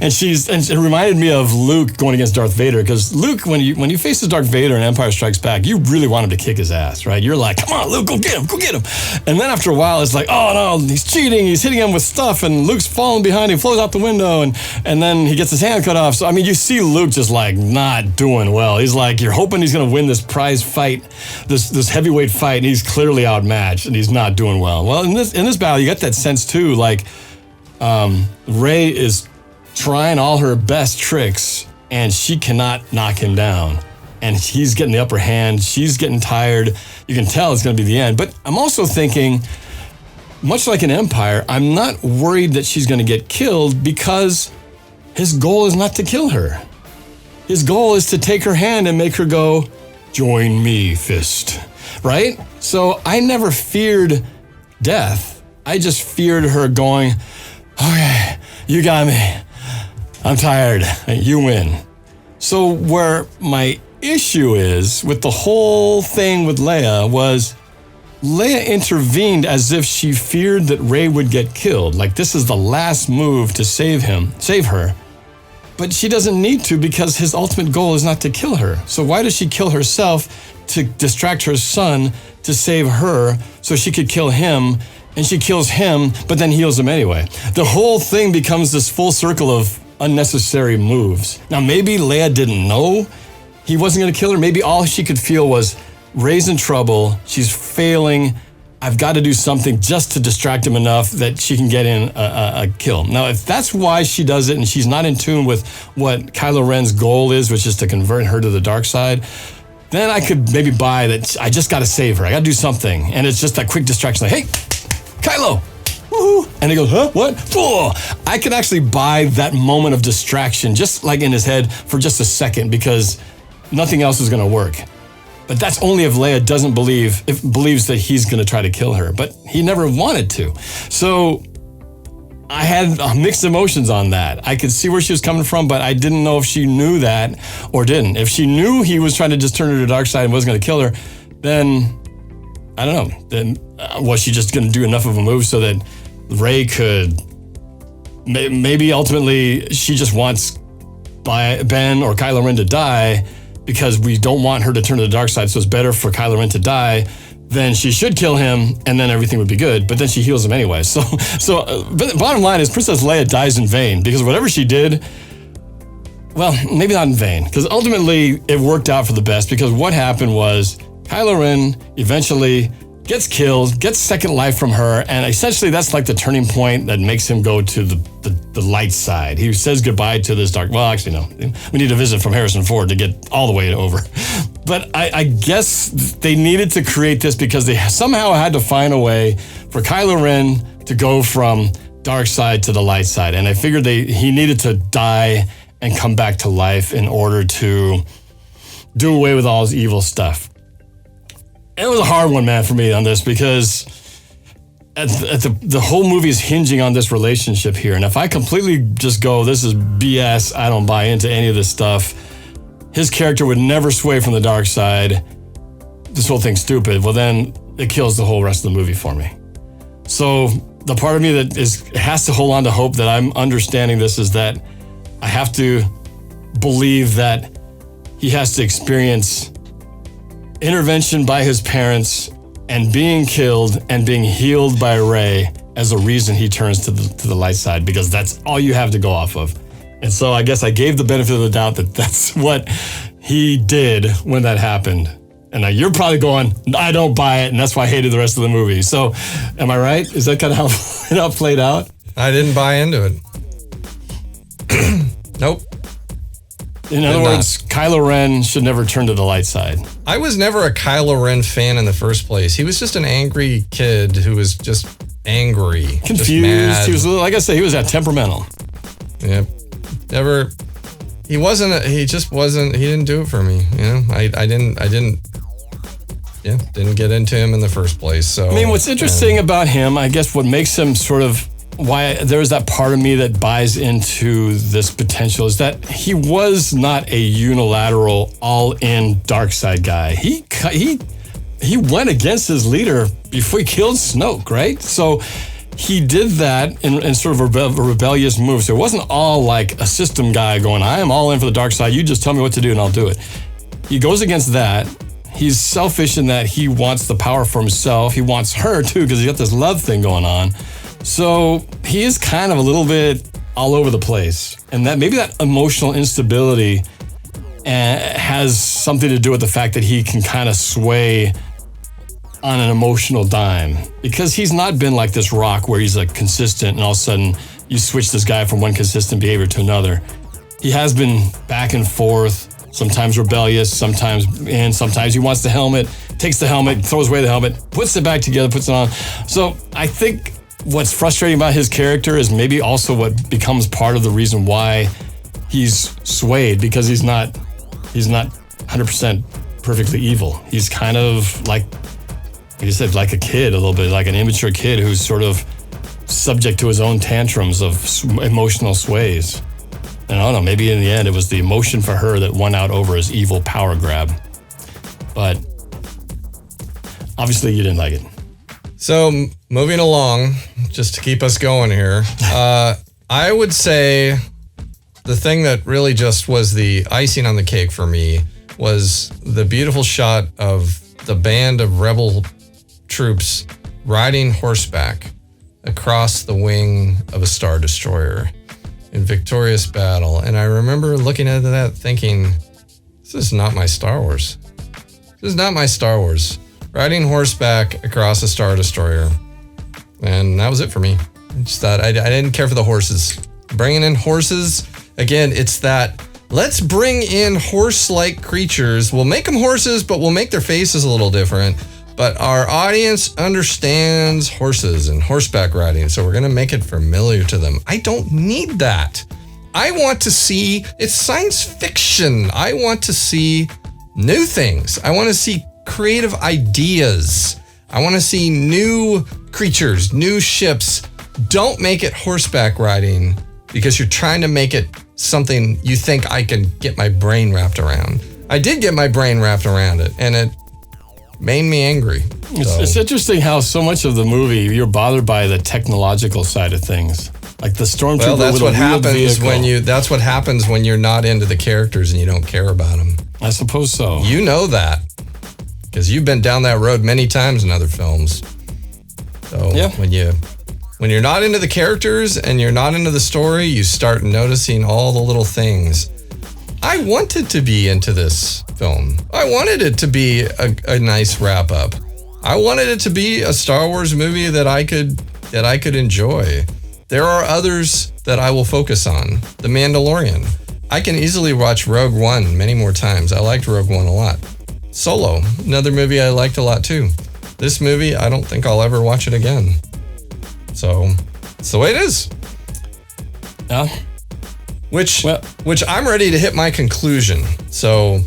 S1: and it reminded me of Luke going against Darth Vader, because Luke, when you faces Darth Vader in Empire Strikes Back, you really want him to kick his ass, right? You're like, come on, Luke, go get him. And then after a while, it's like, oh no, he's cheating, he's hitting him with stuff, and Luke's falling behind him, flows out the window, and then he gets his hand cut off. So, I mean, you see Luke just like not doing well. He's like, you're hoping he's going to win this prize fight, this heavyweight fight, and he's clearly outmatched, and he's not doing well. Well, in this battle, you get that sense too, like, Rey is trying all her best tricks, and she cannot knock him down. And he's getting the upper hand. She's getting tired. You can tell it's going to be the end. But I'm also thinking, much like in Empire, I'm not worried that she's going to get killed, because his goal is not to kill her. His goal is to take her hand and make her go, join me, fist. Right? So I never feared death. I just feared her going, okay, you got me. I'm tired. You win. So where my issue is with the whole thing with Leia was Leia intervened as if she feared that Rey would get killed. Like this is the last move to save her. But she doesn't need to, because his ultimate goal is not to kill her. So why does she kill herself to distract her son to save her so she could kill him? And she kills him, but then heals him anyway. The whole thing becomes this full circle of unnecessary moves. Now, maybe Leia didn't know he wasn't going to kill her. Maybe all she could feel was, Rey's in trouble. She's failing. I've got to do something just to distract him enough that she can get in a kill. Now, if that's why she does it and she's not in tune with what Kylo Ren's goal is, which is to convert her to the dark side, then I could maybe buy that I just got to save her. I got to do something. And it's just that quick distraction like, hey, Kylo, woohoo. And he goes, huh, what? Oh. I can actually buy that moment of distraction just like in his head for just a second, because nothing else is going to work. But that's only if Leia believes that he's going to try to kill her. But he never wanted to. So I had mixed emotions on that. I could see where she was coming from, but I didn't know if she knew that or didn't. If she knew he was trying to just turn her to the dark side and wasn't going to kill her, then I don't know. Then was she just going to do enough of a move so that Rey could, maybe ultimately she just wants Ben or Kylo Ren to die because we don't want her to turn to the dark side, so it's better for Kylo Ren to die. Then she should kill him, and then everything would be good. But then she heals him anyway. But bottom line is Princess Leia dies in vain because whatever she did, well, maybe not in vain, because ultimately it worked out for the best. Because what happened was Kylo Ren eventually gets killed, gets second life from her, and essentially that's like the turning point that makes him go to the light side. He says goodbye to this dark. Well, actually, no. We need a visit from Harrison Ford to get all the way over. But I guess they needed to create this because they somehow had to find a way for Kylo Ren to go from dark side to the light side. And I figured he needed to die and come back to life in order to do away with all his evil stuff. And it was a hard one, man, for me on this because the whole movie is hinging on this relationship here. And if I completely just go, this is BS, I don't buy into any of this stuff, his character would never sway from the dark side, this whole thing's stupid, well then it kills the whole rest of the movie for me. So the part of me that has to hold on to hope that I'm understanding this is that I have to believe that he has to experience intervention by his parents and being killed and being healed by Rey as a reason he turns to the light side, because that's all you have to go off of. And so I guess I gave the benefit of the doubt that that's what he did when that happened. And now you're probably going, I don't buy it, and that's why I hated the rest of the movie. So am I right? Is that kind of how it played out?
S2: I didn't buy into it. Nope.
S1: In other words, Kylo Ren should never turn to the light side.
S2: I was never a Kylo Ren fan in the first place. He was just an angry kid who was just angry.
S1: Confused.
S2: Just mad.
S1: He was, like I said, he was that temperamental.
S2: Yep. Never. He didn't do it for me. You know, I didn't get into him in the first place. So
S1: I mean, what's interesting about him, I guess what makes him sort of why there's that part of me that buys into this potential is that he was not a unilateral all-in dark side guy. He went against his leader before he killed Snoke, right? So he did that in sort of a rebellious move. So it wasn't all like a system guy going, I am all in for the dark side. You just tell me what to do and I'll do it. He goes against that. He's selfish in that he wants the power for himself. He wants her too because he's got this love thing going on. So he is kind of a little bit all over the place. And that maybe that emotional instability has something to do with the fact that he can kind of sway on an emotional dime, because he's not been like this Rock where he's like consistent and all of a sudden you switch this guy from one consistent behavior to another. He has been back and forth, sometimes rebellious, sometimes he wants the helmet, takes the helmet, throws away the helmet, puts it back together, puts it on. So I think what's frustrating about his character is maybe also what becomes part of the reason why he's swayed, because he's not 100% perfectly evil. He's kind of like you said, like a kid, a little bit like an immature kid who's sort of subject to his own tantrums of emotional sways. And I don't know, maybe in the end it was the emotion for her that won out over his evil power grab. But obviously you didn't like it.
S2: So moving along, just to keep us going here, I would say the thing that really just was the icing on the cake for me was the beautiful shot of the band of rebel troops riding horseback across the wing of a Star Destroyer in victorious battle. And I remember looking at that thinking, this is not my Star Wars. This is not my Star Wars. Riding horseback across a Star Destroyer. And that was it for me. I just thought I didn't care for the horses. Bringing in horses, again, it's that let's bring in horse-like creatures. We'll make them horses, but we'll make their faces a little different. But our audience understands horses and horseback riding, so we're going to make it familiar to them. I don't need that. I want to see, it's science fiction. I want to see new things. I want to see creative ideas. I want to see new creatures, new ships. Don't make it horseback riding because you're trying to make it something you think I can get my brain wrapped around. I did get my brain wrapped around it, and it made me angry.
S1: It's interesting how so much of the movie you're bothered by the technological side of things, like the stormtrooper.
S2: Well, that's
S1: with
S2: what
S1: a wheeled
S2: happens
S1: vehicle.
S2: That's what happens when you're not into the characters and you don't care about them.
S1: I suppose so.
S2: You know that because you've been down that road many times in other films. So
S1: Yeah.
S2: when you're not into the characters and you're not into the story, you start noticing all the little things. I wanted to be into this film. I wanted it to be a nice wrap up. I wanted it to be a Star Wars movie that I could enjoy. There are others that I will focus on. The Mandalorian. I can easily watch Rogue One many more times. I liked Rogue One a lot. Solo, another movie I liked a lot too. This movie, I don't think I'll ever watch it again. So, it's the way it is.
S1: Yeah.
S2: Which I'm ready to hit my conclusion. So,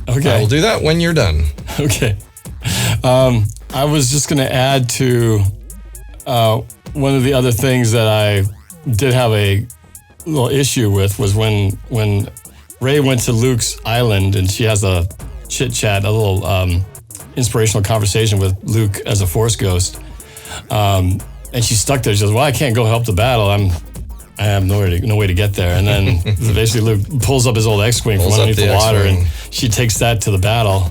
S1: Okay.
S2: I will do that when you're done.
S1: Okay. I was just going to add to one of the other things that I did have a little issue with was when Rey went to Luke's island and she has a chit chat, a little inspirational conversation with Luke as a Force ghost. And she's stuck there. She says, well, I can't go help the battle. I have no way to get there. And then basically Luke pulls up his old X-Wing from underneath the water and she takes that to the battle.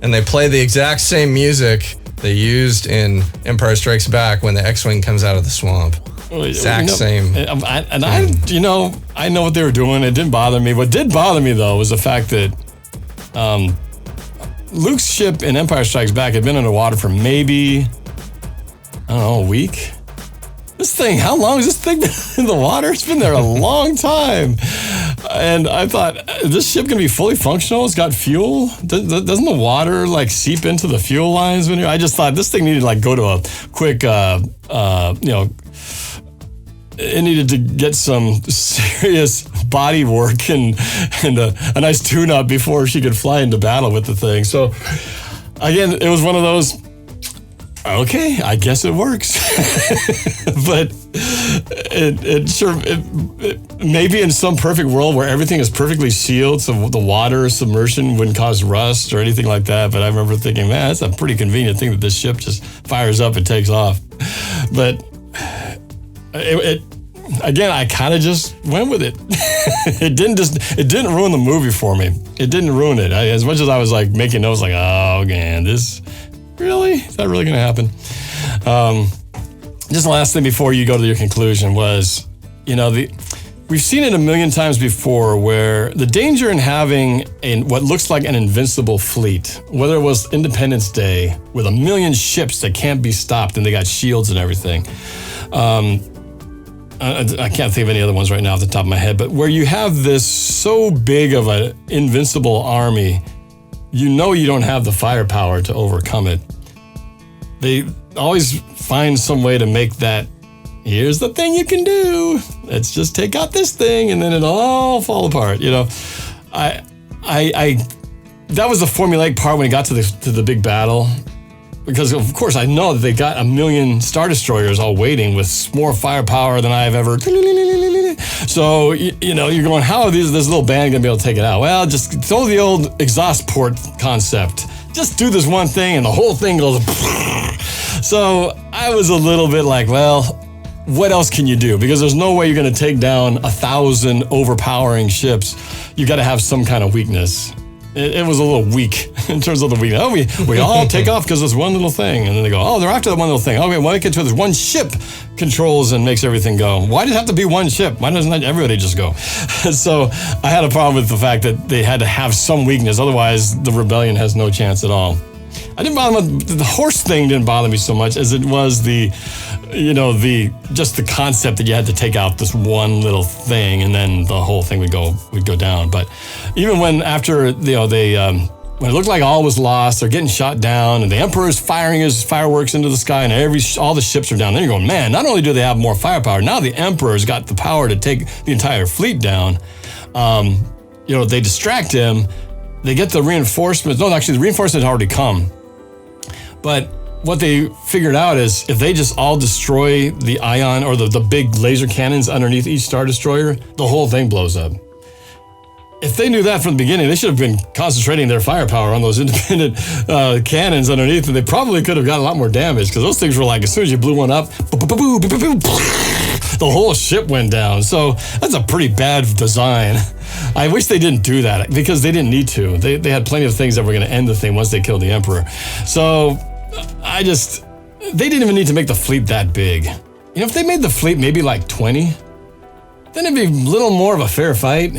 S2: And they play the exact same music they used in Empire Strikes Back when the X-Wing comes out of the swamp. Exact same.
S1: I know what they were doing. It didn't bother me. What did bother me, though, was the fact that Luke's ship in Empire Strikes Back had been underwater for maybe, I don't know, a week? This thing, how long has this thing been in the water? It's been there a long time. And I thought, is this ship going to be fully functional? It's got fuel? Doesn't the water like seep into the fuel lines? I just thought this thing needed to like go to a quick, it needed to get some serious body work and a nice tune-up before she could fly into battle with the thing. So again, it was one of those, okay, I guess it works. But it maybe in some perfect world where everything is perfectly sealed, so the water submersion wouldn't cause rust or anything like that. But I remember thinking, man, that's a pretty convenient thing that this ship just fires up and takes off. But again, I kind of just went with it. It didn't ruin the movie for me. It didn't ruin it. As much as I was like making notes, like, oh man, is that really going to happen? Just the last thing before you go to your conclusion was, we've seen it a million times before where the danger in having what looks like an invincible fleet, whether it was Independence Day with a million ships that can't be stopped and they got shields and everything. I can't think of any other ones right now off the top of my head, but where you have this so big of an invincible army, you don't have the firepower to overcome it. They always find some way to make that, here's the thing you can do. Let's just take out this thing and then it'll all fall apart. That was the formulaic part when it got to the big battle. Because of course I know that they got a million Star Destroyers all waiting with more firepower than I've ever. So, you're going, how are this little band going to be able to take it out? Well, just throw the old exhaust port concept. Just do this one thing and the whole thing goes. So I was a little bit like, well, what else can you do? Because there's no way you're going to take down 1,000 overpowering ships. You got to have some kind of weakness. It was a little weak in terms of the weakness. Oh, we all take off because of this one little thing. And then they go, oh, they're after that one little thing. Okay, why don't we get to this one ship controls and makes everything go? Why does it have to be one ship? Why doesn't everybody just go? So I had a problem with the fact that they had to have some weakness. Otherwise, the rebellion has no chance at all. I didn't bother with the horse thing. Didn't bother me so much as it was just the concept that you had to take out this one little thing and then the whole thing would go down. But even when after when it looked like all was lost, they're getting shot down and the Emperor's firing his fireworks into the sky and all the ships are down. Then you're going, man, not only do they have more firepower, now the Emperor's got the power to take the entire fleet down. They distract him. They get the reinforcements. No, actually, the reinforcements had already come. But what they figured out is if they just all destroy the ion or the big laser cannons underneath each Star Destroyer, the whole thing blows up. if they knew that from the beginning, they should have been concentrating their firepower on those independent cannons underneath, and they probably could have got a lot more damage, because those things were like, as soon as you blew one up, the whole ship went down. So that's a pretty bad design. I wish they didn't do that, because they didn't need to. They had plenty of things that were going to end the thing once they killed the Emperor. So they didn't even need to make the fleet that big. If they made the fleet maybe like 20, then it'd be a little more of a fair fight.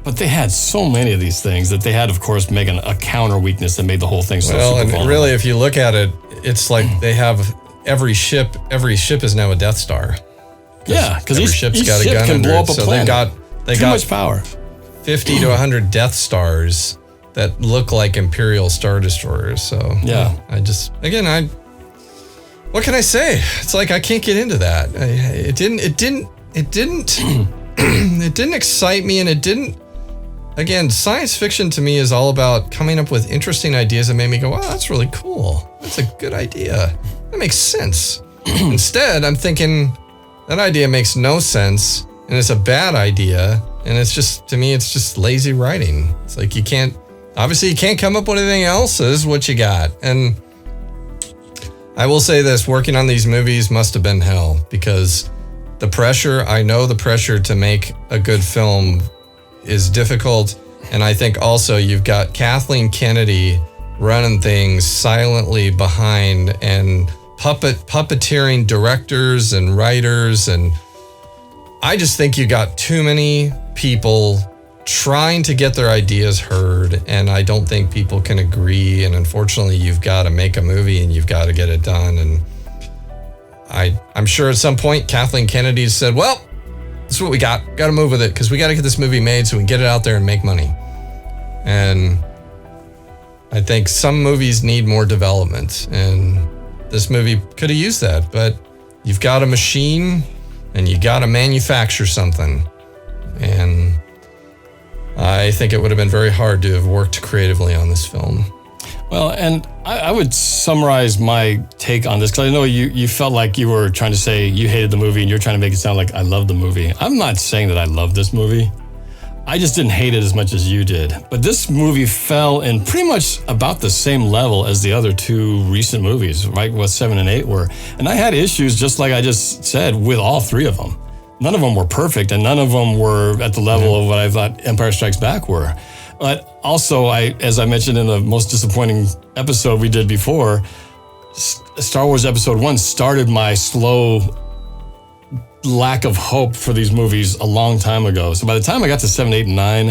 S1: But they had so many of these things that they had, of course, make a counter weakness that made the whole thing so super vulnerable.
S2: And really, if you look at it, it's like they have every ship is now a Death Star.
S1: Yeah, because
S2: each ship's got a gun
S1: can
S2: under
S1: blow
S2: it,
S1: up a
S2: so
S1: planet.
S2: they
S1: Too
S2: got
S1: much power.
S2: 50 to 100 Death Stars that look like Imperial Star Destroyers. So
S1: yeah,
S2: what can I say? It's like I can't get into that. It didn't it didn't excite me, and it didn't. Again, science fiction to me is all about coming up with interesting ideas that made me go, wow, that's really cool. That's a good idea. That makes sense. Instead, I'm thinking that idea makes no sense, and it's a bad idea, and it's just, to me, it's just lazy writing. It's like you can't come up with anything else, is what you got. And I will say this, working on these movies must have been hell, because the pressure to make a good film is difficult. And I think also you've got Kathleen Kennedy running things silently behind and puppeteering directors and writers. And I just think you got too many people trying to get their ideas heard. And I don't think people can agree. And unfortunately, you've got to make a movie and you've got to get it done. And I'm sure at some point Kathleen Kennedy said, well, this is what we got to move with it, because we got to get this movie made so we can get it out there and make money. And I think some movies need more development, and this movie could have used that, but you've got a machine and you got to manufacture something. And I think it would have been very hard to have worked creatively on this film.
S1: Well, and I would summarize my take on this, because I know you felt like you were trying to say you hated the movie and you're trying to make it sound like I love the movie. I'm not saying that I love this movie. I just didn't hate it as much as you did. But this movie fell in pretty much about the same level as the other two recent movies, right? What 7 and 8 were. And I had issues, just like I just said, with all three of them. None of them were perfect, and none of them were at the level of what I thought Empire Strikes Back were. But also, as I mentioned in the most disappointing episode we did before, Star Wars Episode 1 started my slow lack of hope for these movies a long time ago. So by the time I got to 7, 8, and 9,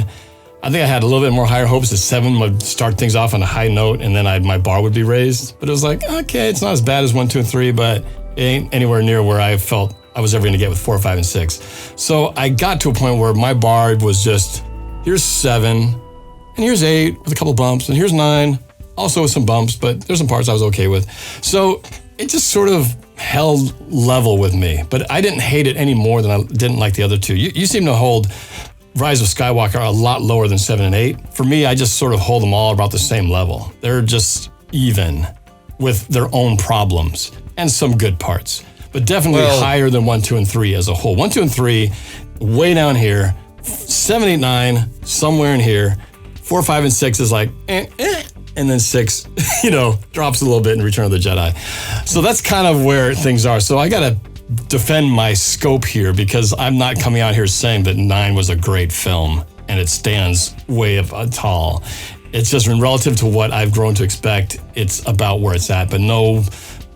S1: I think I had a little bit more higher hopes that 7 would start things off on a high note, and then my bar would be raised. But it was like, okay, it's not as bad as 1, 2, and 3, but it ain't anywhere near where I felt I was ever going to get with 4, 5, and 6. So I got to a point where my bar was just, here's 7, and here's 8 with a couple bumps, and here's 9, also with some bumps, but there's some parts I was okay with. So it just sort of held level with me, but I didn't hate it any more than I didn't like the other two. You seem to hold Rise of Skywalker a lot lower than 7 and 8. For me, I just sort of hold them all about the same level. They're just even with their own problems and some good parts, but definitely higher than 1, 2, and 3 as a whole. 1, 2, and 3, way down here. 7, 8, 9, somewhere in here. 4, 5, and 6 is like, and then 6, drops a little bit in Return of the Jedi. So that's kind of where things are. So I got to defend my scope here, because I'm not coming out here saying that 9 was a great film and it stands way up tall. It's just relative to what I've grown to expect, it's about where it's at, but no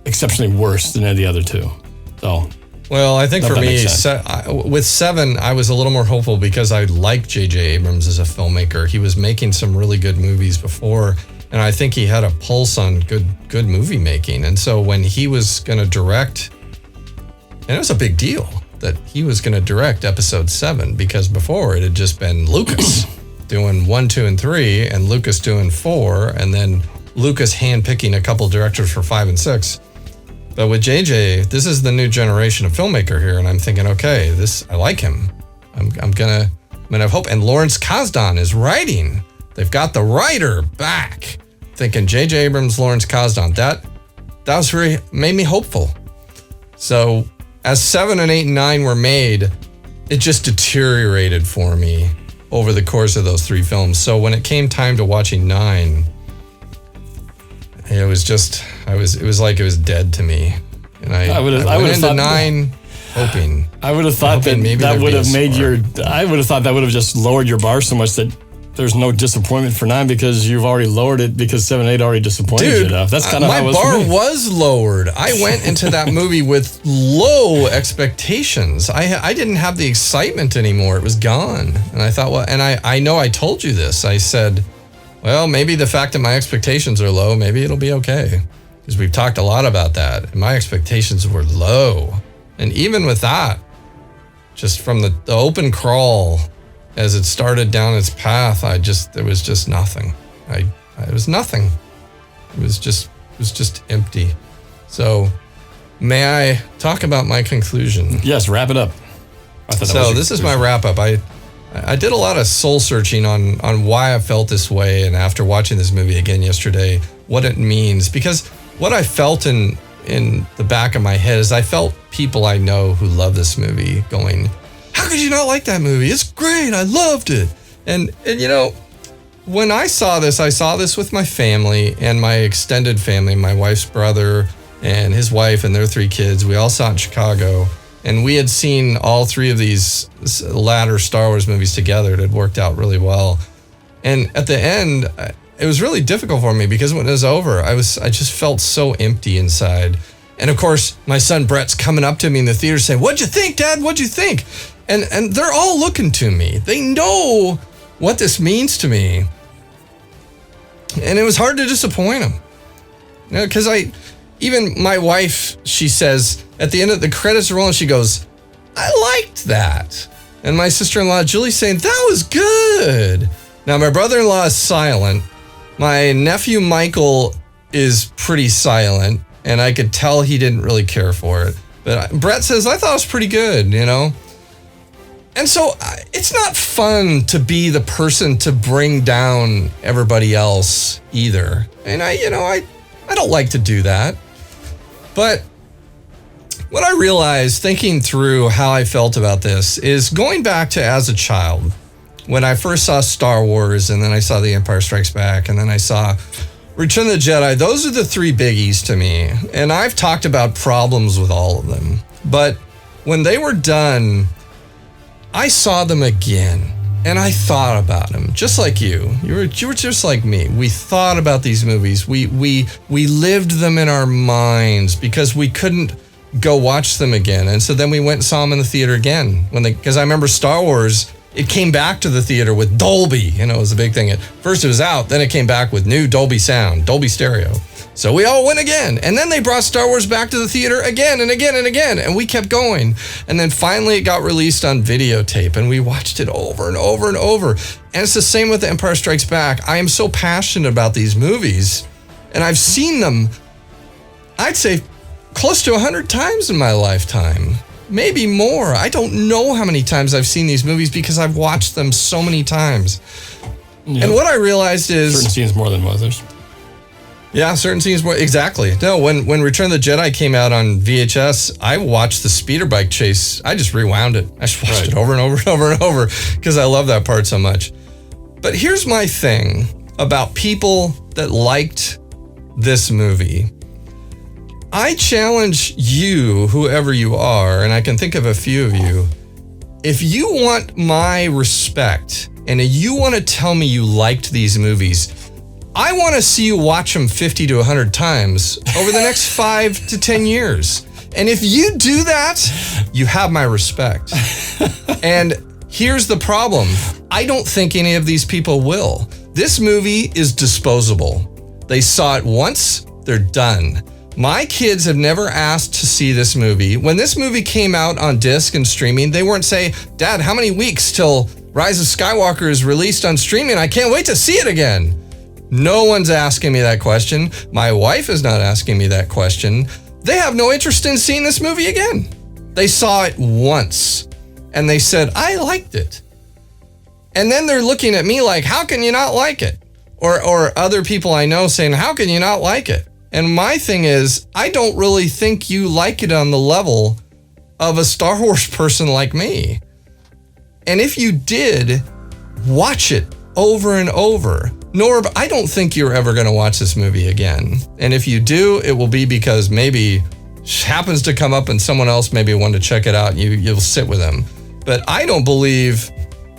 S1: exceptionally worse than any of the other two. So,
S2: well, I think for me, with 7, I was a little more hopeful because I like J.J. Abrams as a filmmaker. He was making some really good movies before, and I think he had a pulse on good movie making. And so when he was going to direct, and it was a big deal that he was going to direct Episode 7, because before it had just been Lucas doing 1, 2, and 3, and Lucas doing 4, and then Lucas handpicking a couple directors for 5 and 6. But with JJ, this is the new generation of filmmaker here, and I'm thinking, okay, I like him. I'm gonna have hope. And Lawrence Kasdan is writing. They've got the writer back. Thinking JJ Abrams, Lawrence Kasdan. That was really made me hopeful. So as 7 and 8 and 9 were made, it just deteriorated for me over the course of those 3 films. So when it came time to watching 9, it was just, it was like it was dead to me. And I went into 9 hoping.
S1: I would have thought that would have made I would have thought that would have just lowered your bar so much that there's no disappointment for 9 because you've already lowered it because 7, 8 already disappointed you enough. That's kind of how it was.
S2: My bar
S1: for me.
S2: was lowered. I went into that movie with low expectations. I didn't have the excitement anymore. It was gone. And I thought, well, and I know I told you this. I said, well, maybe the fact that my expectations are low, maybe it'll be okay. Because we've talked a lot about that. And my expectations were low. And even with that, just from the open crawl, as it started down its path, there was just nothing. It was nothing. It was just empty. So, may I talk about my conclusion?
S1: Yes, wrap it up.
S2: So this is my wrap up. I did a lot of soul searching on why I felt this way, and after watching this movie again yesterday, what it means. Because what I felt in the back of my head is I felt people I know who love this movie going, how could you not like that movie? It's great. I loved it. And you know, when I saw this with my family and my extended family, my wife's brother and his wife and their 3 kids. We all saw it in Chicago. And we had seen all 3 of these latter Star Wars movies together. It had worked out really well. And at the end, it was really difficult for me because when it was over, I just felt so empty inside. And of course, my son Brett's coming up to me in the theater saying, what'd you think, Dad? What'd you think? And they're all looking to me. They know what this means to me. And it was hard to disappoint them. You know, because even my wife, she says, at the end of the credits rolling, she goes, I liked that. And my sister-in-law, Julie's saying, that was good. Now, my brother-in-law is silent. My nephew, Michael, is pretty silent. And I could tell he didn't really care for it. But Brett says, I thought it was pretty good, you know? And so it's not fun to be the person to bring down everybody else either. And I don't like to do that. But what I realized thinking through how I felt about this is going back to as a child, when I first saw Star Wars and then I saw The Empire Strikes Back and then I saw Return of the Jedi. Those are the 3 biggies to me. And I've talked about problems with all of them. But when they were done, I saw them again and I thought about them just like you. You were just like me. We thought about these movies. We lived them in our minds because we couldn't go watch them again. And so then we went and saw them in the theater again because I remember Star Wars, it came back to the theater with Dolby. You know, it was a big thing. At first it was out, then it came back with new Dolby sound, Dolby stereo. So we all went again. And then they brought Star Wars back to the theater again and again and again. And we kept going. And then finally it got released on videotape and we watched it over and over and over. And it's the same with The Empire Strikes Back. I am so passionate about these movies. And I've seen them, I'd say, close to 100 times in my lifetime. Maybe more. I don't know how many times I've seen these movies because I've watched them so many times. Yep. And what I realized is...
S1: certain scenes more than others.
S2: Yeah, certain scenes more. Exactly. No, when Return of the Jedi came out on VHS, I watched the speeder bike chase. I just rewound it. I just watched it over and over and over and over because I love that part so much. But here's my thing about people that liked this movie. I challenge you, whoever you are, and I can think of a few of you, if you want my respect and you want to tell me you liked these movies, I want to see you watch them 50 to 100 times over the next 5 to 10 years. And if you do that, you have my respect. And here's the problem. I don't think any of these people will. This movie is disposable. They saw it once, they're done. My kids have never asked to see this movie. When this movie came out on disc and streaming, they weren't saying, Dad, how many weeks till Rise of Skywalker is released on streaming? I can't wait to see it again. No one's asking me that question. My wife is not asking me that question. They have no interest in seeing this movie again. They saw it once and they said, I liked it. And then they're looking at me like, how can you not like it? Or other people I know saying, how can you not like it? And my thing is, I don't really think you like it on the level of a Star Wars person like me. And if you did, watch it over and over. Norb, I don't think you're ever going to watch this movie again. And if you do, it will be because maybe happens to come up and someone else maybe wanted to check it out and you'll sit with them. But I don't believe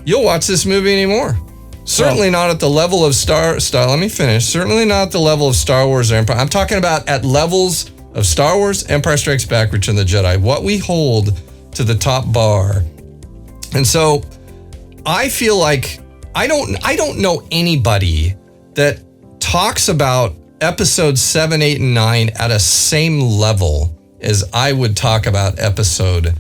S2: you'll watch this movie anymore. Certainly not at the level of let me finish. Certainly not at the level of Star Wars or Empire. I'm talking about at levels of Star Wars, Empire Strikes Back, Return of the Jedi, what we hold to the top bar. And so I feel like I don't know anybody that talks about episodes 7, 8, and 9 at a same level as I would talk about episode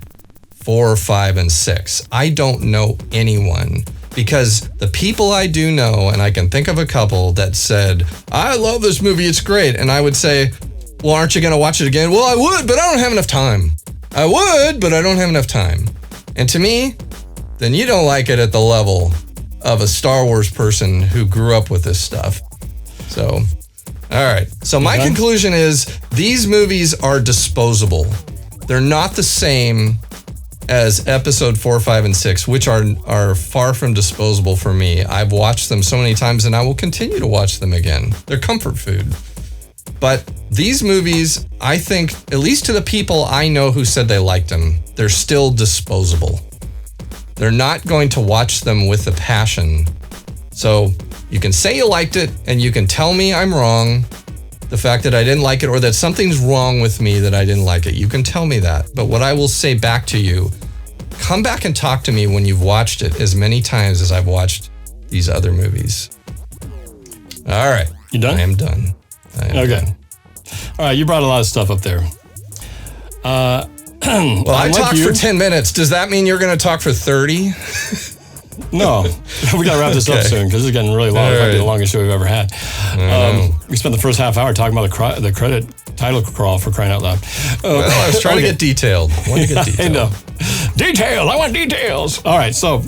S2: 4, 5, and 6. I don't know anyone, because the people I do know, and I can think of a couple that said, I love this movie, it's great. And I would say, well, aren't you going to watch it again? Well, I would, but I don't have enough time. I would, but I don't have enough time. And to me, then you don't like it at the level of a Star Wars person who grew up with this stuff. So, all right. So my conclusion is these movies are disposable. They're not the same as episode 4, 5, and 6, which are far from disposable for me. I've watched them so many times and I will continue to watch them again. They're comfort food. But these movies, I think, at least to the people I know who said they liked them, they're still disposable. They're not going to watch them with a passion. So you can say you liked it and you can tell me I'm wrong, the fact that I didn't like it, or that something's wrong with me that I didn't like it. You can tell me that. But what I will say back to you, come back and talk to me when you've watched it as many times as I've watched these other movies. All right.
S1: You done?
S2: I am done.
S1: Okay. Done. All right. You brought a lot of stuff up there.
S2: Well, I talked for 10 minutes. Does that mean you're going to talk for 30?
S1: No, we got to wrap this up soon because it's getting really long. It might be the longest show we've ever had. We spent the first half hour talking about the credit title crawl, for crying out loud.
S2: Well, I was trying to get detailed. I want to get detailed.
S1: I know. Details. I want details. All right. So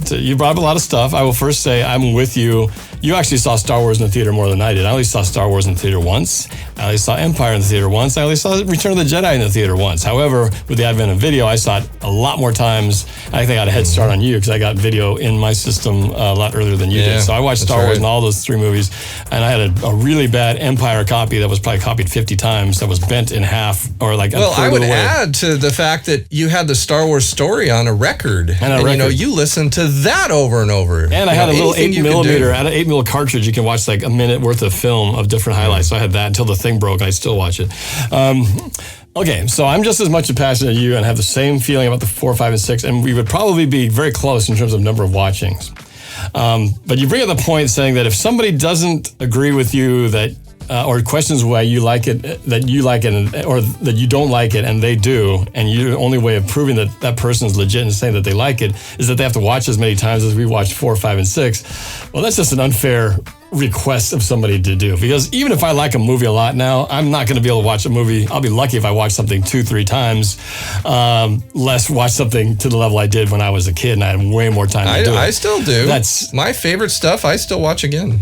S1: you brought up a lot of stuff. I will first say I'm with you. You actually saw Star Wars in the theater more than I did. I only saw Star Wars in the theater once. I only saw Empire in the theater once. I only saw Return of the Jedi in the theater once. However, with the advent of video, I saw it a lot more times. I think I got a head start on you because I got video in my system a lot earlier than you did. So I watched Star Wars in all those 3 movies, and I had a really bad Empire copy that was probably copied 50 times that was bent in half or like.
S2: Well, I would add to the fact that you had the Star Wars story on a record, and you listened to that over and over.
S1: And I had a little 8mm, I had an 8mm cartridge. You can watch like a minute worth of film of different highlights. So I had that until the thing broke. I still watch it. Okay, so I'm just as much a passion as you and have the same feeling about the 4, 5, and 6, and we would probably be very close in terms of number of watchings. But you bring up the point saying that if somebody doesn't agree with you that or questions why you like it, that you like it, or that you don't like it, and they do, and your only way of proving that that person is legit and saying that they like it is that they have to watch as many times as we watched 4, 5, and 6. Well, that's just an unfair request of somebody to do, because even if I like a movie a lot now, I'm not going to be able to watch a movie. I'll be lucky if I watch something 2, 3 times, less watch something to the level I did when I was a kid and I had way more time to do it.
S2: I still do. That's my favorite stuff. I still watch again.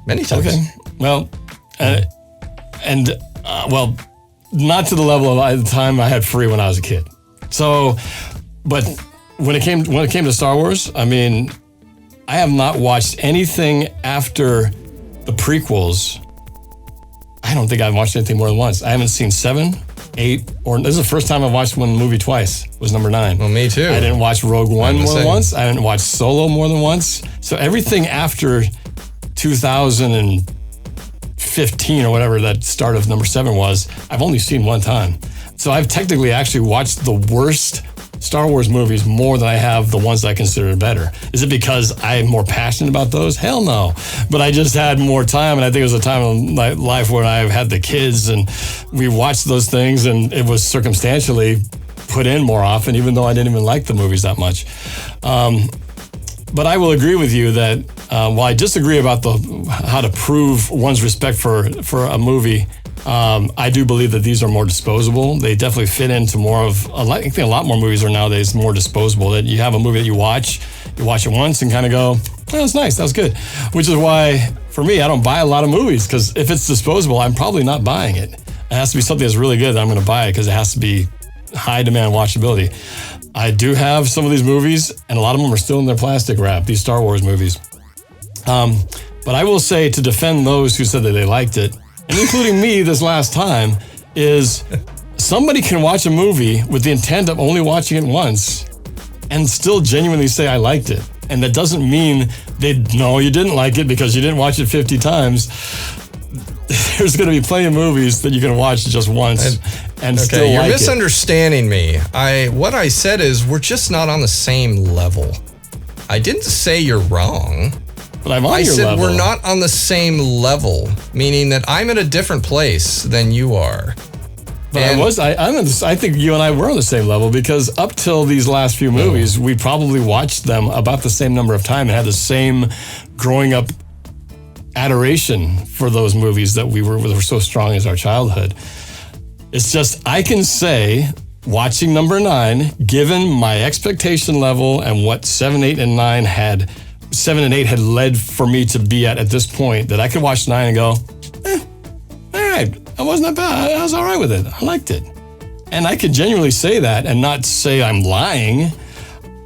S2: Many times.
S1: Okay. Well, well, not to the level of the time I had free when I was a kid. So, but when it came to Star Wars, I mean, I have not watched anything after the prequels. I don't think I've watched anything more than once. I haven't seen 7, 8, or this is the first time I've watched one movie twice. Was number 9.
S2: Well, me too.
S1: I didn't watch Rogue One more than once. I didn't watch Solo more than once. So everything after 2015 or whatever that start of number 7 was, I've only seen one time. So I've technically actually watched the worst Star Wars movies more than I have the ones that I consider better. Is it because I'm more passionate about those? Hell no. But I just had more time, and I think it was a time in my life where I had the kids and we watched those things, and it was circumstantially put in more often, even though I didn't even like the movies that much. But I will agree with you that while I disagree about how to prove one's respect for a movie, I do believe that these are more disposable. They definitely fit into more of, I think a lot more movies are nowadays more disposable, that you have a movie that you watch it once and kind of go, oh, that's nice, that was good. Which is why, for me, I don't buy a lot of movies, because if it's disposable, I'm probably not buying it. It has to be something that's really good that I'm going to buy it, because it has to be high demand watchability. I do have some of these movies, and a lot of them are still in their plastic wrap, these Star Wars movies. But I will say, to defend those who said that they liked it, and including me this last time, is somebody can watch a movie with the intent of only watching it once and still genuinely say, I liked it. And that doesn't mean no, you didn't like it because you didn't watch it 50 times. There's going to be plenty of movies that you can watch just once and still like it.
S2: You're misunderstanding me. What I said is we're just not on the same level. I didn't say you're wrong.
S1: But I'm on your level.
S2: I said we're not on the same level, meaning that I'm at a different place than you are.
S1: But I think you and I were on the same level because up till these last few movies, we probably watched them about the same number of time and had the same growing up adoration for those movies that were so strong as our childhood. It's just, I can say, watching number 9, given my expectation level and what 7, 8, and 9 had, 7 and 8 had led for me to be at this point, that I could watch 9 and go, all right, I wasn't that bad. I was all right with it. I liked it. And I could genuinely say that and not say I'm lying.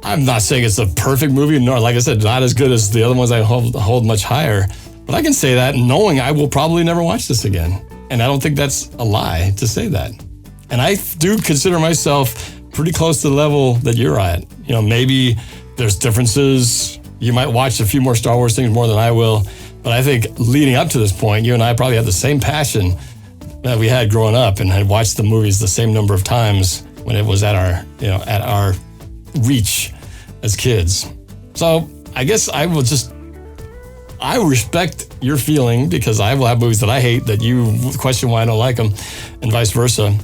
S1: I'm not saying it's a perfect movie, nor, like I said, not as good as the other ones I hold much higher. But I can say that knowing I will probably never watch this again. And I don't think that's a lie to say that. And I do consider myself pretty close to the level that you're at. You know, maybe there's differences. You might watch a few more Star Wars things more than I will. But I think leading up to this point, you and I probably had the same passion that we had growing up and had watched the movies the same number of times when it was at our reach as kids. So I guess I respect your feeling because I will have movies that I hate that you question why I don't like them and vice versa.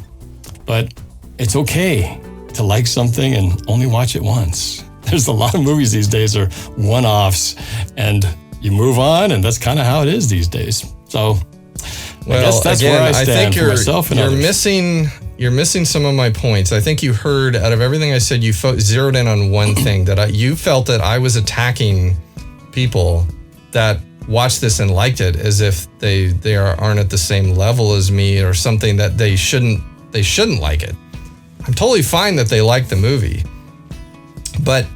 S1: But it's okay to like something and only watch it once. There's a lot of movies these days are one-offs and you move on, and that's kind of how it is these days. So I guess that's where I stand for myself and others.
S2: You're missing some of my points. I think you heard, out of everything I said, you zeroed in on one thing, that you felt that I was attacking people that watched this and liked it as if they aren't at the same level as me or something, that they shouldn't like it. I'm totally fine that they like the movie. But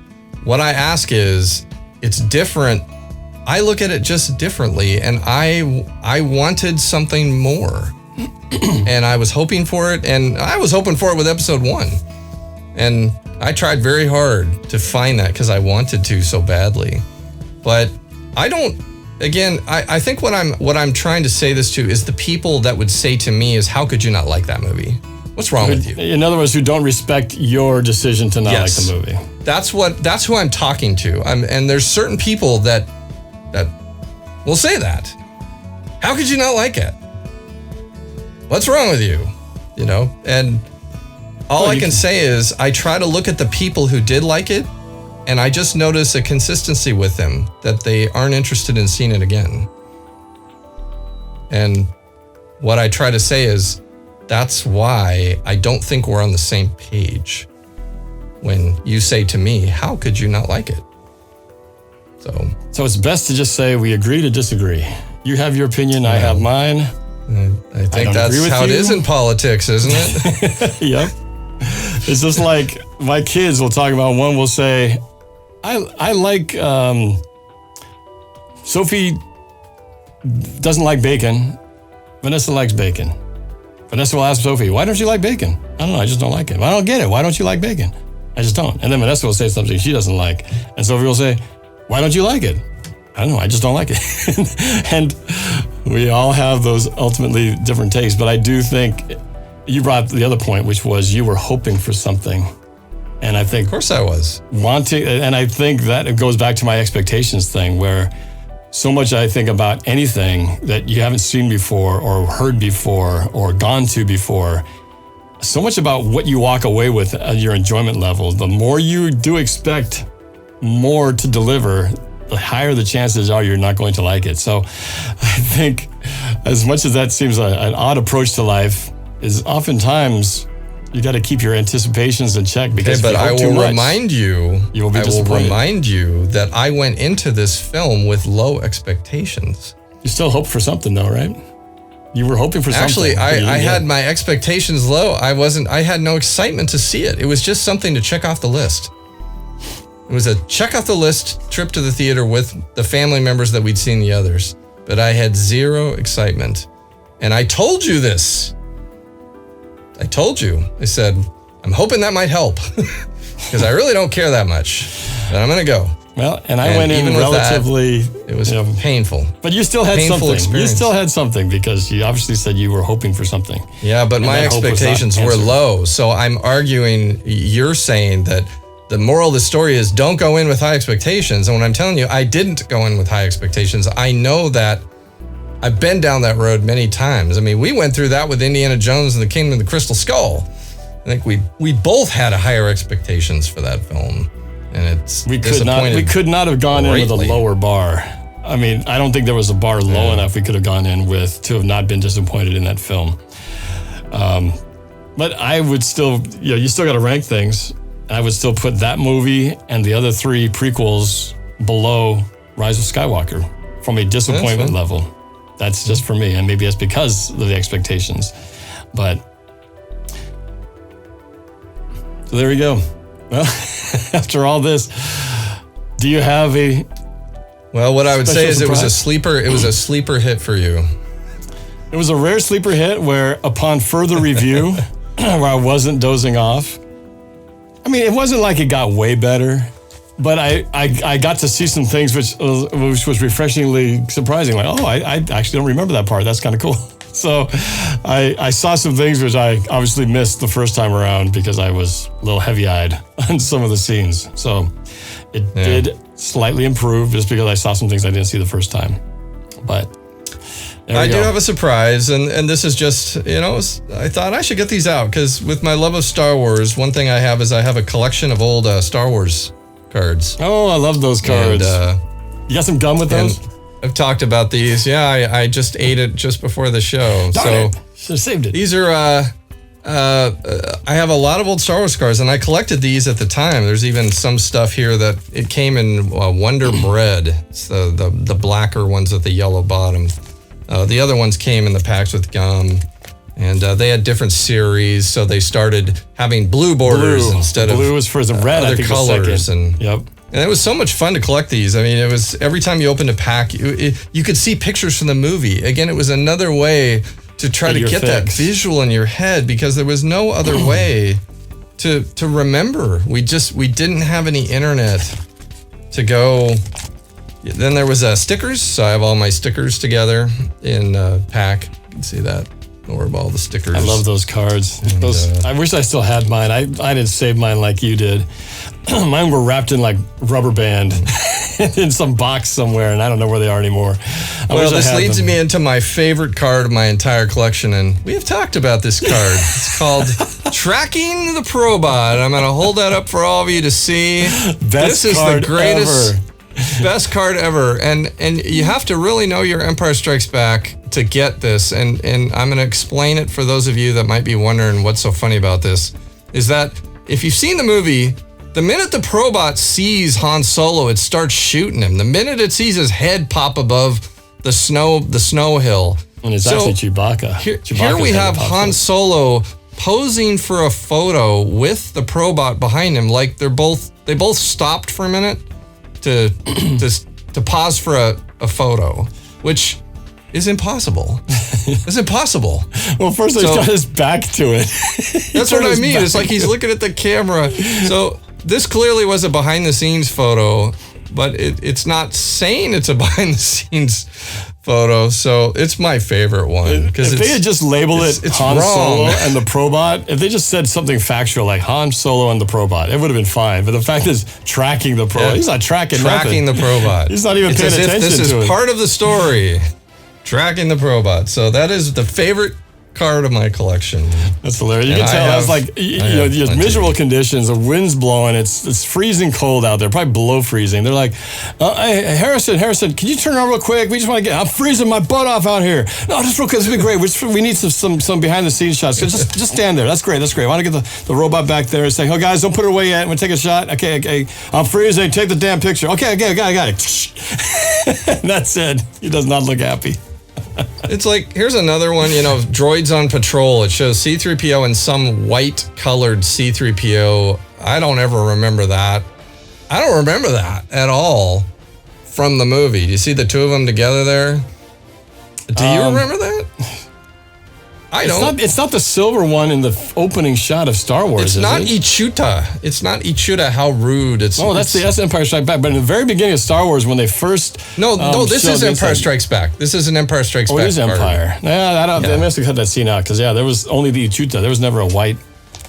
S2: what I ask is, it's different. I look at it just differently, and I wanted something more. And I was hoping for it, and I was hoping for it with episode 1. And I tried very hard to find that because I wanted to so badly. But I think what I'm trying to say this to is the people that would say to me is, how could you not like that movie? What's wrong with you?
S1: In other words, who don't respect your decision to not like the movie.
S2: That's who I'm talking to. And there's certain people that will say that. How could you not like it? What's wrong with you? You know, and all I can say is I try to look at the people who did like it, and I just notice a consistency with them, that they aren't interested in seeing it again. And what I try to say is, that's why I don't think we're on the same page when you say to me, how could you not like it? So
S1: it's best to just say we agree to disagree. You have your opinion, I have mine.
S2: I think that's how it is in politics, isn't it?
S1: Yep. It's just like my kids will talk about, one will say, I like, Sophie doesn't like bacon. Vanessa likes bacon. Vanessa will ask Sophie, why don't you like bacon? I don't know, I just don't like it. I don't get it. Why don't you like bacon? I just don't. And then Vanessa will say something she doesn't like. And Sophie will say, why don't you like it? I don't know, I just don't like it. And we all have those ultimately different tastes. But I do think you brought the other point, which was you were hoping for something. And I think,
S2: of course I was.
S1: And I think that it goes back to my expectations thing, where so much I think about anything that you haven't seen before or heard before or gone to before, so much about what you walk away with at your enjoyment level. The more you do expect more to deliver, the higher the chances are you're not going to like it. So I think, as much as that seems an odd approach to life, is oftentimes you got to keep your anticipations in check, because
S2: but I will remind you,
S1: will be disappointed.
S2: I will remind you that I went into this film with low expectations.
S1: You still hope for something though, right? You were hoping for something.
S2: Actually, I had my expectations low. I had no excitement to see it. It was just something to check off the list. It was a check off the list trip to the theater with the family members that we'd seen the others. But I had zero excitement. And I told you this. I told you. I said, I'm hoping that might help. Because I really don't care that much. But I'm going to go.
S1: Well, and I went in relatively...
S2: That, it was painful.
S1: But you still had something.
S2: Experience.
S1: You still had something because you obviously said you were hoping for something.
S2: Yeah, but my expectations were low. So I'm arguing, you're saying that the moral of the story is don't go in with high expectations. And when I'm telling you, I didn't go in with high expectations. I know that I've been down that road many times. I mean, we went through that with Indiana Jones and the Kingdom of the Crystal Skull. I think we both had higher expectations for that film. And we
S1: could not have gone in with a lower bar. I mean, I don't think there was a bar low enough we could have gone in with to have not been disappointed in that film. But I would still, you still got to rank things. I would still put that movie and the other 3 prequels below Rise of Skywalker from a disappointment level. That's just for me, and maybe it's because of the expectations. But so there we go. Well, after all this, do you have a?
S2: Well, what I would say is it was a sleeper hit for you.
S1: It was a rare sleeper hit where, upon further review, where I wasn't dozing off. I mean, it wasn't like it got way better, but I got to see some things which was refreshingly surprising. Like, oh, I actually don't remember that part. That's kind of cool. So I saw some things which I obviously missed the first time around because I was a little heavy-eyed on some of the scenes. So it did slightly improve just because I saw some things I didn't see the first time. But
S2: I do have a surprise, and this is just, I thought I should get these out because with my love of Star Wars, one thing I have is I have a collection of old Star Wars cards.
S1: Oh, I love those cards. And, you got some gum with those?
S2: I've talked about these. Yeah, I just ate it just before the show.
S1: Darn it. Should have saved it.
S2: These are, I have a lot of old Star Wars cards, and I collected these at the time. There's even some stuff here that it came in Wonder Bread. It's the blacker ones with the yellow bottom. The other ones came in the packs with gum, and they had different series, so they started having blue borders instead of
S1: blue was for the red,
S2: other colors. And
S1: yep.
S2: And it was so much fun to collect these. I mean, it was every time you opened a pack, you could see pictures from the movie. Again, it was another way to try to get that visual in your head because there was no other way to remember. We didn't have any internet to go. Then there was stickers, so I have all my stickers together in a pack. You can see that. Norb, all the stickers.
S1: I love those cards. And, I wish I still had mine. I didn't save mine like you did. Mine were wrapped in like rubber band in some box somewhere, and I don't know where they are anymore.
S2: Well, this leads me into my favorite card of my entire collection, and we have talked about this card. It's called Tracking the Probot. I'm going to hold that up for all of you to see.
S1: This is the greatest
S2: ever. Best card ever, and you have to really know your Empire Strikes Back to get this, and I'm going to explain it for those of you that might be wondering what's so funny about this, is that if you've seen the movie, the minute the Probot sees Han Solo, it starts shooting him. The minute it sees his head pop above the snow hill.
S1: And it's actually Chewbacca.
S2: Here we have Han Solo posing for a photo with the Probot behind him, like they both stopped for a minute to pause for a photo, which is impossible. It's impossible.
S1: Well, first he's got his back to it.
S2: That's what I mean. It's like he's looking at the camera. So this clearly was a behind-the-scenes photo, but it's not saying it's a behind-the-scenes photo. So it's my favorite one.
S1: If they had just labeled it Han Solo and the Probot, if they just said something factual like Han Solo and the Probot, it would have been fine. But the fact is tracking the Probot. He's not tracking nothing.
S2: The Probot.
S1: He's not even paying attention to it.
S2: This is part of the story. Tracking the Probot. So that is the favorite card of my collection.
S1: That's hilarious. You can tell that's like the miserable conditions, the wind's blowing, it's freezing cold out there, probably below freezing. They're like, hey, Harrison, can you turn around real quick? We just want to I'm freezing my butt off out here. No, just real quick, this will be great. We need some behind the scenes shots. So just stand there. That's great. I want to get the robot back there and say, oh guys, don't put it away yet. We'll take a shot. Okay. I'm freezing. Take the damn picture. Okay, I got it. And that's it. He does not look happy.
S2: It's like, here's another one, droids on patrol. It shows C-3PO and some white-colored C-3PO. I don't ever remember that. I don't remember that at all from the movie. Do you see the two of them together there? Do you remember that? I don't.
S1: It's not the silver one in the opening shot of Star Wars.
S2: It's not Ichuta. It's not Ichuta. How rude! That's
S1: Empire Strikes Back. But in the very beginning of Star Wars, when they first
S2: this is Empire Strikes Back. This is an Empire Strikes Back.
S1: It is Empire. They must have cut that scene out because there was only the Ichuta. There was never a white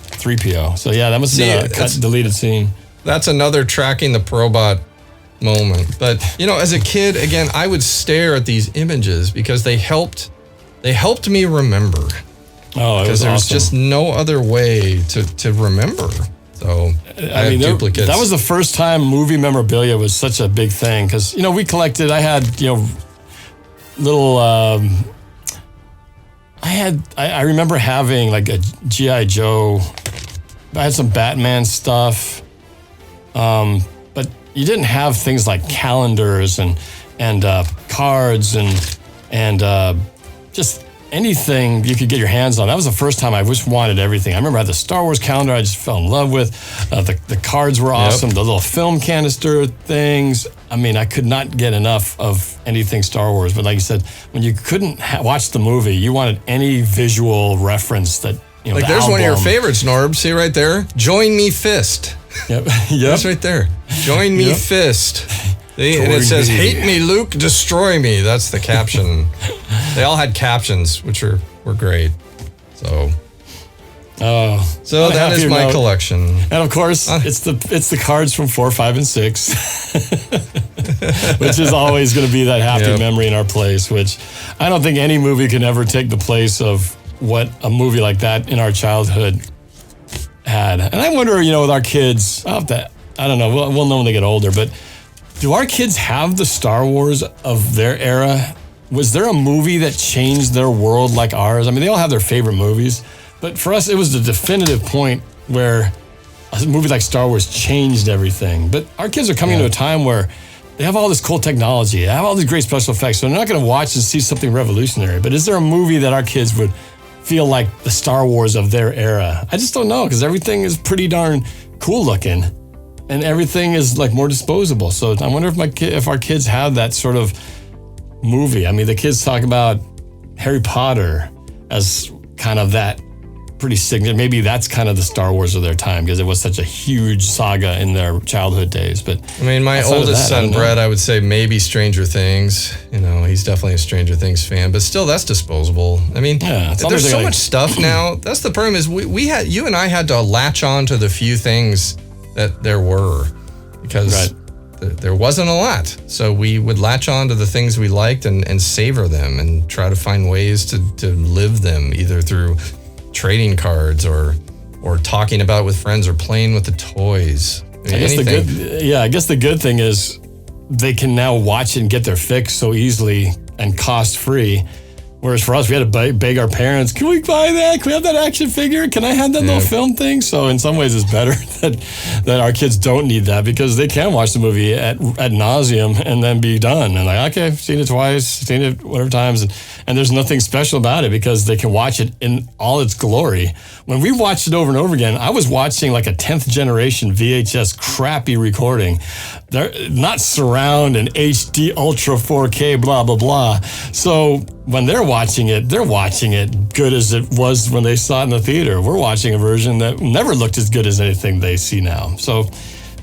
S1: 3PO. So that must have been a deleted scene.
S2: That's another tracking the Probot moment. But as a kid, again, I would stare at these images because they helped me remember.
S1: Oh,
S2: because there's just no other way to remember. So I mean, duplicates.
S1: That was the first time movie memorabilia was such a big thing because we collected. I had little. I remember having like a GI Joe. I had some Batman stuff, but you didn't have things like calendars and cards and just anything you could get your hands on. That was the first time I just wanted everything. I remember I had the Star Wars calendar I just fell in love with. The cards were awesome. Yep. The little film canister things. I mean, I could not get enough of anything Star Wars. But like you said, when you couldn't watch the movie, you wanted any visual reference that,
S2: like there's one of your favorites, Norb. See right there? Join me fist.
S1: Yep.
S2: That's right there. Join me fist. And it says, hate me, Luke, destroy me. That's the caption. They all had captions, which were great. So that is my collection.
S1: And of course, it's the cards from 4, 5, and 6, which is always going to be that happy memory in our place, which I don't think any movie can ever take the place of what a movie like that in our childhood had. And I wonder, with our kids, I don't know, we'll know when they get older, but do our kids have the Star Wars of their era? Was there a movie that changed their world like ours? I mean, they all have their favorite movies, but for us, it was the definitive point where a movie like Star Wars changed everything. But our kids are coming to a time where they have all this cool technology, they have all these great special effects, so they're not going to watch and see something revolutionary. But is there a movie that our kids would feel like the Star Wars of their era? I just don't know, because everything is pretty darn cool looking. And everything is like more disposable. So I wonder if our kids have that sort of movie. I mean, the kids talk about Harry Potter as kind of that pretty significant. Maybe that's kind of the Star Wars of their time because it was such a huge saga in their childhood days. But
S2: I mean, my oldest son, Brett, I would say maybe Stranger Things. He's definitely a Stranger Things fan, but still, that's disposable. I mean, there's so much stuff now. That's the problem is you and I had to latch on to the few things that there were because there wasn't a lot. So we would latch on to the things we liked and savor them and try to find ways to live them either through trading cards or talking about it with friends or playing with the toys. I guess
S1: the good thing is they can now watch and get their fix so easily and cost free. Whereas for us, we had to beg our parents, can we buy that? Can we have that action figure? Can I have that little film thing? So in some ways, it's better that our kids don't need that because they can watch the movie ad nauseum and then be done. And like, okay, I've seen it twice, seen it whatever times. And there's nothing special about it because they can watch it in all its glory. When we watched it over and over again, I was watching like a 10th generation VHS crappy recording. They're not surround and HD ultra 4K, blah, blah, blah. So when they're watching it good as it was when they saw it in the theater. We're watching a version that never looked as good as anything they see now. So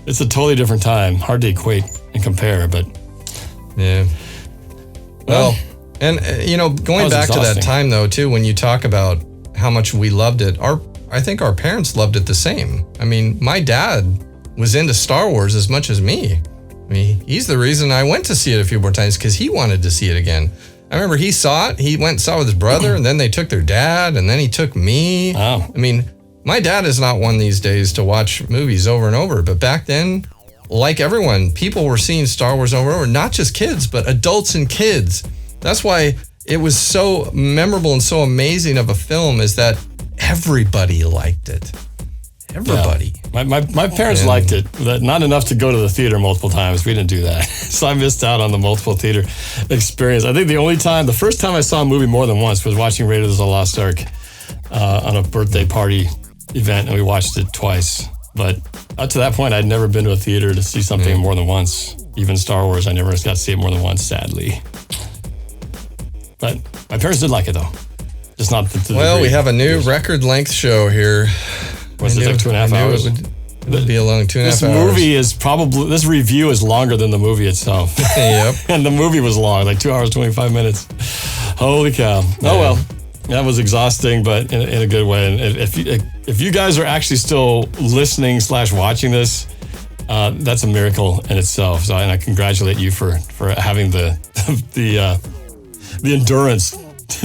S1: it's a totally different time. Hard to equate and compare, but
S2: yeah. Well, and going back to that time though, too, when you talk about how much we loved it, I think our parents loved it the same. I mean, my dad was into Star Wars as much as me. I mean, he's the reason I went to see it a few more times because he wanted to see it again. I remember he saw it, he went and saw it with his brother, and then they took their dad, and then he took me.
S1: Oh.
S2: I mean, my dad is not one these days to watch movies over and over, but back then, like everyone, people were seeing Star Wars over and over, not just kids, but adults and kids. That's why it was so memorable and so amazing of a film is that everybody liked it. Everybody.
S1: My parents liked it, but not enough to go to the theater multiple times. We didn't do that. So I missed out on the multiple theater experience. I think the first time I saw a movie more than once was watching Raiders of the Lost Ark on a birthday party event, and we watched it twice. But up to that point, I'd never been to a theater to see something more than once. Even Star Wars, I never got to see it more than once, sadly. But my parents did like it, though. Just not to the
S2: Well,
S1: degree.
S2: we have a new record length show here.
S1: Was it like 2.5 hours?
S2: It would be a long 2.5 hours.
S1: This movie is probably, this review is longer than the movie itself.
S2: Yep.
S1: And the movie was long, like 2 hours, 25 minutes. Holy cow. Oh, well, that was exhausting, but in a good way. And if you guys are actually still listening / watching this, that's a miracle in itself. So, and I congratulate you for having the endurance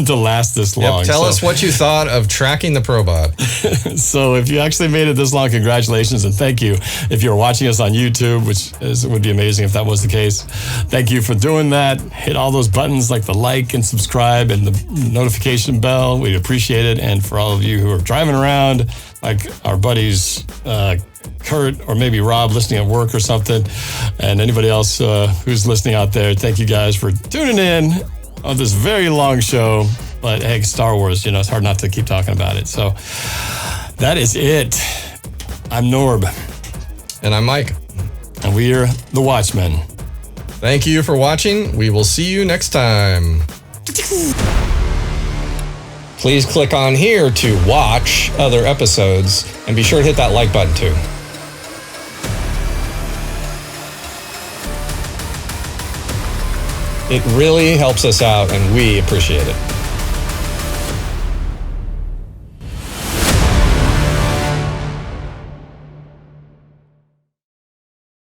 S1: to last this long.
S2: Tell us what you thought of tracking the Probot.
S1: So if you actually made it this long, congratulations and thank you. If you're watching us on YouTube, which would be amazing if that was the case, thank you for doing that. Hit all those buttons like the like and subscribe and the notification bell. We'd appreciate it. And for all of you who are driving around, like our buddies Kurt or maybe Rob listening at work or something, and anybody else who's listening out there, thank you guys for tuning in on this very long show. But hey, Star Wars, it's hard not to keep talking about it. So that is it. I'm Norb.
S2: And I'm Mike.
S1: And we are the Watchmen.
S2: Thank you for watching. We will see you next time. Please click on here to watch other episodes, and be sure to hit that like button too. It really helps us out, and we appreciate it.